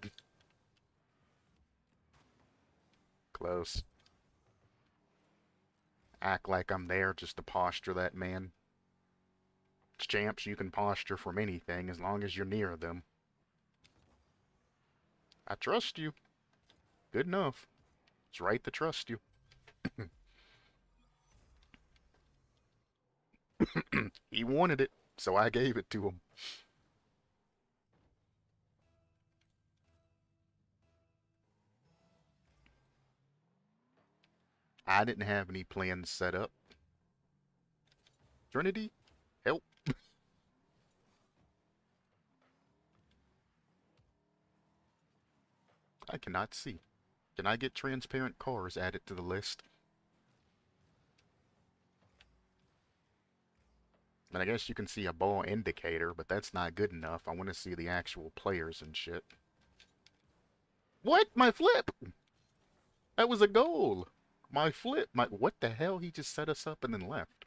Close. Act like I'm there just to posture that man. Champs, you can posture from anything as long as you're near them. I trust you. Good enough. It's right to trust you. He wanted it, so I gave it to him. I didn't have any plans set up. Trinity, help. I cannot see. Can I get transparent cars added to the list? And I guess you can see a ball indicator, but that's not good enough. I want to see the actual players and shit. What? My flip? That was a goal. My flip. What the hell? He just set us up and then left.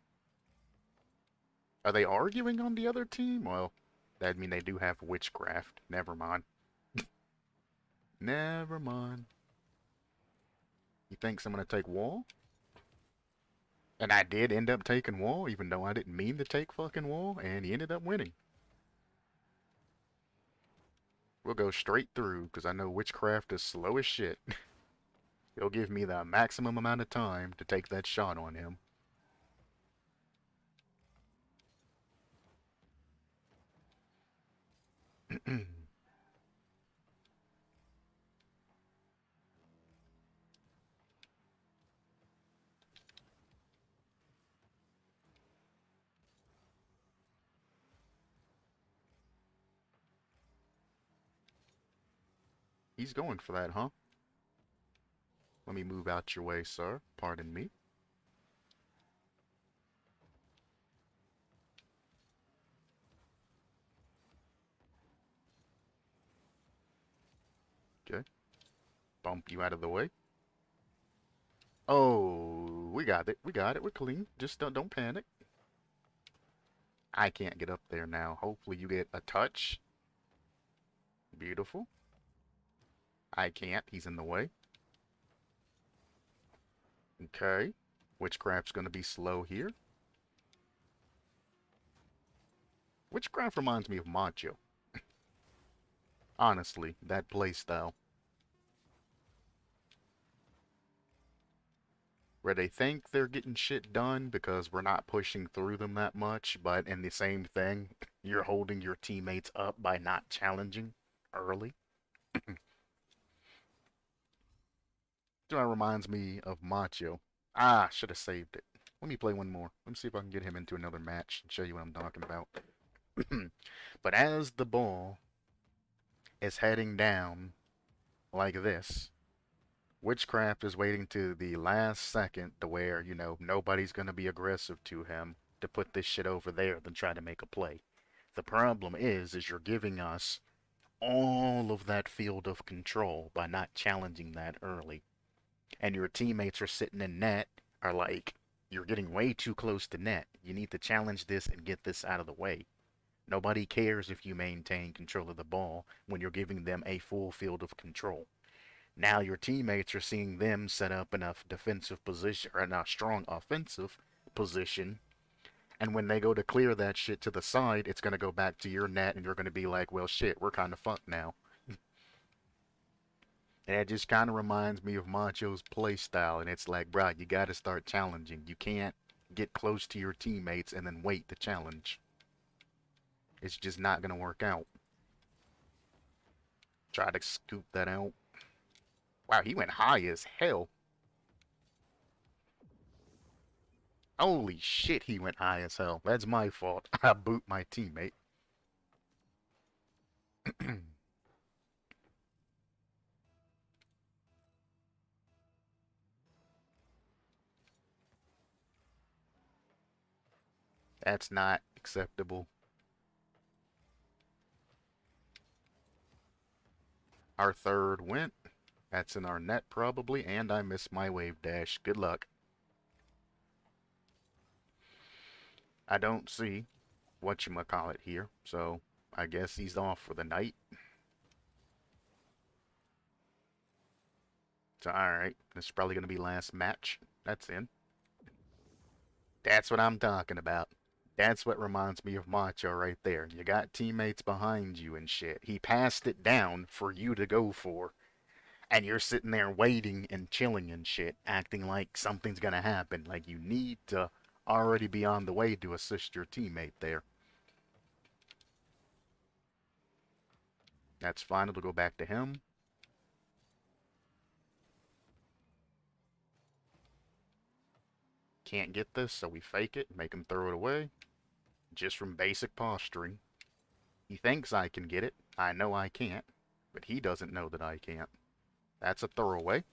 Are they arguing on the other team? Well, that'd mean they do have witchcraft. Never mind. Never mind. He thinks I'm gonna take wall? And I did end up taking wall, even though I didn't mean to take fucking wall, and he ended up winning. We'll go straight through, because I know witchcraft is slow as shit. He'll give me the maximum amount of time to take that shot on him. He's going for that, huh? Let me move out your way, sir. Pardon me. Okay. Bump you out of the way. Oh, we got it. We got it. We're clean. Just don't panic. I can't get up there now. Hopefully you get a touch. Beautiful. I can't. He's in the way. Okay. Witchcraft's gonna be slow here. Witchcraft reminds me of Macho. Honestly, that playstyle. Where they think they're getting shit done because we're not pushing through them that much, but in the same thing, you're holding your teammates up by not challenging early. That reminds me of Macho. Ah, should have saved it. Let me play one more. Let me see if I can get him into another match and show you what I'm talking about. But as the ball is heading down like this, Witchcraft is waiting to the last second to where, nobody's going to be aggressive to him to put this shit over there than try to make a play. The problem is you're giving us all of that field of control by not challenging that early. And your teammates are sitting in net are like, you're getting way too close to net. You need to challenge this and get this out of the way. Nobody cares if you maintain control of the ball when you're giving them a full field of control. Now your teammates are seeing them set up in a defensive position or in a strong offensive position. And when they go to clear that shit to the side, it's going to go back to your net and you're going to be like, well, shit, we're kind of fucked now. And it just kind of reminds me of Macho's play style. And it's like, bro, you got to start challenging. You can't get close to your teammates and then wait to challenge. It's just not going to work out. Try to scoop that out. Wow, he went high as hell. Holy shit, he went high as hell. That's my fault. I boot my teammate. That's not acceptable. Our third went. That's in our net probably, and I missed my wave dash. Good luck. I don't see whatchamacallit here, so I guess he's off for the night. So alright, this is probably gonna be last match. That's in. That's what I'm talking about. That's what reminds me of Macho right there. You got teammates behind you and shit. He passed it down for you to go for. And you're sitting there waiting and chilling and shit, acting like something's gonna happen. Like you need to already be on the way to assist your teammate there. That's fine. It'll go back to him. Can't get this, so we fake it, make him throw it away. Just from basic posturing. He thinks I can get it. I know I can't. But he doesn't know that I can't. That's a throwaway.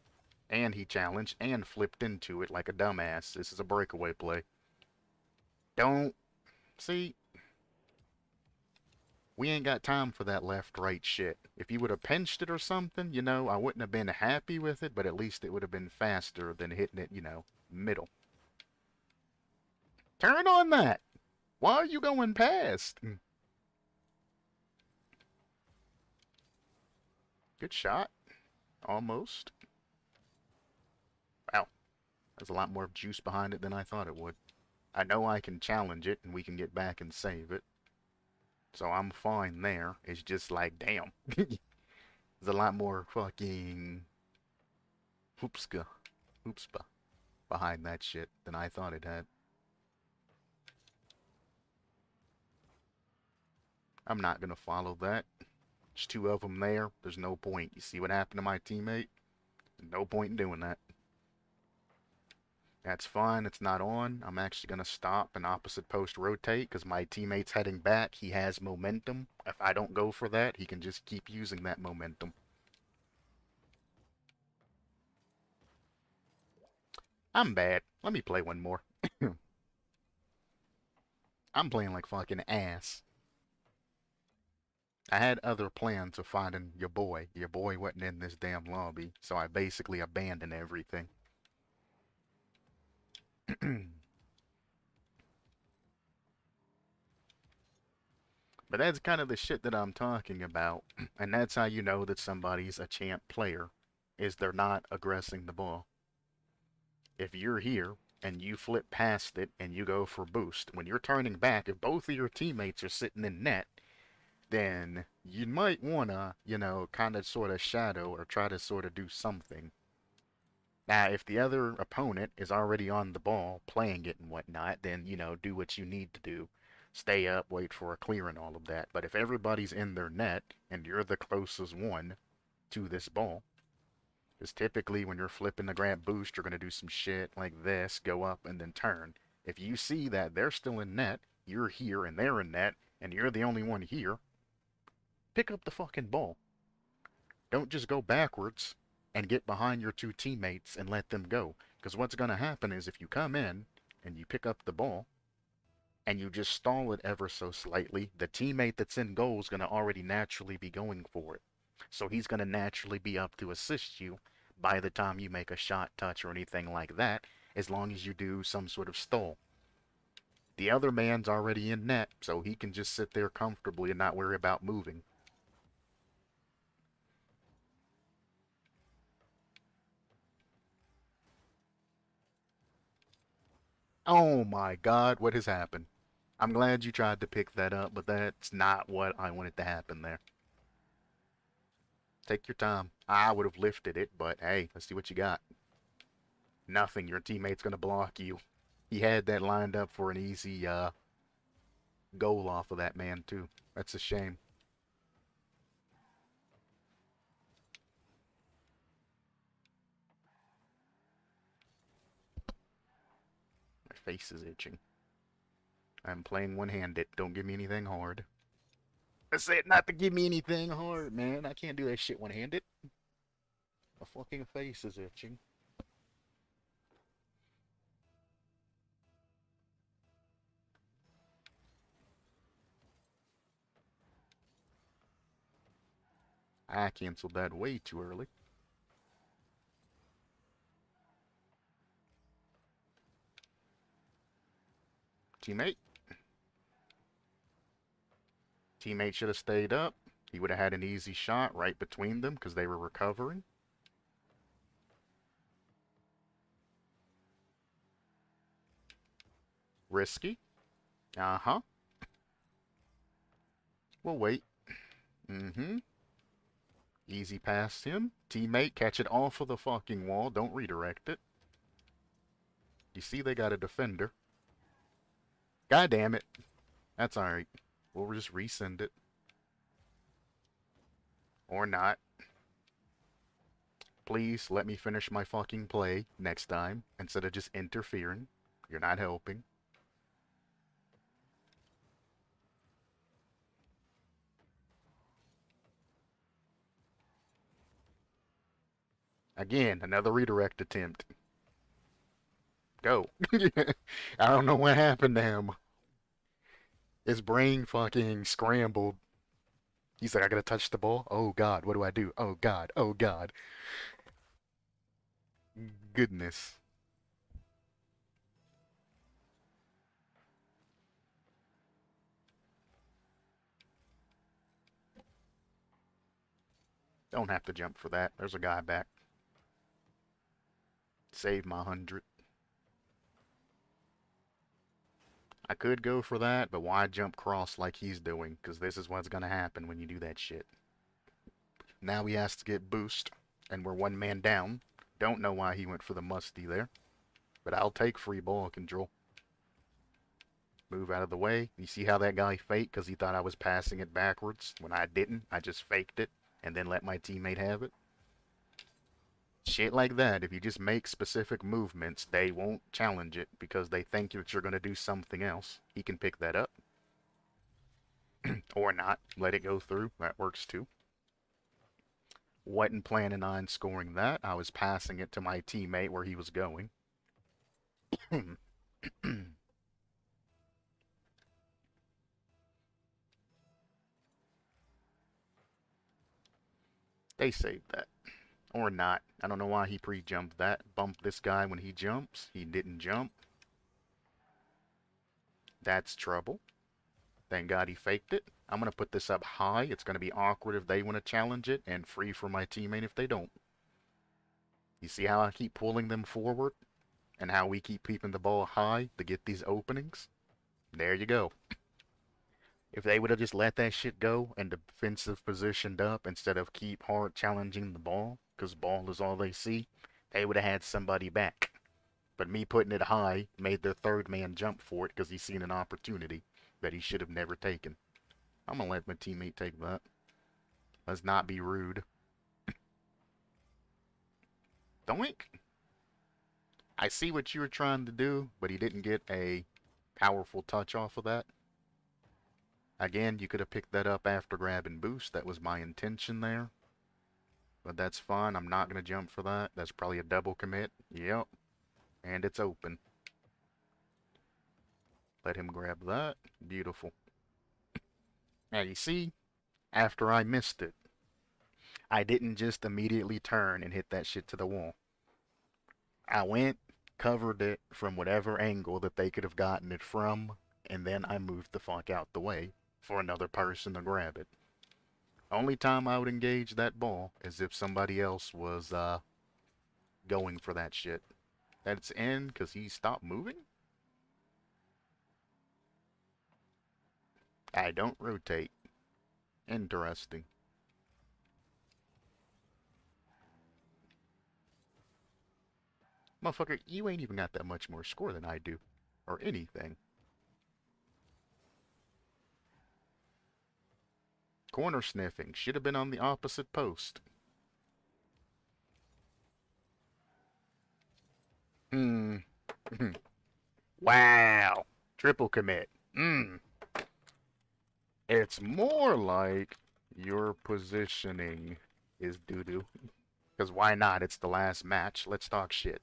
And he challenged and flipped into it like a dumbass. This is a breakaway play. Don't... See? We ain't got time for that left-right shit. If you would have pinched it or something, I wouldn't have been happy with it, but at least it would have been faster than hitting it, middle. Turn on that! Why are you going past? Good shot. Almost. Wow. There's a lot more juice behind it than I thought it would. I know I can challenge it and we can get back and save it. So I'm fine there. It's just like, damn. There's a lot more fucking hoopska, hoopspa behind that shit than I thought it had. I'm not gonna follow that. There's two of them there. There's no point. You see what happened to my teammate? No point in doing that. That's fine. It's not on. I'm actually going to stop and opposite post rotate because my teammate's heading back. He has momentum. If I don't go for that, he can just keep using that momentum. I'm bad. Let me play one more. I'm playing like fucking ass. I had other plans of finding your boy. Your boy wasn't in this damn lobby, so I basically abandoned everything. But that's kind of the shit that I'm talking about. And that's how you know that somebody's a champ player, is they're not aggressing the ball. If you're here and you flip past it and you go for boost, when you're turning back, if both of your teammates are sitting in net, then you might wanna, kind of sort of shadow or try to sort of do something. Now, if the other opponent is already on the ball, playing it and whatnot, then, do what you need to do. Stay up, wait for a clear and all of that. But if everybody's in their net and you're the closest one to this ball, because typically when you're flipping the grab boost, you're going to do some shit like this, go up and then turn. If you see that they're still in net, you're here and they're in net, and you're the only one here, pick up the fucking ball. Don't just go backwards and get behind your two teammates and let them go. Because what's going to happen is if you come in and you pick up the ball and you just stall it ever so slightly, the teammate that's in goal is going to already naturally be going for it. So he's going to naturally be up to assist you by the time you make a shot, touch, or anything like that, as long as you do some sort of stall. The other man's already in net, so he can just sit there comfortably and not worry about moving. Oh my god, what has happened? I'm glad you tried to pick that up, but that's not what I wanted to happen there. Take your time. I would have lifted it, but hey, let's see what you got. Nothing. Your teammate's gonna block you. He had that lined up for an easy goal off of that man too. That's a shame. My face is itching. I'm playing one-handed. Don't give me anything hard. I said not to give me anything hard, man. I can't do that shit one-handed. My fucking face is itching. I canceled that way too early. Teammate. Teammate should have stayed up. He would have had an easy shot right between them because they were recovering. Risky. Uh-huh. We'll wait. Mm-hmm. Easy past him. Teammate, catch it off of the fucking wall. Don't redirect it. You see they got a defender. God damn it. That's alright. We'll just resend it. Or not. Please let me finish my fucking play next time instead of just interfering. You're not helping. Again, another redirect attempt. Go. I don't know what happened to him. His brain fucking scrambled. He's like, I gotta touch the ball? Oh god, what do I do? Oh god, oh god. Goodness. Don't have to jump for that. There's a guy back. Save my 100. I could go for that, but why jump cross like he's doing? Because this is what's gonna happen when you do that shit. Now he has to get boost, and we're one man down. Don't know why he went for the musty there. But I'll take free ball control. Move out of the way. You see how that guy faked because he thought I was passing it backwards? When I didn't, I just faked it and then let my teammate have it. Shit like that, if you just make specific movements, they won't challenge it because they think that you're going to do something else. He can pick that up. Or not. Let it go through. That works too. Wasn't planning on scoring that. I was passing it to my teammate where he was going. They saved that. Or not. I don't know why he pre-jumped that. Bumped this guy when he jumps. He didn't jump. That's trouble. Thank God he faked it. I'm going to put this up high. It's going to be awkward if they want to challenge it, and free for my teammate if they don't. You see how I keep pulling them forward? and how we keep keeping the ball high to get these openings. There you go. If they would have just let that shit go and defensive positioned up instead of keep hard challenging the ball, because ball is all they see, they would have had somebody back. But me putting it high made their third man jump for it because he's seen an opportunity that he should have never taken. I'm gonna let my teammate take that. Let's not be rude. Doink! I see what you were trying to do, but he didn't get a powerful touch off of that. Again, you could have picked that up after grab and boost. That was my intention there. But that's fine. I'm not going to jump for that. That's probably a double commit. Yep. And it's open. Let him grab that. Beautiful. Now you see, after I missed it, I didn't just immediately turn and hit that shit to the wall. I went, covered it from whatever angle that they could have gotten it from, and then I moved the fuck out the way for another person to grab it. Only time I would engage that ball is if somebody else was going for that shit. That's in because he stopped moving? I don't rotate. Interesting. Motherfucker, you ain't even got that much more score than I do. Or anything. Corner sniffing. Should have been on the opposite post. Hmm. Wow. Triple commit. It's more like your positioning is doo-doo. Because why not? It's the last match. Let's talk shit.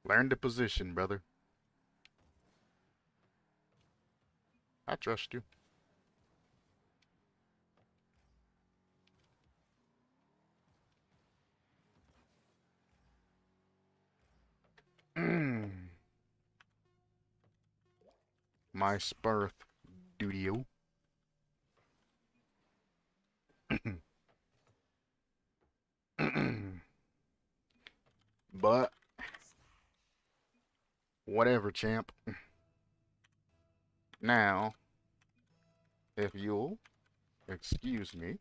Learn to position, brother. I trust you. My spurth studio. But whatever, champ. Now, if you'll excuse me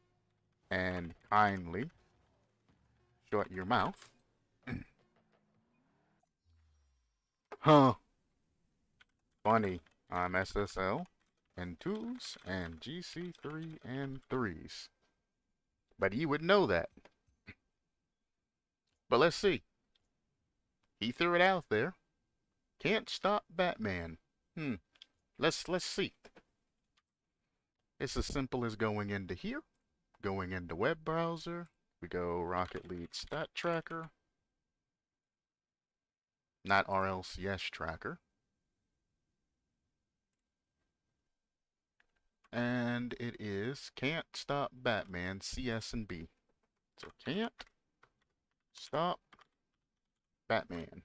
and kindly shut your mouth. Huh. Funny. I'm SSL and 2s and GC3 and 3s. But you would know that. But let's see. He threw it out there. Can't stop Batman. Let's see. It's as simple as going into here, going into web browser. We go Rocket League Stat Tracker, not RLCS Tracker. And it is Can't Stop Batman CS and B. So Can't Stop Batman.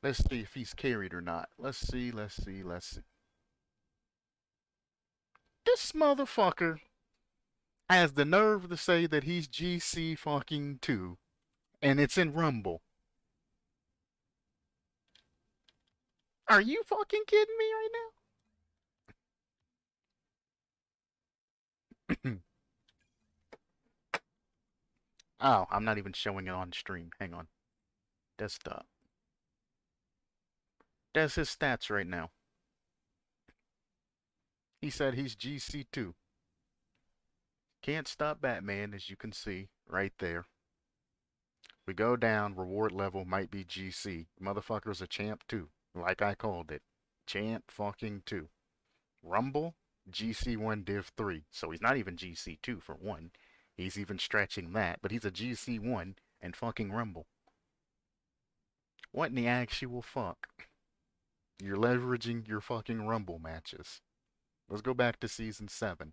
Let's see if he's carried or not. Let's see. This motherfucker has the nerve to say that he's GC fucking 2, and it's in Rumble. Are you fucking kidding me right now? Oh, I'm not even showing it on stream. Hang on. Desktop. That's his stats right now. He said he's GC2. Can't stop Batman, as you can see right there. We go down, reward level might be GC. Motherfucker's a champ 2, like I called it. Champ fucking 2. Rumble, GC1 Div 3. So he's not even GC2 for 1. He's even stretching that, but he's a GC1 and fucking Rumble. What in the actual fuck? You're leveraging your fucking Rumble matches. Let's go back to Season 7.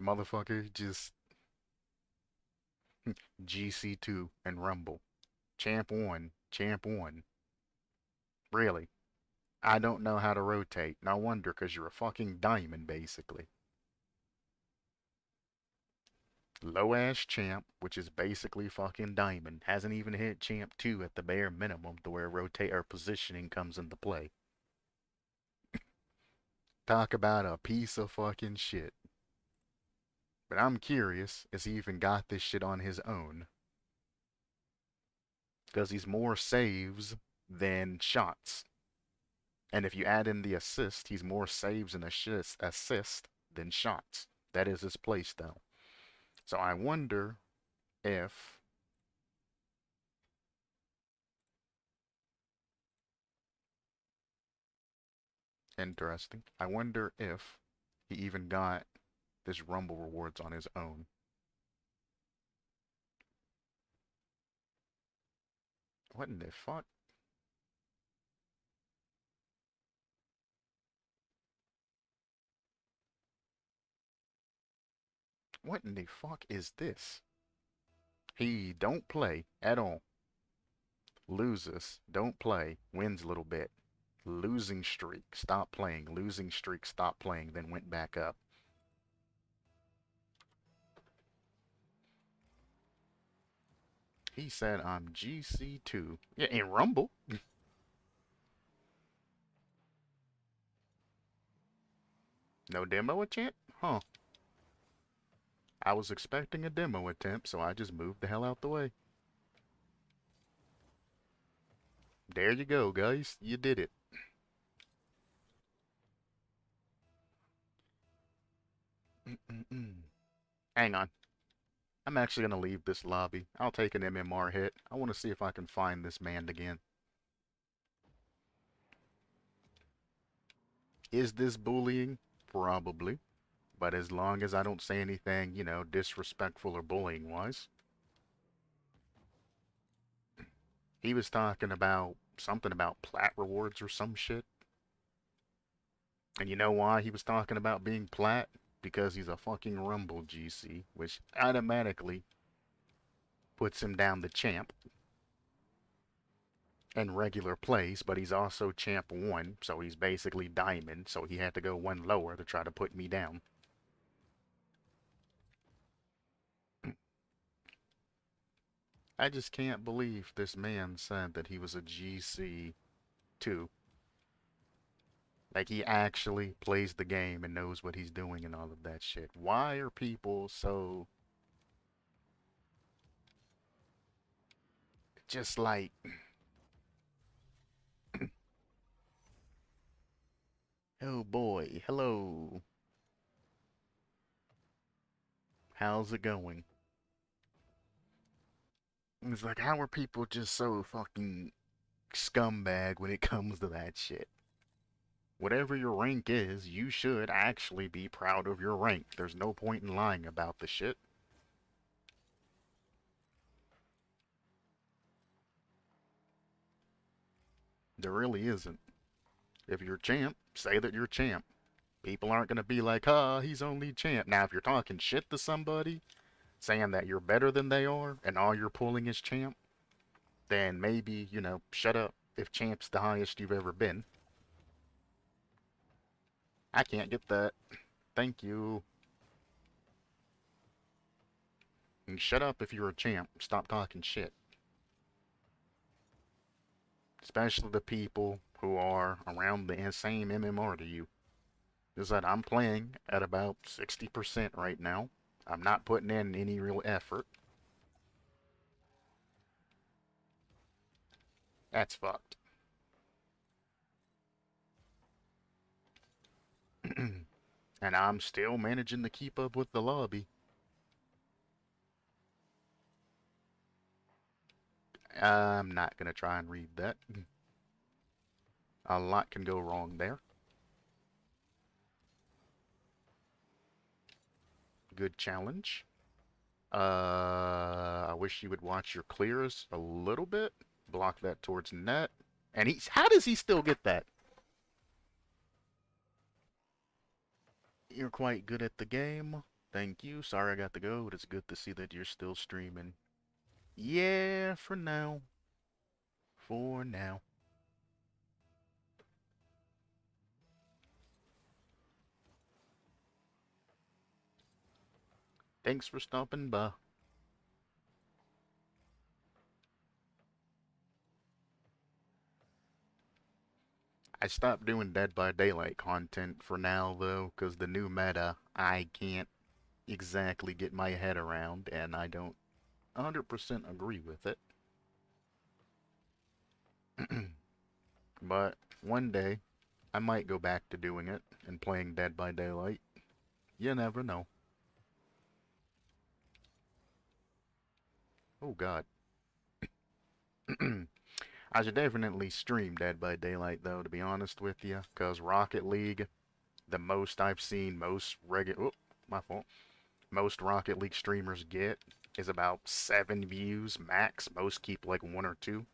Motherfucker just GC2 and Rumble. Champ 1, Champ 1. Really? I don't know how to rotate. No wonder, because you're a fucking diamond, basically. Low ass champ, which is basically fucking diamond. Hasn't even hit champ 2 at the bare minimum to where rotate or positioning comes into play. Talk about a piece of fucking shit. But I'm curious, has he even got this shit on his own? Because he's more saves than shots. And if you add in the assist, he's more saves and assist than shots. That is his playstyle. So I wonder if interesting. I wonder if he even got this Rumble rewards on his own. What in the fuck? What in the fuck is this? He don't play at all. Loses, don't play, wins a little bit. Losing streak, stop playing. Losing streak, stop playing, then went back up. He said I'm GC2. Yeah, in Rumble. No demo attempt? Huh. I was expecting a demo attempt, so I just moved the hell out the way. There you go, guys. You did it. Hang on. I'm actually going to leave this lobby. I'll take an MMR hit. I want to see if I can find this man again. Is this bullying? Probably. But as long as I don't say anything, you know, disrespectful or bullying wise. He was talking about something about plat rewards or some shit. And you know why he was talking about being plat? Because he's a fucking Rumble GC, which automatically puts him down the champ in regular plays, but he's also champ 1, so he's basically diamond, so he had to go one lower to try to put me down. I just can't believe this man said that he was a GC 2. Like, he actually plays the game and knows what he's doing and all of that shit. Why are people so... just like... oh boy, hello. How's it going? It's like, how are people just so fucking scumbag when it comes to that shit? Whatever your rank is, you should actually be proud of your rank. There's no point in lying about the shit. There really isn't. If you're champ, say that you're champ. People aren't gonna be like, he's only champ. Now, if you're talking shit to somebody, saying that you're better than they are, and all you're pulling is champ, then maybe, you know, shut up if champ's the highest you've ever been. I can't get that. Thank you. And shut up if you're a champ. Stop talking shit. Especially the people who are around the same MMR to you. Is that I'm playing at about 60% right now. I'm not putting in any real effort. That's fucked. And I'm still managing to keep up with the lobby. I'm not gonna try and read that. A lot can go wrong there. Good challenge. I wish you would watch your clears a little bit. Block that towards net. And how does he still get that? You're quite good at the game. Thank you. Sorry I got to go, but it's good to see that you're still streaming. Yeah, for now. For now. Thanks for stopping by. I stopped doing Dead by Daylight content for now, though, because the new meta I can't exactly get my head around, and I don't 100% agree with it. But one day, I might go back to doing it and playing Dead by Daylight. You never know. Oh god. I should definitely stream Dead by Daylight, though, to be honest with you, because Rocket League, the most I've seen most regular... Oh, my fault. Most Rocket League streamers get is about 7 views max. Most keep like 1 or 2.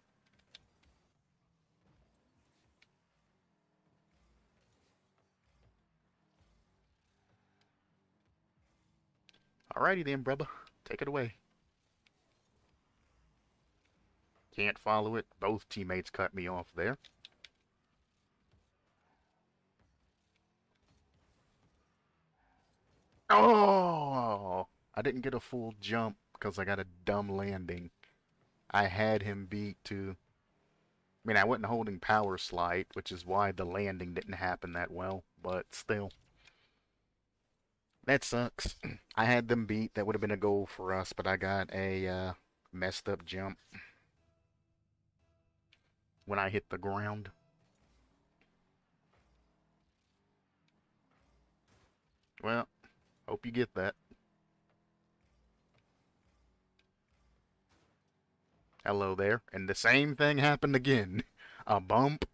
Alrighty then, brother. Take it away. Can't follow it. Both teammates cut me off there. Oh! I didn't get a full jump because I got a dumb landing. I had him beat to... I mean, I wasn't holding power slide, which is why the landing didn't happen that well, but still. That sucks. I had them beat. That would have been a goal for us, but I got a messed up jump when I hit the ground. Well, hope you get that. Hello there. And the same thing happened again. A bump,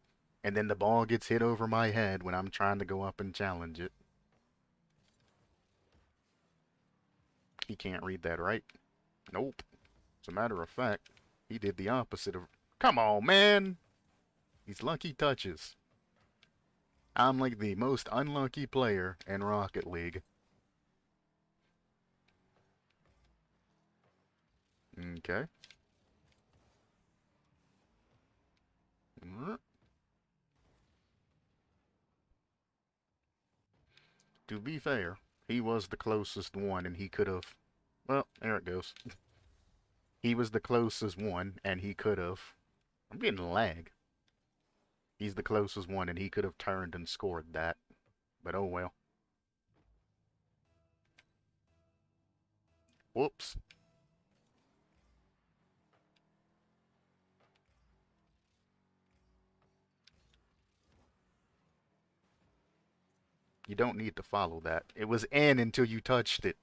and then the ball gets hit over my head when I'm trying to go up and challenge it. He can't read that, right? Nope. As a matter of fact, he did the opposite of... Come on, man! These lucky touches. I'm like the most unlucky player in Rocket League. Okay. To be fair, he was the closest one and he could have... Well, there it goes. He was the closest one and he could have... I'm getting lag. He's the closest one and he could have turned and scored that. But oh well. Whoops. You don't need to follow that. It was in until you touched it.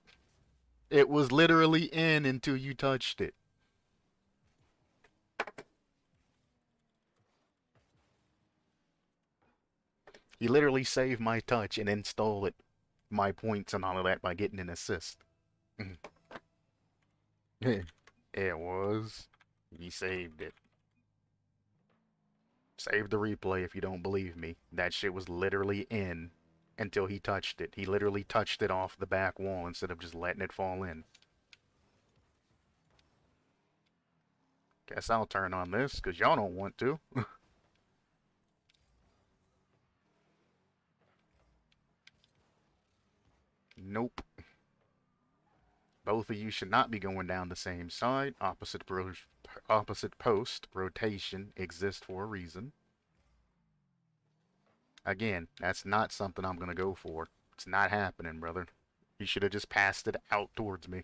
It was literally in until you touched it. He literally saved my touch and then stole it, my points and all of that by getting an assist. It was. He saved it. Save the replay if you don't believe me. That shit was literally in until he touched it. He literally touched it off the back wall instead of just letting it fall in. Guess I'll turn on this, because y'all don't want to. Nope. Both of you should not be going down the same side. Opposite post rotation exists for a reason. Again, that's not something I'm going to go for. It's not happening, brother. You should have just passed it out towards me.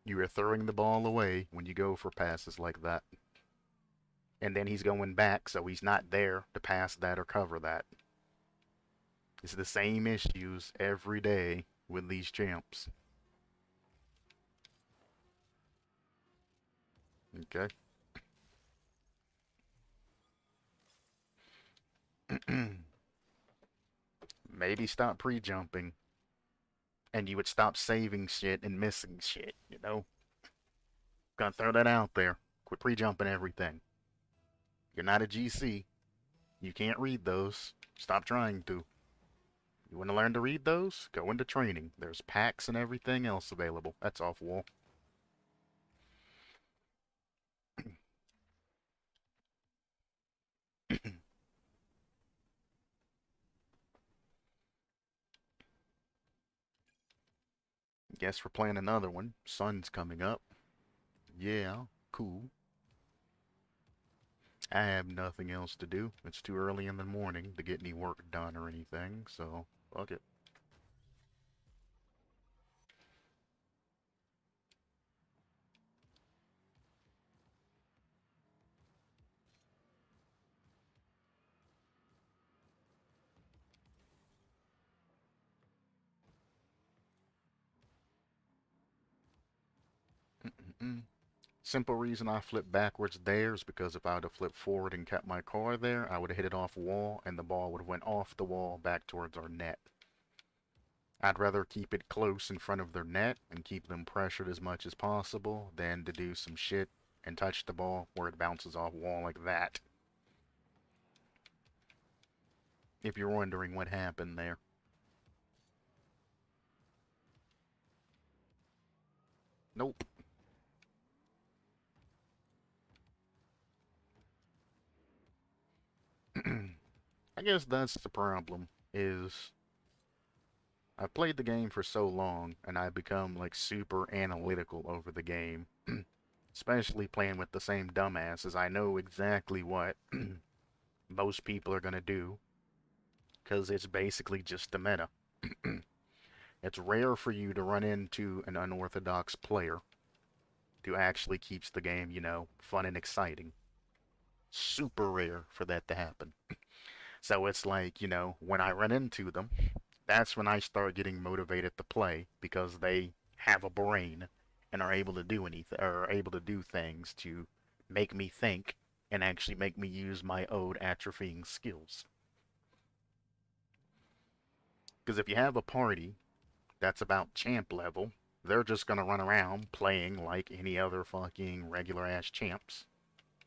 You are throwing the ball away when you go for passes like that. And then he's going back, so he's not there to pass that or cover that. It's the same issues every day with these champs. Okay. Maybe stop pre-jumping. And you would stop saving shit and missing shit, you know? Gotta throw that out there. Quit pre-jumping everything. You're not a GC. You can't read those. Stop trying to. You want to learn to read those? Go into training. There's packs and everything else available. That's off wall. Guess we're playing another one. Sun's coming up. Yeah, cool. I have nothing else to do. It's too early in the morning to get any work done or anything, so fuck it. Mm-mm-mm. Simple reason I flipped backwards there is because if I would have flipped forward and kept my car there, I would have hit it off a wall and the ball would have went off the wall back towards our net. I'd rather keep it close in front of their net and keep them pressured as much as possible than to do some shit and touch the ball where it bounces off a wall like that. If you're wondering what happened there. Nope. I guess that's the problem, is I've played the game for so long and I've become like super analytical over the game. Especially playing with the same dumbasses. I know exactly what most people are gonna do, because it's basically just the meta. It's rare for you to run into an unorthodox player who actually keeps the game, fun and exciting. Super rare for that to happen. So it's like, when I run into them, that's when I start getting motivated to play because they have a brain and are able to do anything or are able to do things to make me think and actually make me use my old atrophying skills. Because if you have a party that's about champ level, they're just gonna run around playing like any other fucking regular ass champs.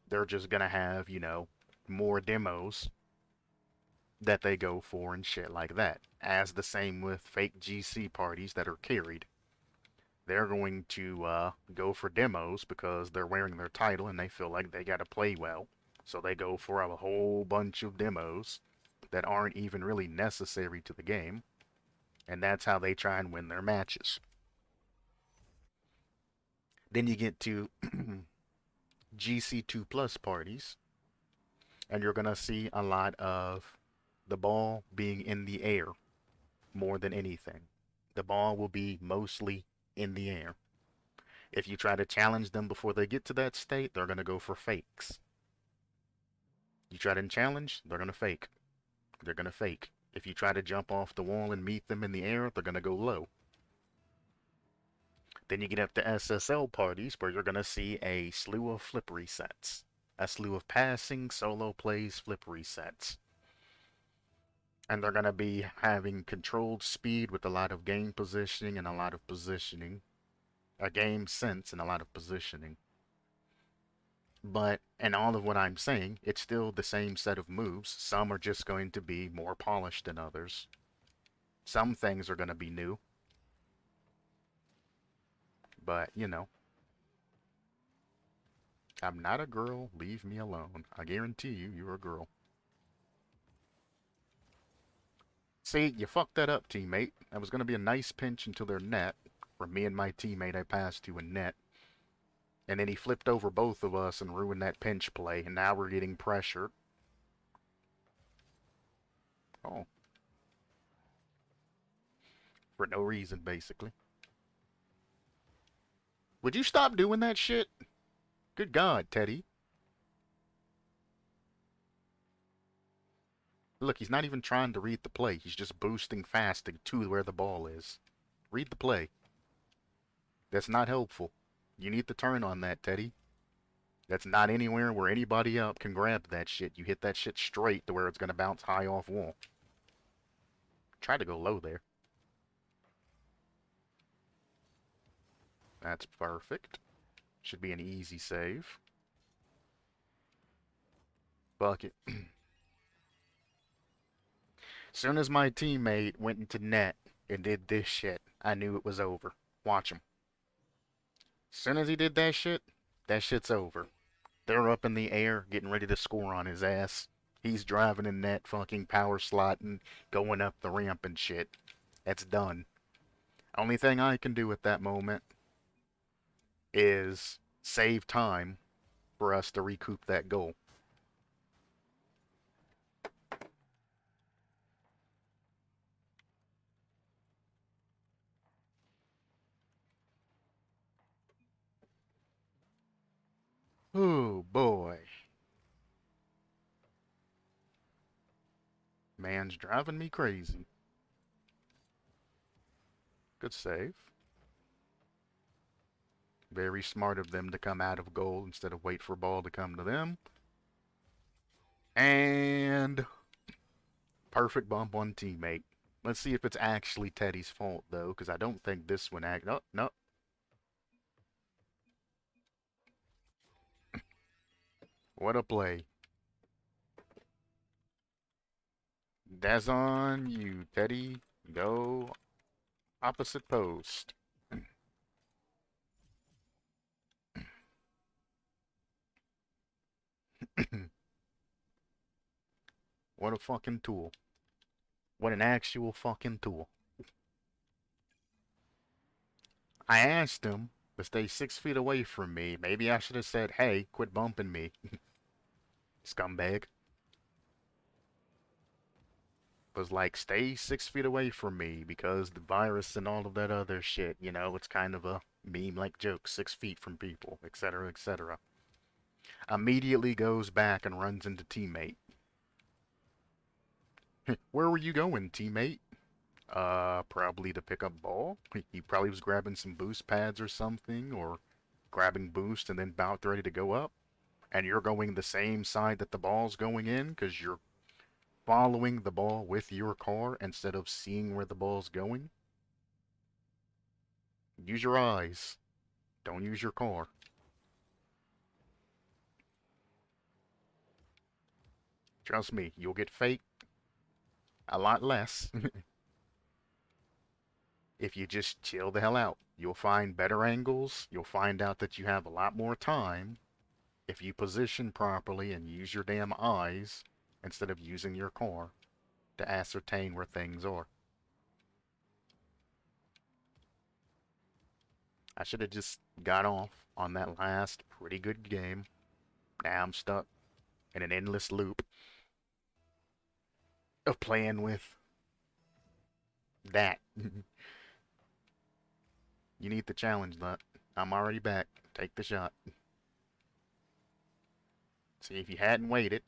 They're just gonna have, more demos that they go for and shit like that. As the same with fake GC parties that are carried. They're going to go for demos because they're wearing their title and they feel like they gotta play well. So they go for a whole bunch of demos that aren't even really necessary to the game. And that's how they try and win their matches. Then you get to GC2 plus parties, and you're gonna see a lot of the ball being in the air more than anything. The ball will be mostly in the air. If you try to challenge them before they get to that state, they're gonna go for fakes. You try to challenge, they're gonna fake. They're gonna fake. If you try to jump off the wall and meet them in the air, they're gonna go low. Then you get up to SSL parties where you're gonna see a slew of flip resets. A slew of passing, solo plays, flip resets. And they're going to be having controlled speed with a lot of game positioning and a lot of positioning. A game sense and a lot of positioning. But in all of what I'm saying, it's still the same set of moves. Some are just going to be more polished than others. Some things are going to be new. But, I'm not a girl. Leave me alone. I guarantee you, you're a girl. See, you fucked that up, teammate. That was going to be a nice pinch into their net. From me and my teammate, I passed to a net. And then he flipped over both of us and ruined that pinch play. And now we're getting pressured. Oh. For no reason, basically. Would you stop doing that shit? Good God, Teddy. Look, he's not even trying to read the play. He's just boosting fast to where the ball is. Read the play. That's not helpful. You need to turn on that, Teddy. That's not anywhere where anybody up can grab that shit. You hit that shit straight to where it's going to bounce high off wall. Try to go low there. That's perfect. Should be an easy save. Bucket. Soon as my teammate went into net and did this shit, I knew it was over. Watch him. Soon as he did that shit's over. They're up in the air, getting ready to score on his ass. He's driving in that fucking power slot and going up the ramp and shit. That's done. Only thing I can do at that moment is save time for us to recoup that goal. Oh boy. Man's driving me crazy. Good save. Very smart of them to come out of goal instead of wait for ball to come to them. And perfect bump on teammate. Let's see if it's actually Teddy's fault, though, because I don't think this one act. No, no. What a play. That's on you, Teddy. Go opposite post. What a fucking tool. What an actual fucking tool. I asked him to stay 6 feet away from me. Maybe I should have said, hey, quit bumping me, scumbag. Was like, stay 6 feet away from me because the virus and all of that other shit, you know, it's kind of a meme-like joke, 6 feet from people, etc., etc. Immediately goes back and runs into teammate. Where were you going, teammate? Probably to pick up ball. He probably was grabbing some boost pads or something, or grabbing boost and then about ready to go up. And you're going the same side that the ball's going in because you're following the ball with your car instead of seeing where the ball's going. Use your eyes. Don't use your car. Trust me, you'll get faked a lot less if you just chill the hell out. You'll find better angles. You'll find out that you have a lot more time if you position properly and use your damn eyes instead of using your car to ascertain where things are. I should have just got off on that last pretty good game. Now I'm stuck in an endless loop of playing with that. You need the challenge, that. I'm already back. Take the shot. See, if you hadn't waited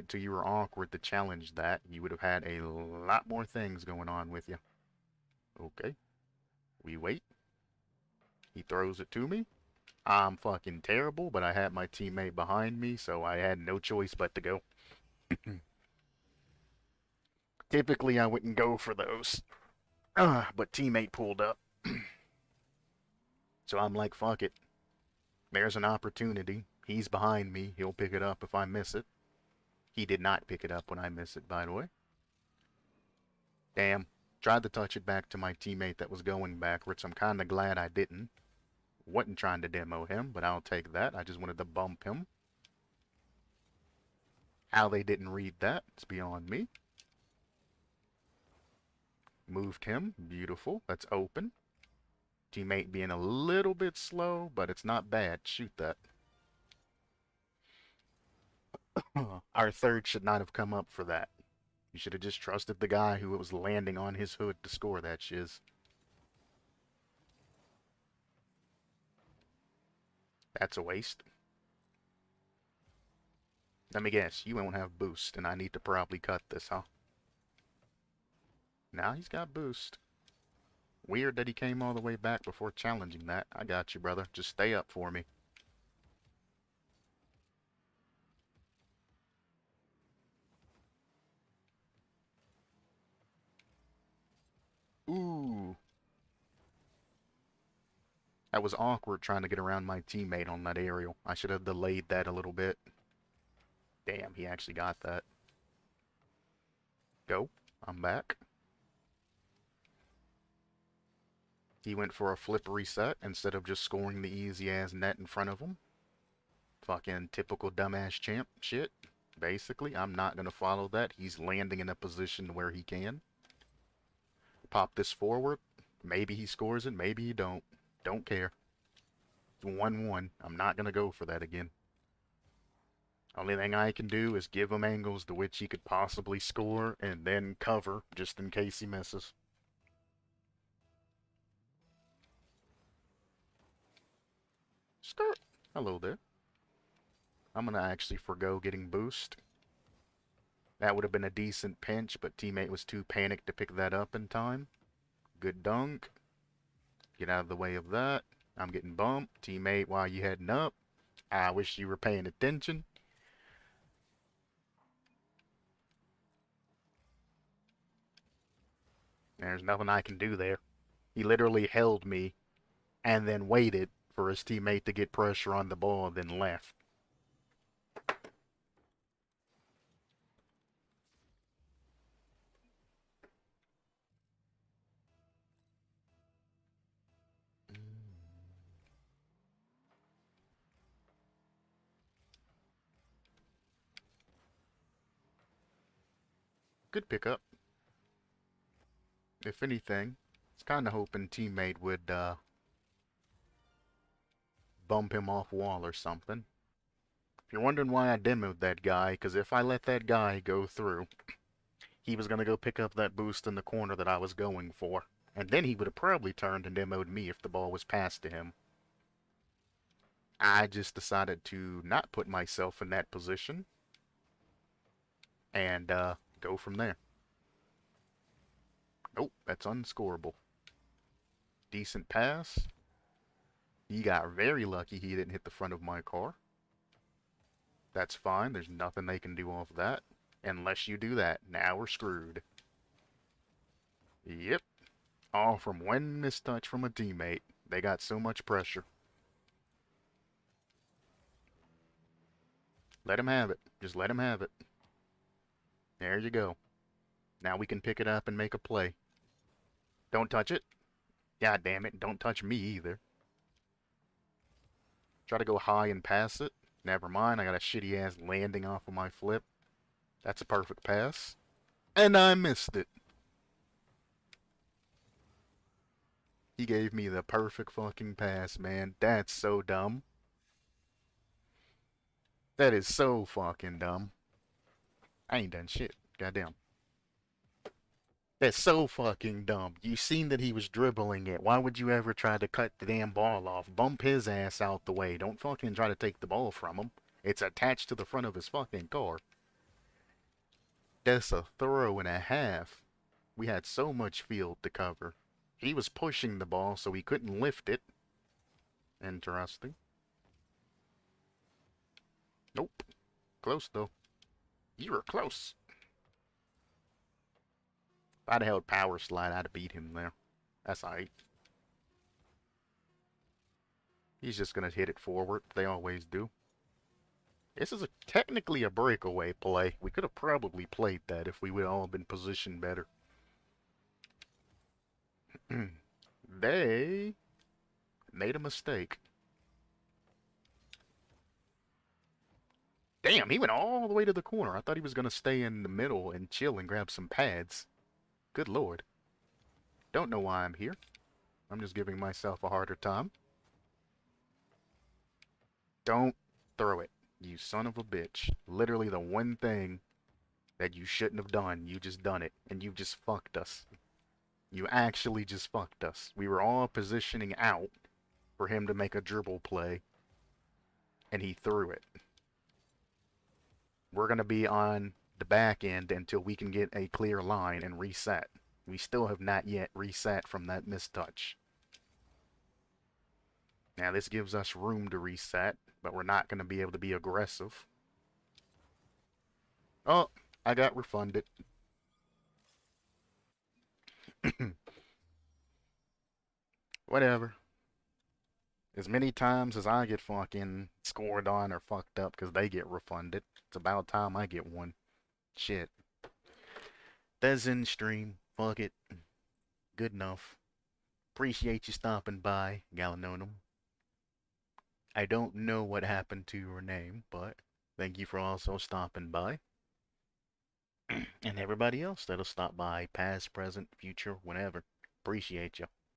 till you were awkward to challenge that, you would have had a lot more things going on with you. Okay. We wait. He throws it to me. I'm fucking terrible, but I had my teammate behind me, so I had no choice but to go. Typically, I wouldn't go for those. But teammate pulled up. So I'm like, fuck it. There's an opportunity. He's behind me. He'll pick it up if I miss it. He did not pick it up when I miss it, by the way. Damn. Tried to touch it back to my teammate that was going backwards. I'm kind of glad I didn't. Wasn't trying to demo him, but I'll take that. I just wanted to bump him. How they didn't read that, it's beyond me. Moved him. Beautiful. That's open. Teammate being a little bit slow, but it's not bad. Shoot that. Our third should not have come up for that. You should have just trusted the guy who was landing on his hood to score that shiz. That's a waste. Let me guess, you won't have boost, and I need to probably cut this, huh? Now he's got boost. Weird that he came all the way back before challenging that. I got you, brother. Just stay up for me. Ooh. That was awkward trying to get around my teammate on that aerial. I should have delayed that a little bit. Damn, he actually got that. Go. I'm back. He went for a flip reset instead of just scoring the easy-ass net in front of him. Fucking typical dumbass champ shit. Basically, I'm not going to follow that. He's landing in a position where he can. Pop this forward. Maybe he scores it, maybe he don't. Don't care. It's 1-1. I'm not gonna go for that again. Only thing I can do is give him angles to which he could possibly score and then cover just in case he misses. Skirt. Hello there. I'm gonna actually forgo getting boost. That would have been a decent pinch, but teammate was too panicked to pick that up in time. Good dunk. Get out of the way of that. I'm getting bumped. Teammate, why are you heading up? I wish you were paying attention. There's nothing I can do there. He literally held me and then waited for his teammate to get pressure on the ball, then left. Good pickup. If anything, I was kind of hoping teammate would bump him off wall or something. If you're wondering why I demoed that guy, because if I let that guy go through, he was going to go pick up that boost in the corner that I was going for. And then he would have probably turned and demoed me if the ball was passed to him. I just decided to not put myself in that position and go from there. Nope, that's unscorable. Decent pass. He got very lucky he didn't hit the front of my car. That's fine. There's nothing they can do off that. Unless you do that. Now we're screwed. Yep. All from one mistouch from a teammate. They got so much pressure. Let him have it. Just let him have it. There you go. Now we can pick it up and make a play. Don't touch it. God damn it. Don't touch me either. Try to go high and pass it. Never mind. I got a shitty ass landing off of my flip. That's a perfect pass. And I missed it. He gave me the perfect fucking pass, man. That's so dumb. That is so fucking dumb. I ain't done shit. Goddamn. That's so fucking dumb. You seen that he was dribbling it. Why would you ever try to cut the damn ball off? Bump his ass out the way. Don't fucking try to take the ball from him. It's attached to the front of his fucking car. That's a throw and a half. We had so much field to cover. He was pushing the ball so he couldn't lift it. Interesting. Nope. Close though. You were close. If I'd held power slide, I'd have beat him there. That's alright. He's just gonna hit it forward. They always do. This is technically a breakaway play. We could have probably played that if we would all been positioned better. They made a mistake. Damn, he went all the way to the corner. I thought he was gonna stay in the middle and chill and grab some pads. Good lord. Don't know why I'm here. I'm just giving myself a harder time. Don't throw it, you son of a bitch. Literally the one thing that you shouldn't have done. You just done it, and you just fucked us. You actually just fucked us. We were all positioning out for him to make a dribble play, and he threw it. We're going to be on the back end until we can get a clear line and reset. We still have not yet reset from that mistouch. Now this gives us room to reset, but we're not going to be able to be aggressive. Oh, I got refunded. Whatever. As many times as I get fucking scored on or fucked up because they get refunded, it's about time I get one. Shit. That's in stream. Fuck it. Good enough. Appreciate you stopping by, Galanonum. I don't know what happened to your name, but thank you for also stopping by. And everybody else that'll stop by, past, present, future, whenever. Appreciate you.